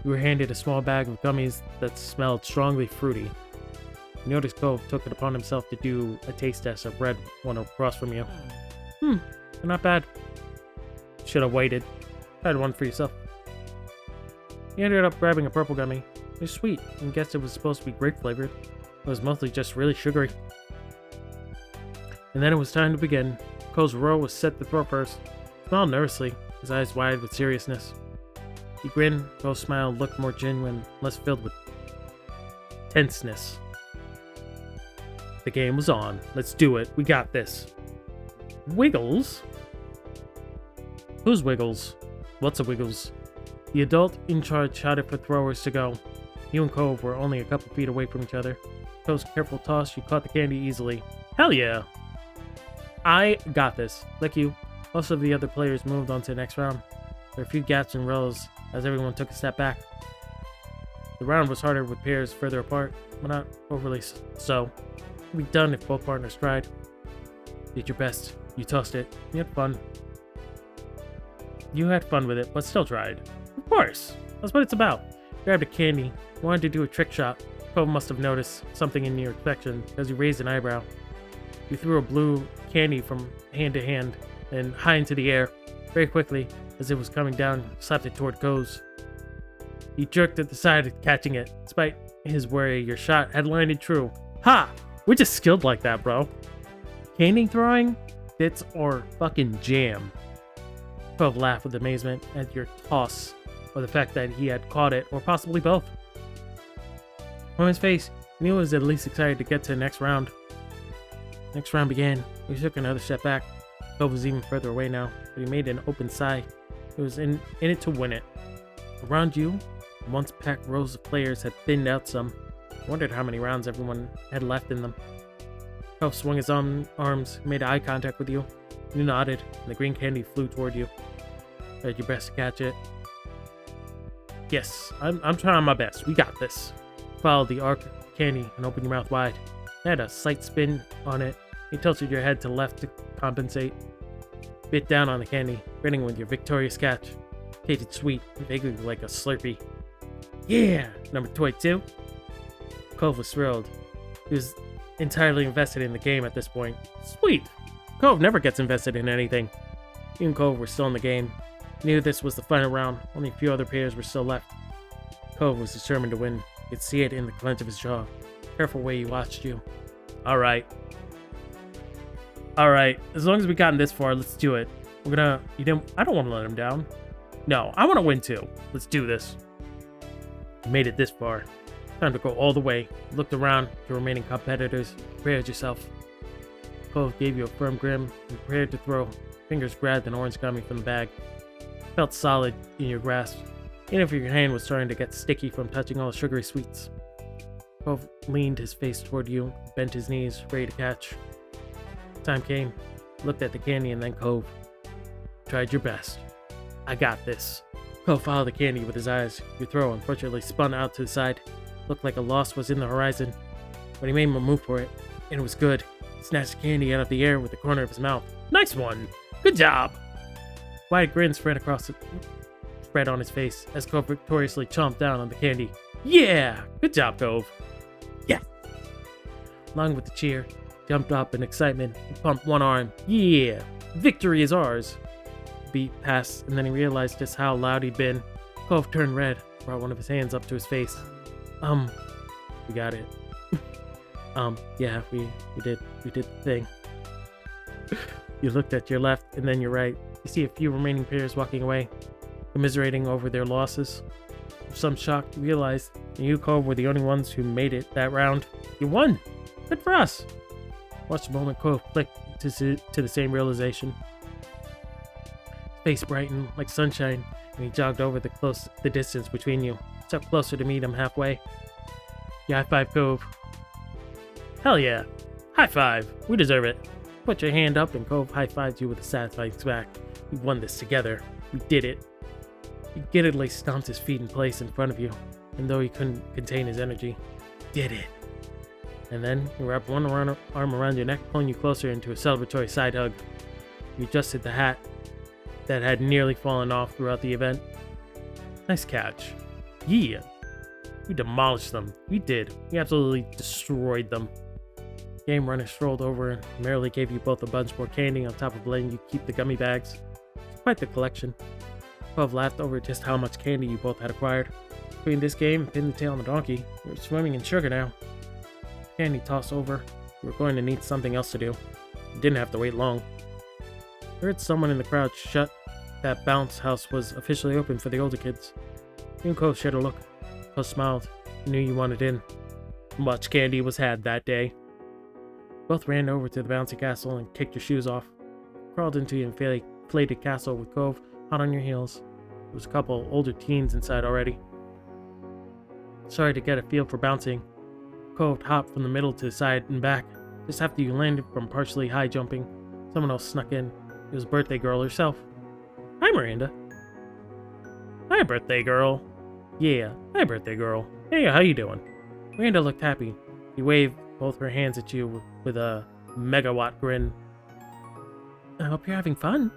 You were handed a small bag of gummies that smelled strongly fruity. You noticed Cove took it upon himself to do a taste test of red one across from you. They're not bad. Should have waited. Tried one for yourself. You ended up grabbing a purple gummy. It was sweet, and guessed it was supposed to be grape flavored. It was mostly just really sugary. And then it was time to begin. Cove's row was set to throw first. He smiled nervously, his eyes wide with seriousness. He grinned. Cove's smile looked more genuine, less filled with tenseness. The game was on. Let's do it. We got this. Wiggles? Who's Wiggles? What's a Wiggles? The adult in charge shouted for throwers to go. You and Cove were only a couple feet away from each other. Cove's careful toss, you caught the candy easily. Hell yeah! I got this. Like you, most of the other players moved on to the next round. There were a few gaps and rows as everyone took a step back. The round was harder with pairs further apart, but not overly so. It would be done if both partners tried. You did your best. You tossed it. You had fun. You had fun with it, but still tried. Of course! That's what it's about. You grabbed a candy. You wanted to do a trick shot. Cove must have noticed something in your reflection because you raised an eyebrow. You threw a blue candy from hand to hand and high into the air. Very quickly, as it was coming down, slapped it toward Cove's. He jerked at the side, catching it. Despite his worry, your shot had landed true. Ha! We're just skilled like that, bro. Candy throwing? Bits or fucking jam. Cove laughed with amazement at your toss, or the fact that he had caught it, or possibly both. From his face, Neil was at least excited to get to the next round. Next round began. He took another step back. Cove was even further away now, but he made an open sigh. He was in it to win it. Around you, once packed rows of players had thinned out some. Wondered how many rounds everyone had left in them. Cove swung his arms, made eye contact with you. You nodded, and the green candy flew toward you. Tried your best to catch it. Yes, I'm trying my best. We got this. Follow the arc of candy and open your mouth wide. It had a slight spin on it. You tilted your head to left to compensate. Bit down on the candy, grinning with your victorious catch. Tasted sweet, vaguely like a Slurpee. Yeah! Number 22. Cove was thrilled. He was entirely invested in the game at this point. Sweet! Cove never gets invested in anything. You and Cove were still in the game. He knew this was the final round. Only a few other players were still left. Cove was determined to win. You could see it in the clench of his jaw. Careful way he watched you. Alright. Alright, as long as we gotten this far, let's do it. I don't want to let him down. No, I want to win too. Let's do this. You made it this far. Time to go all the way. You looked around at your remaining competitors. Prepared yourself. Cove gave you a firm grin and prepared to throw. Fingers grabbed an orange gummy from the bag. Felt solid in your grasp, even if your hand was starting to get sticky from touching all the sugary sweets. Cove leaned his face toward you, bent his knees, ready to catch. Time came. Looked at the candy and then Cove. Tried your best. I got this. Cove followed the candy with his eyes. Your throw unfortunately spun out to the side. Looked like a loss was in the horizon. But he made a move for it, and it was good. He snatched the candy out of the air with the corner of his mouth. Nice one! Good job! Wide grin spread on his face as Cove victoriously chomped down on the candy. Yeah! Good job, Cove! Yes! Along with the cheer, jumped up in excitement and pumped one arm. Yeah! Victory is ours! Beat passed, and then he realized just how loud he'd been. Cove turned red, brought one of his hands up to his face. We got it. Yeah, we did the thing. You looked at your left and then your right. You see a few remaining players walking away, commiserating over their losses. With some shock, you realized that you, Cove, were the only ones who made it that round. You won! Good for us! Watch the moment Cove clicked to the same realization. His face brightened like sunshine, and he jogged over the distance between you. Stepped closer to meet him halfway. You high-fived Cove. Hell yeah! High five! We deserve it! Put your hand up and Cove high-fived you with a satisfying smack. We won this together. We did it. He giddily stomped his feet in place in front of you, and though he couldn't contain his energy, did it. And then he wrapped one arm around your neck, pulling you closer into a celebratory side hug. You adjusted the hat that had nearly fallen off throughout the event. Nice catch. Yeah. We demolished them. We did. We absolutely destroyed them. Game runner strolled over and merrily gave you both a bunch more candy on top of letting you keep the gummy bags. Quite the collection. Cove laughed over just how much candy you both had acquired. Between this game and Pin the Tail on the Donkey, you're swimming in sugar now. Candy tossed over. You were going to need something else to do. You didn't have to wait long. I heard someone in the crowd shut that bounce house was officially open for the older kids. You and Cove shared a look. Cove smiled. He knew you wanted in. Much candy was had that day. Both ran over to the bouncy castle and kicked your shoes off. Crawled into the inflated castle with Cove hot on your heels. There was a couple older teens inside already. Sorry to get a feel for bouncing. Cove hopped from the middle to the side and back. Just after you landed from partially high jumping, someone else snuck in. It was birthday girl herself. Hi, Miranda. Hi, birthday girl. Yeah, hi, birthday girl. Hey, how you doing? Miranda looked happy. She waved both her hands at you with a megawatt grin. I hope you're having fun.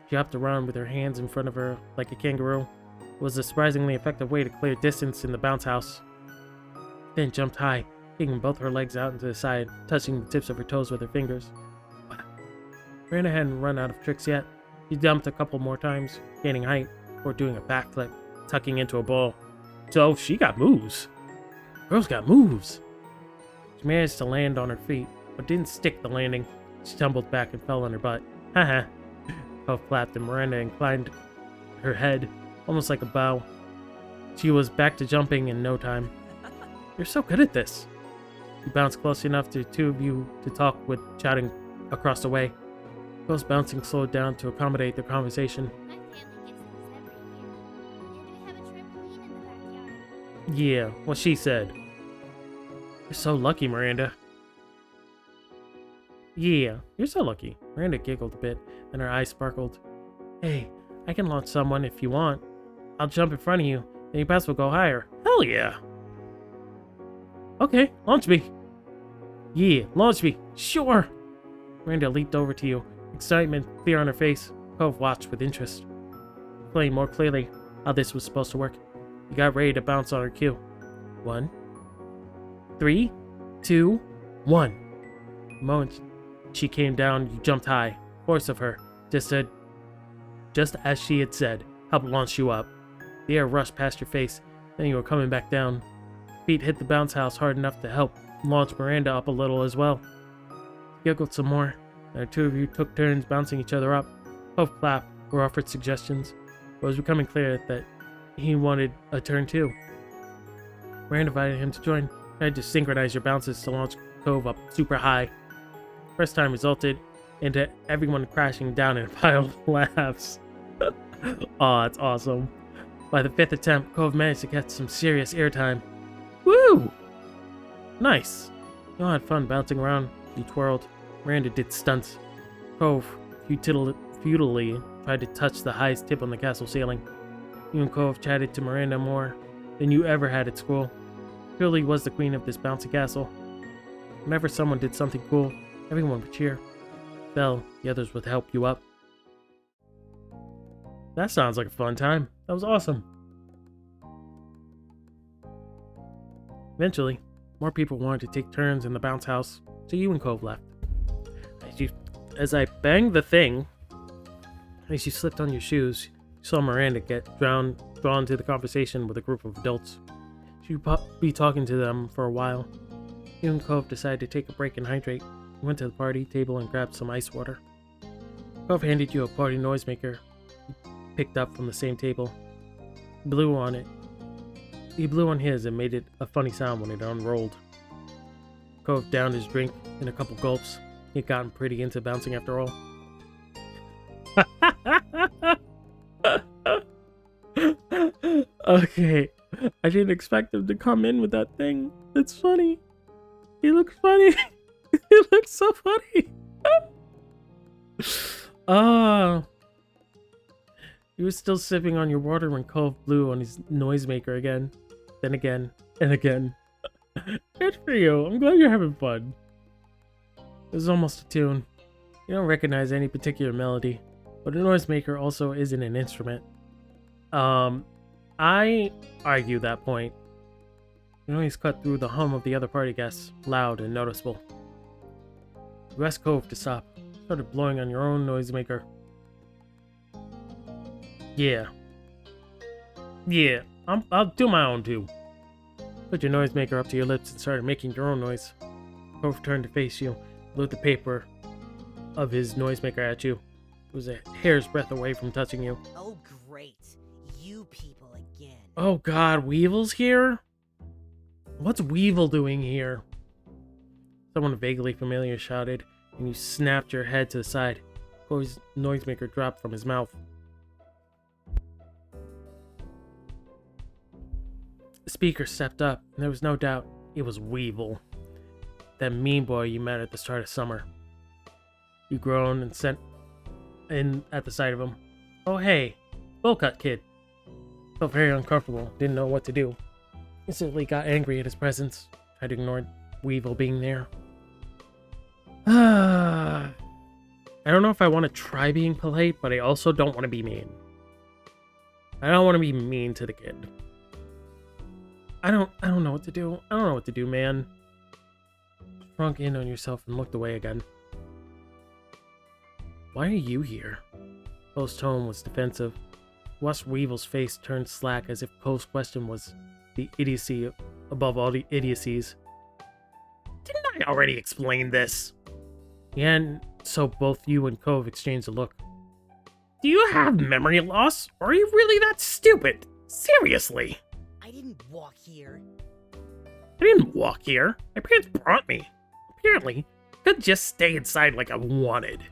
She hopped around with her hands in front of her like a kangaroo. It was a surprisingly effective way to clear distance in the bounce house. Then jumped high, kicking both her legs out into the side, touching the tips of her toes with her fingers. Miranda hadn't run out of tricks yet. She jumped a couple more times, gaining height, before doing a backflip, tucking into a ball. So she got moves. Girl's got moves. She managed to land on her feet, but didn't stick the landing. She tumbled back and fell on her butt. Haha. Cove clapped and Miranda inclined her head, almost like a bow. She was back to jumping in no time. You're so good at this. You bounced close enough to two of you to talk with chatting across the way. Cove's bouncing slowed down to accommodate their conversation. My family gets these every year. And we have a trampoline in the backyard. Yeah, what she said. You're so lucky, Miranda. Yeah, you're so lucky. Miranda giggled a bit, then her eyes sparkled. Hey, I can launch someone if you want. I'll jump in front of you, then your pass will go higher. Hell yeah! Okay, launch me. Yeah, launch me. Sure! Miranda leaped over to you, excitement clear on her face. Cove watched with interest. Explained more clearly how this was supposed to work. You got ready to bounce on her cue. 1, 3, 2, 1. The moment she came down, you jumped high. Force of her just said, just as she had said, helped launch you up. The air rushed past your face, then you were coming back down. Feet hit the bounce house hard enough to help launch Miranda up a little as well. Giggled some more, and the two of you took turns bouncing each other up. Both clapped or offered suggestions, but it was becoming clear that he wanted a turn too. Miranda invited him to join, tried to synchronize your bounces to launch Cove up super high. First time resulted into everyone crashing down in a pile of laughs. Aw, that's awesome. By the fifth attempt, Cove managed to get some serious airtime. Woo! Nice. You all had fun bouncing around. You twirled. Miranda did stunts. Cove futilely tried to touch the highest tip on the castle ceiling. You and Cove chatted to Miranda more than you ever had at school. Truly was the queen of this bouncy castle. Whenever someone did something cool, everyone would cheer. Fell, the others would help you up. That sounds like a fun time. That was awesome. Eventually, more people wanted to take turns in the bounce house, so you and Cove left. As I banged the thing, as you slipped on your shoes, you saw Miranda get drawn to the conversation with a group of adults. She'd be talking to them for a while. You and Cove decided to take a break and hydrate. You went to the party table and grabbed some ice water. Cove handed you a party noisemaker he picked up from the same table. He blew on it. He blew on his and made it a funny sound when it unrolled. Cove downed his drink in a couple gulps. He had gotten pretty into bouncing after all. Okay, I didn't expect him to come in with that thing. That's funny. He looks funny. He looks so funny. You were still sipping on your water when Cove blew on his noisemaker again. Then again, and again. Good for you. I'm glad you're having fun. It was almost a tune. You don't recognize any particular melody, but a noisemaker also isn't an instrument. I argue that point. You always cut through the hum of the other party guests, loud and noticeable. You asked Cove to stop. Started blowing on your own noisemaker. Yeah, I'll do my own too. Put your noisemaker up to your lips and started making your own noise. Cove turned to face you, blew the paper of his noisemaker at you. It was a hair's breadth away from touching you. Oh great, you people again. Oh god, Weevil's here? What's Weevil doing here? Someone vaguely familiar shouted, and you snapped your head to the side. Cove's noisemaker dropped from his mouth. The speaker stepped up, and there was no doubt it was Weevil. That mean boy you met at the start of summer. You groaned and sent in at the sight of him. Oh hey, bowl cut kid. Felt very uncomfortable, didn't know what to do. Instantly got angry at his presence, tried to ignore Weevil being there. I don't know if I want to try being polite, but I also don't want to be mean. I don't want to be mean to the kid. I don't know what to do. I don't know what to do, man. Shrunk in on yourself and looked away again. Why are you here? Cove's tone was defensive. Watched Weevil's face turn slack as if Cove's question was the idiocy above all the idiocies. Didn't I already explain this? Yeah, and so both you and Cove exchanged a look. Do you have memory loss? Or are you really that stupid? Seriously? I didn't walk here. I didn't walk here. My parents brought me. Apparently, I could just stay inside like I wanted.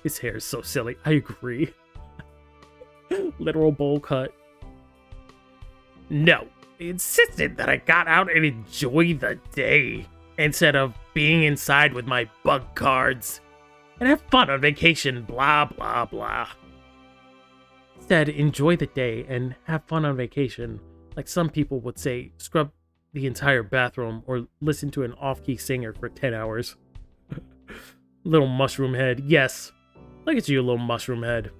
His hair is so silly. I agree. Literal bowl cut. No. I insisted that I got out and enjoy the day instead of being inside with my bug cards and have fun on vacation, blah, blah, blah. Instead, enjoy the day and have fun on vacation. Like some people would say, scrub the entire bathroom or listen to an off-key singer for 10 hours. Little mushroom head. Yes. Look at you, little mushroom head.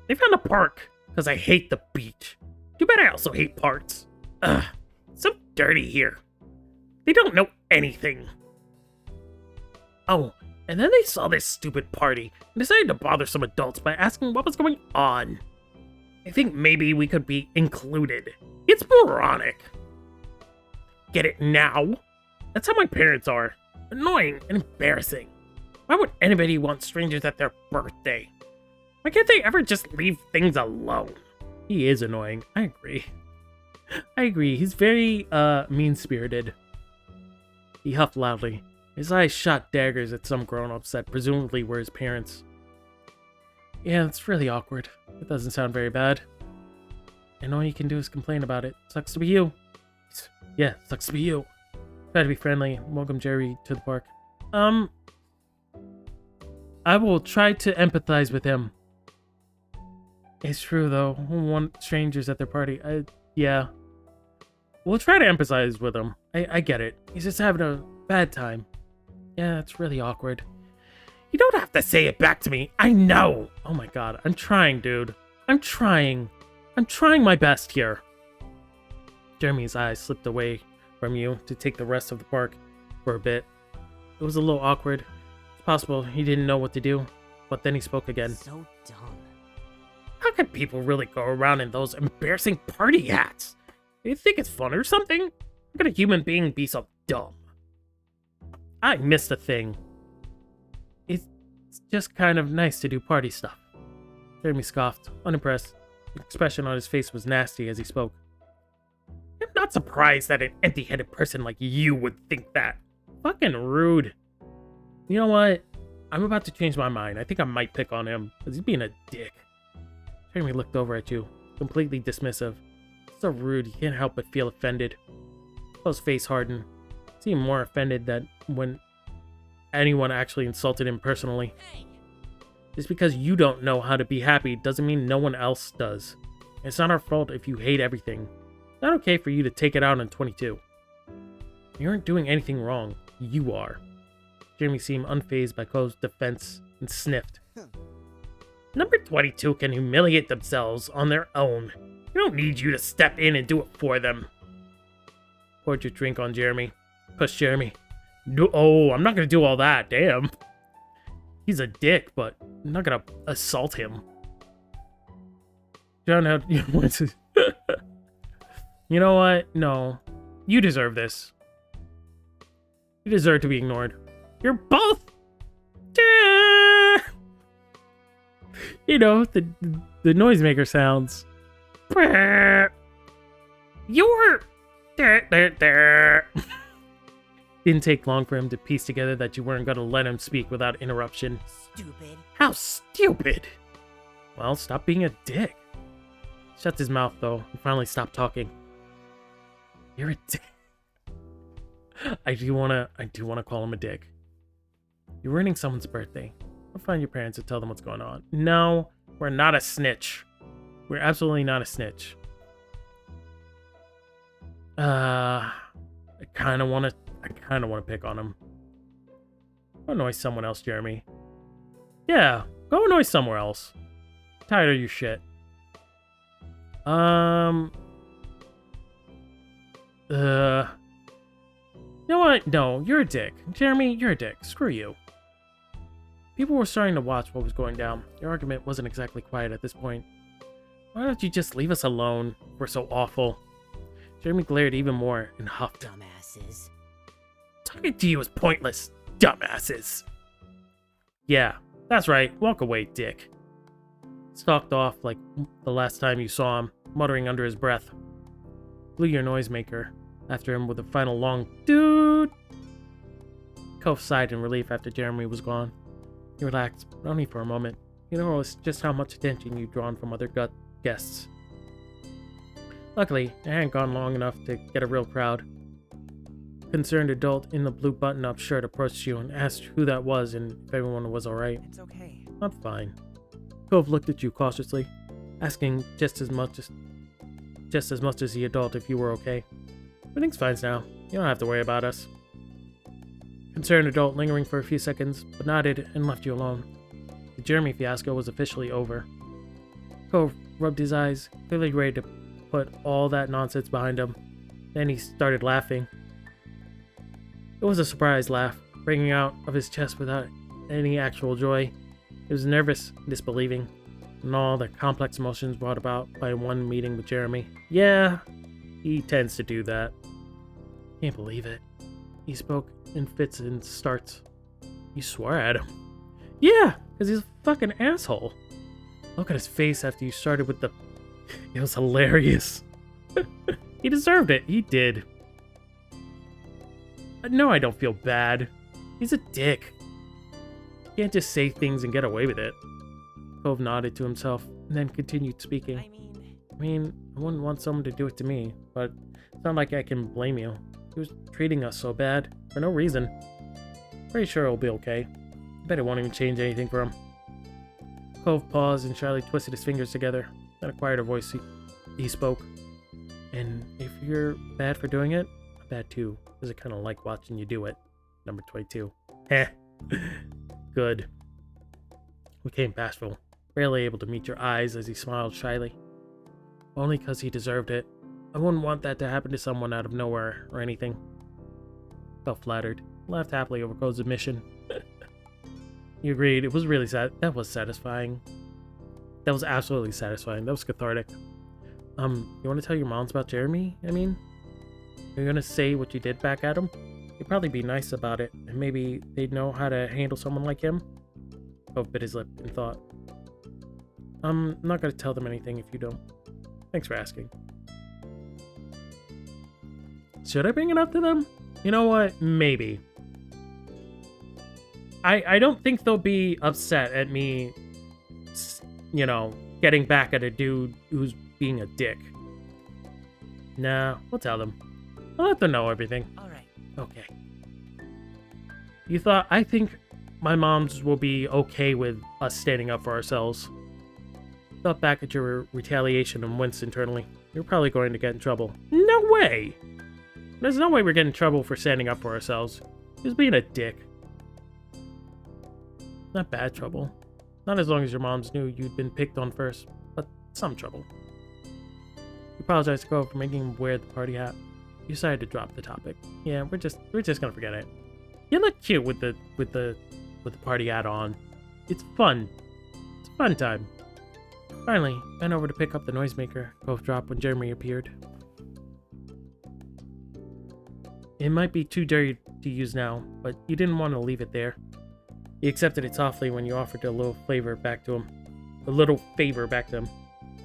They found a park because I hate the beach. Too bad I also hate parks. Ugh. So dirty here. They don't know anything. Oh, And then they saw this stupid party and decided to bother some adults by asking what was going on. I think maybe we could be included. It's moronic. Get it now? That's how my parents are. Annoying and embarrassing. Why would anybody want strangers at their birthday? Why can't they ever just leave things alone? He is annoying. I agree. I agree. He's very, mean-spirited. He huffed loudly. His eyes shot daggers at some grown-ups that presumably were his parents. Yeah, it's really awkward. It doesn't sound very bad. And all you can do is complain about it. Sucks to be you. Yeah, sucks to be you. Try to be friendly. Welcome Jerry to the park. I will try to empathize with him. It's true, though. Who want strangers at their party? Yeah. We'll try to empathize with him. I get it. He's just having a bad time. Yeah, it's really awkward. You don't have to say it back to me. I know. Oh my god. I'm trying, dude. I'm trying. I'm trying my best here. Jeremy's eyes slipped away from you to take the rest of the park for a bit. It was a little awkward. It's possible he didn't know what to do, but then he spoke again. So dumb. How can people really go around in those embarrassing party hats? Do you think it's fun or something? How could a human being be so dumb? I missed a thing. It's just kind of nice to do party stuff. Jeremy scoffed, unimpressed. The expression on his face was nasty as he spoke. I'm not surprised that an empty-headed person like you would think that. Fucking rude. You know what? I'm about to change my mind. I think I might pick on him, because he's being a dick. Jeremy looked over at you, completely dismissive. So rude, you can't help but feel offended. Cove's face hardened. He seemed more offended than when anyone actually insulted him personally. Just because you don't know how to be happy doesn't mean no one else does. It's not our fault if you hate everything. It's not okay for you to take it out on 22. You aren't doing anything wrong. You are. Jeremy seemed unfazed by Cove's defense and sniffed. Number 22 can humiliate themselves on their own. They don't need you to step in and do it for them. Poured your drink on Jeremy. Pushed Jeremy. No, oh, I'm not gonna do all that, damn. He's a dick, but I'm not gonna assault him. John had you know what? No. You deserve this. You deserve to be ignored. You're both you know, the noisemaker sounds. You're Didn't take long for him to piece together that you weren't gonna let him speak without interruption. Stupid. How stupid! Well, stop being a dick. Shut his mouth, though, and finally stopped talking. You're a dick. I do wanna call him a dick. You're ruining someone's birthday. I'll find your parents and tell them what's going on. No, we're not a snitch. We're absolutely not a snitch. I kinda wanna pick on him. Go annoy someone else, Jeremy. Yeah, go annoy somewhere else. I'm tired of your shit. You know what? No, you're a dick. Jeremy, you're a dick. Screw you. People were starting to watch what was going down. Your argument wasn't exactly quiet at this point. Why don't you just leave us alone? We're so awful. Jeremy glared even more and huffed. Dumbasses. Talking to you is pointless, dumbasses. Yeah, that's right. Walk away, dick. Stalked off like the last time you saw him, muttering under his breath. Blew your noisemaker after him with a final long dude. Cove sighed in relief after Jeremy was gone. He relaxed, but only for a moment. He noticed just how much attention you'd drawn from other guests. Luckily, it hadn't gone long enough to get a real crowd. A concerned adult in the blue button-up shirt approached you and asked who that was and if everyone was alright. It's okay. I'm fine. Cove looked at you cautiously, asking just as much as the adult if you were okay. Everything's fine now. You don't have to worry about us. Concerned adult lingering for a few seconds, but nodded and left you alone. The Jeremy fiasco was officially over. Cove rubbed his eyes, clearly ready to put all that nonsense behind him. Then he started laughing. It was a surprise laugh, breaking out of his chest without any actual joy. He was nervous, disbelieving, and all the complex emotions brought about by one meeting with Jeremy. Yeah, he tends to do that. Can't believe it. He spoke in fits and starts. You swore at him. Yeah, because he's a fucking asshole. Look at his face after you started with the... It was hilarious. He deserved it. He did. No, I don't feel bad. He's a dick. You can't just say things and get away with it. Cove nodded to himself and then continued speaking. I mean, I wouldn't want someone to do it to me, but it's not like I can blame you. He was treating us so bad for no reason. Pretty sure it'll be okay. I bet it won't even change anything for him. Cove paused and shyly twisted his fingers together. In a quieter voice, he spoke. And if you're bad for doing it, I'm bad too, because I kind of like watching you do it. Number 22. Heh. Good. We came bashful, barely able to meet your eyes as he smiled shyly. Only because he deserved it. I wouldn't want that to happen to someone out of nowhere or anything. Felt flattered. Laughed happily over Cove's admission. He agreed. It was really sad. That was satisfying. That was absolutely satisfying. That was cathartic. You want to tell your moms about Jeremy? I mean, you're gonna say what you did back at him? You'd probably be nice about it, and maybe they'd know how to handle someone like him. Cove bit his lip in thought. I'm not gonna tell them anything if you don't. Thanks for asking. Should I bring it up to them? You know what? Maybe. I don't think they'll be upset at me, you know, getting back at a dude who's being a dick. Nah, we'll tell them. I'll let them know everything. Alright. Okay. I think my moms will be okay with us standing up for ourselves. Thought back at your retaliation and winced internally. You're probably going to get in trouble. No way! There's no way we're getting in trouble for standing up for ourselves. He was being a dick. Not bad trouble. Not as long as your moms knew you'd been picked on first, but some trouble. You apologized to Cove for making him wear the party hat. You decided to drop the topic. Yeah, we're just gonna forget it. You look cute with the party hat on. It's fun. It's a fun time. Finally, bent over to pick up the noisemaker Cove dropped when Jeremy appeared. It might be too dirty to use now, but you didn't want to leave it there. He accepted it softly when you offered a little favor back to him.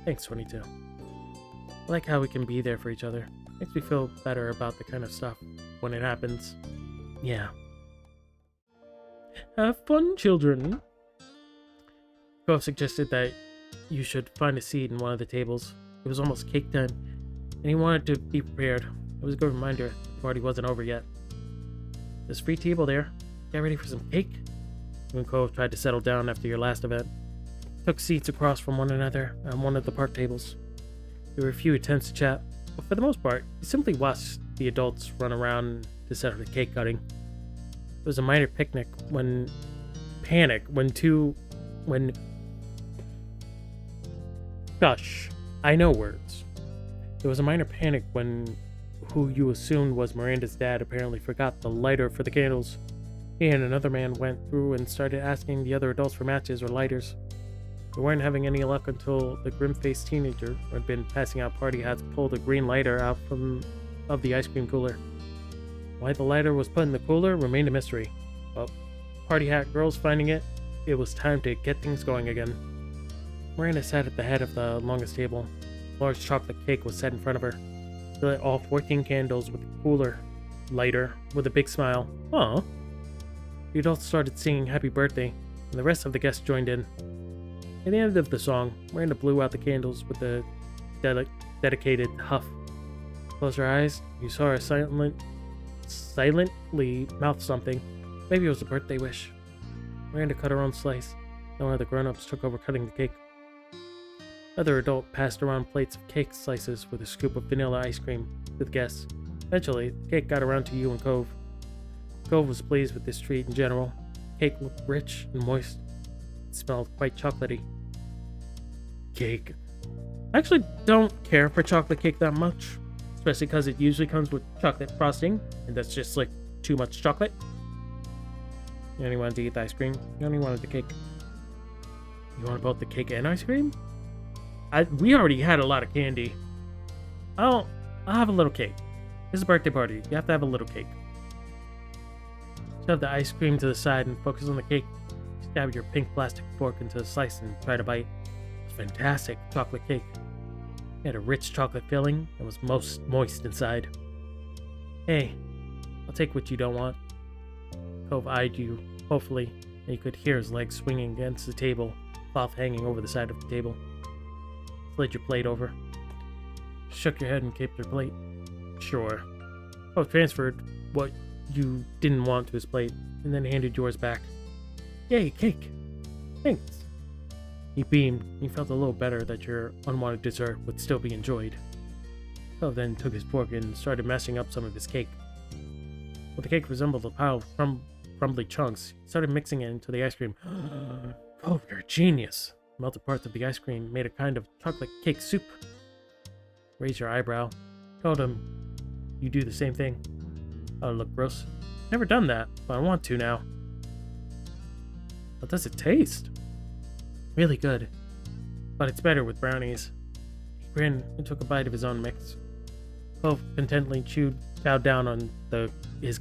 Thanks, 22. I like how we can be there for each other. Makes me feel better about the kind of stuff when it happens. Yeah. Have fun, children. Cove suggested that you should find a seat in one of the tables. It was almost cake time, and he wanted to be prepared. It was a good reminder the party wasn't over yet. There's a free table there. Get ready for some cake. You and Cove tried to settle down after your last event. Took seats across from one another on one of the park tables. There were a few attempts to chat, but for the most part, you simply watched the adults run around to set up the cake cutting. It was a minor picnic when Gosh, I know words. There was a minor panic when who you assumed was Miranda's dad apparently forgot the lighter for the candles. He and another man went through and started asking the other adults for matches or lighters. They weren't having any luck until the grim-faced teenager who had been passing out party hats pulled a green lighter out of the ice cream cooler. Why the lighter was put in the cooler remained a mystery, but party hat girls finding it, it was time to get things going again. Miranda sat at the head of the longest table. A large chocolate cake was set in front of her. She lit all 14 candles with the cooler lighter with a big smile. Aw. The adults started singing Happy Birthday, and the rest of the guests joined in. At the end of the song, Miranda blew out the candles with a dedicated huff. Closed her eyes. You saw her silently mouth something. Maybe it was a birthday wish. Miranda cut her own slice. Then one of the grown-ups took over cutting the cake. Another adult passed around plates of cake slices with a scoop of vanilla ice cream to the guests. Eventually, the cake got around to you and Cove. Cove was pleased with this treat in general. The cake looked rich and moist. It smelled quite chocolatey. Cake. I actually don't care for chocolate cake that much, especially because it usually comes with chocolate frosting, and that's just like too much chocolate. You only wanted to eat the ice cream? You only wanted the cake? You want both the cake and ice cream? We already had a lot of candy. I'll have a little cake. It's a birthday party. You have to have a little cake. Shove the ice cream to the side and focus on the cake. Stab your pink plastic fork into a slice and try to bite. It was fantastic chocolate cake. It had a rich chocolate filling and was most moist inside. Hey, I'll take what you don't want. Cove eyed you, hopefully, and you could hear his legs swinging against the table, cloth hanging over the side of the table. Slid your plate over. Shook your head and kept your plate. Sure. Cove transferred what you didn't want to his plate, and then handed yours back. Yay, cake! Thanks! He beamed, and he felt a little better that your unwanted dessert would still be enjoyed. Cove then took his fork and started messing up some of his cake. When the cake resembled a pile of crumbly chunks, he started mixing it into the ice cream. Cove, you're a genius! Melted parts of the ice cream made a kind of chocolate cake soup. Raise your eyebrow. Told him you do the same thing. Oh, look gross. Never done that, but I want to now. How does it taste? Really good. But it's better with brownies. He grinned and took a bite of his own mix. Cove contentedly chowed down on his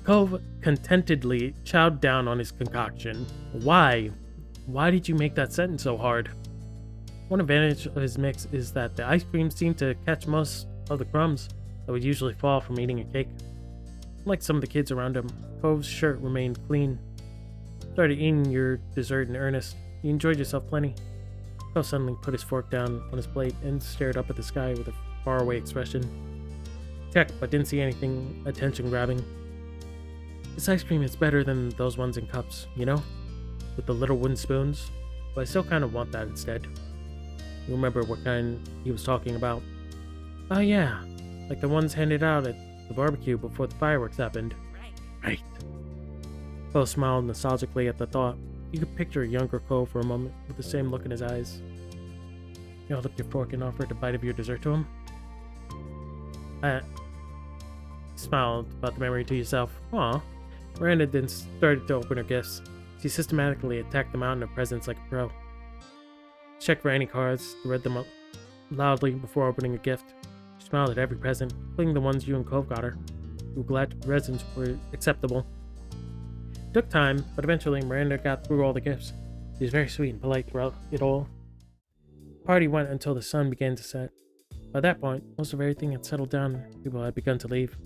Cove contentedly chowed down on his concoction. Why? Why did you make that sentence so hard? One advantage of his mix is that the ice cream seemed to catch most of the crumbs that would usually fall from eating a cake. Unlike some of the kids around him, Cove's shirt remained clean. Started eating your dessert in earnest. You enjoyed yourself plenty. Cove suddenly put his fork down on his plate and stared up at the sky with a faraway expression. Checked, but didn't see anything attention-grabbing. This ice cream is better than those ones in cups, you know? With the little wooden spoons. But I still kind of want that instead. You remember what kind he was talking about? Oh yeah, like the ones handed out at the barbecue before the fireworks happened. Right. Cove smiled nostalgically at the thought. You could picture a younger Cove for a moment with the same look in his eyes. You held up your fork and offered a bite of your dessert to him. Smiled about the memory to yourself. Aw. Miranda then started to open her gifts. She systematically attacked the mountain of presents like a pro. Checked for any cards, read them loudly before opening a gift. She smiled at every present, including the ones you and Cove got her. You were glad the presents were acceptable. It took time, but eventually Miranda got through all the gifts. She was very sweet and polite throughout it all. The party went until the sun began to set. By that point, most of everything had settled down and people had begun to leave.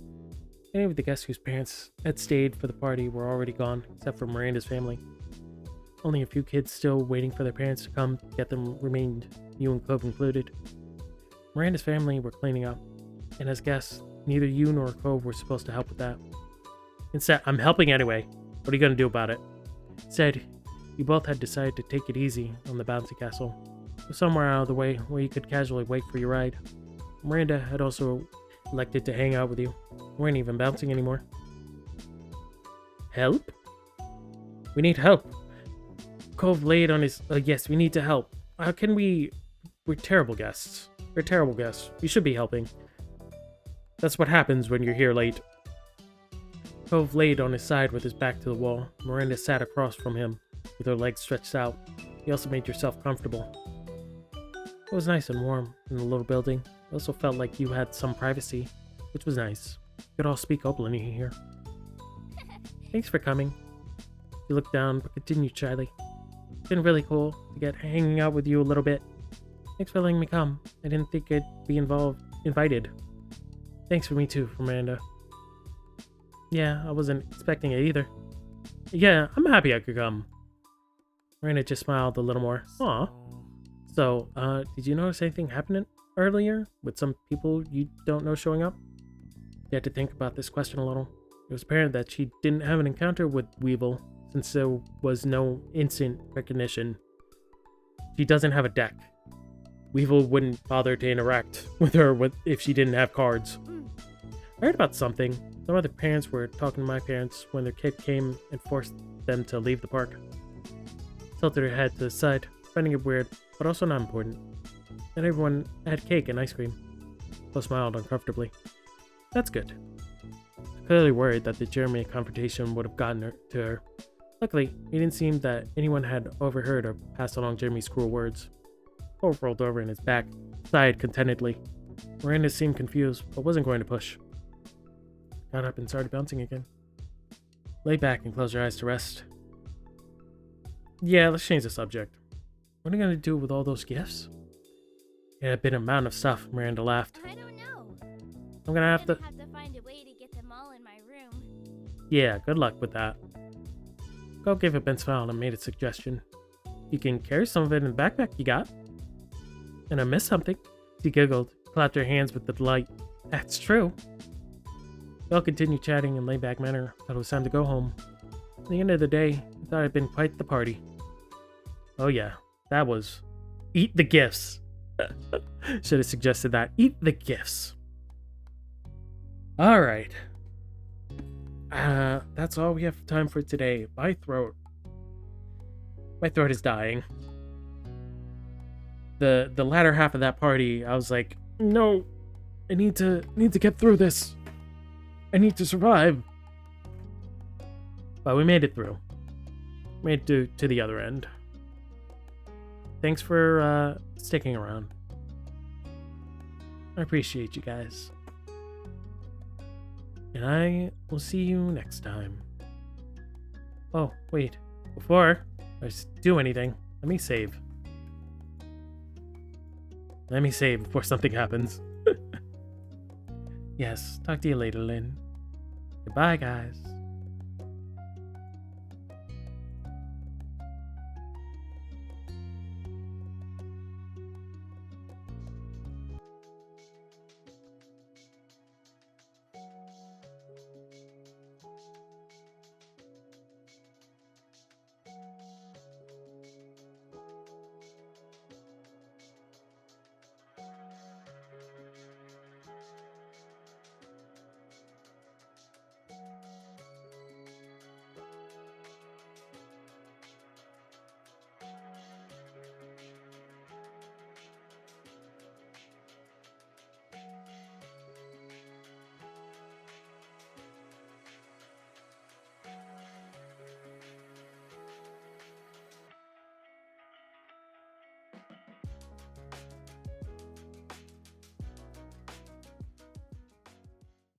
Many of the guests whose parents had stayed for the party were already gone, except for Miranda's family. Only a few kids still waiting for their parents to come to get them remained, you and Cove included. Miranda's family were cleaning up, and as guests, neither you nor Cove were supposed to help with that. Instead, I'm helping anyway. What are you going to do about it? Said, you both had decided to take it easy on the bouncy castle. Somewhere out of the way where you could casually wait for your ride. Miranda had also elected to hang out with you. We weren't even bouncing anymore. Help? We need help. Cove laid on his... yes, we need to help. How can we... We're terrible guests. We're terrible guests. We should be helping. That's what happens when you're here late. Cove laid on his side with his back to the wall. Miranda sat across from him, with her legs stretched out. You also made yourself comfortable. It was nice and warm in the little building. It also felt like you had some privacy, which was nice. You could all speak openly here. Thanks for coming. He looked down, but continued shyly. It's been really cool to get hanging out with you a little bit. Thanks for letting me come. I didn't think I'd be invited. Thanks for me too, Miranda. Yeah, I wasn't expecting it either. Yeah, I'm happy I could come. Miranda just smiled a little more. Aw. So, did you notice anything happening earlier with some people you don't know showing up? You had to think about this question a little. It was apparent that she didn't have an encounter with Weevil, since there was no instant recognition. She doesn't have a deck. Weevil wouldn't bother to interact with her if she didn't have cards. I heard about something. Some other parents were talking to my parents when their kid came and forced them to leave the park. Tilted her head to the side, finding it weird, but also not important. And everyone had cake and ice cream. Cole smiled uncomfortably. That's good. clearly worried that the Jeremy confrontation would have gotten to her. Luckily, it didn't seem that anyone had overheard or passed along Jeremy's cruel words. Cove rolled over in his back, sighed contentedly. Miranda seemed confused, but wasn't going to push. Got up and started bouncing again. Lay back and close your eyes to rest. Yeah, let's change the subject. What are you going to do with all those gifts? Yeah, a bit amount of stuff, Miranda laughed. I don't know. I'm gonna have to find a way to get them all in my room. Yeah, good luck with that. Cove gave a bent smile and made a suggestion. You can carry some of it in the backpack you got. And I missed something. She giggled, clapped her hands with delight. That's true. They all continued chatting in laid-back manner until it was time to go home. At the end of the day, I thought it had been quite the party. Oh yeah, that was... Eat the gifts! Should have suggested that. Eat the gifts. Alright. That's all we have time for today. My throat is dying. The latter half of that party, I was like, no, I need to get through this. I need to survive. But we made it through. Made it to the other end. Thanks for sticking around. I appreciate you guys. And I will see you next time. Oh, wait. Before I do anything, let me save. Let me save before something happens. Yes, talk to you later, Lynn. Goodbye, guys.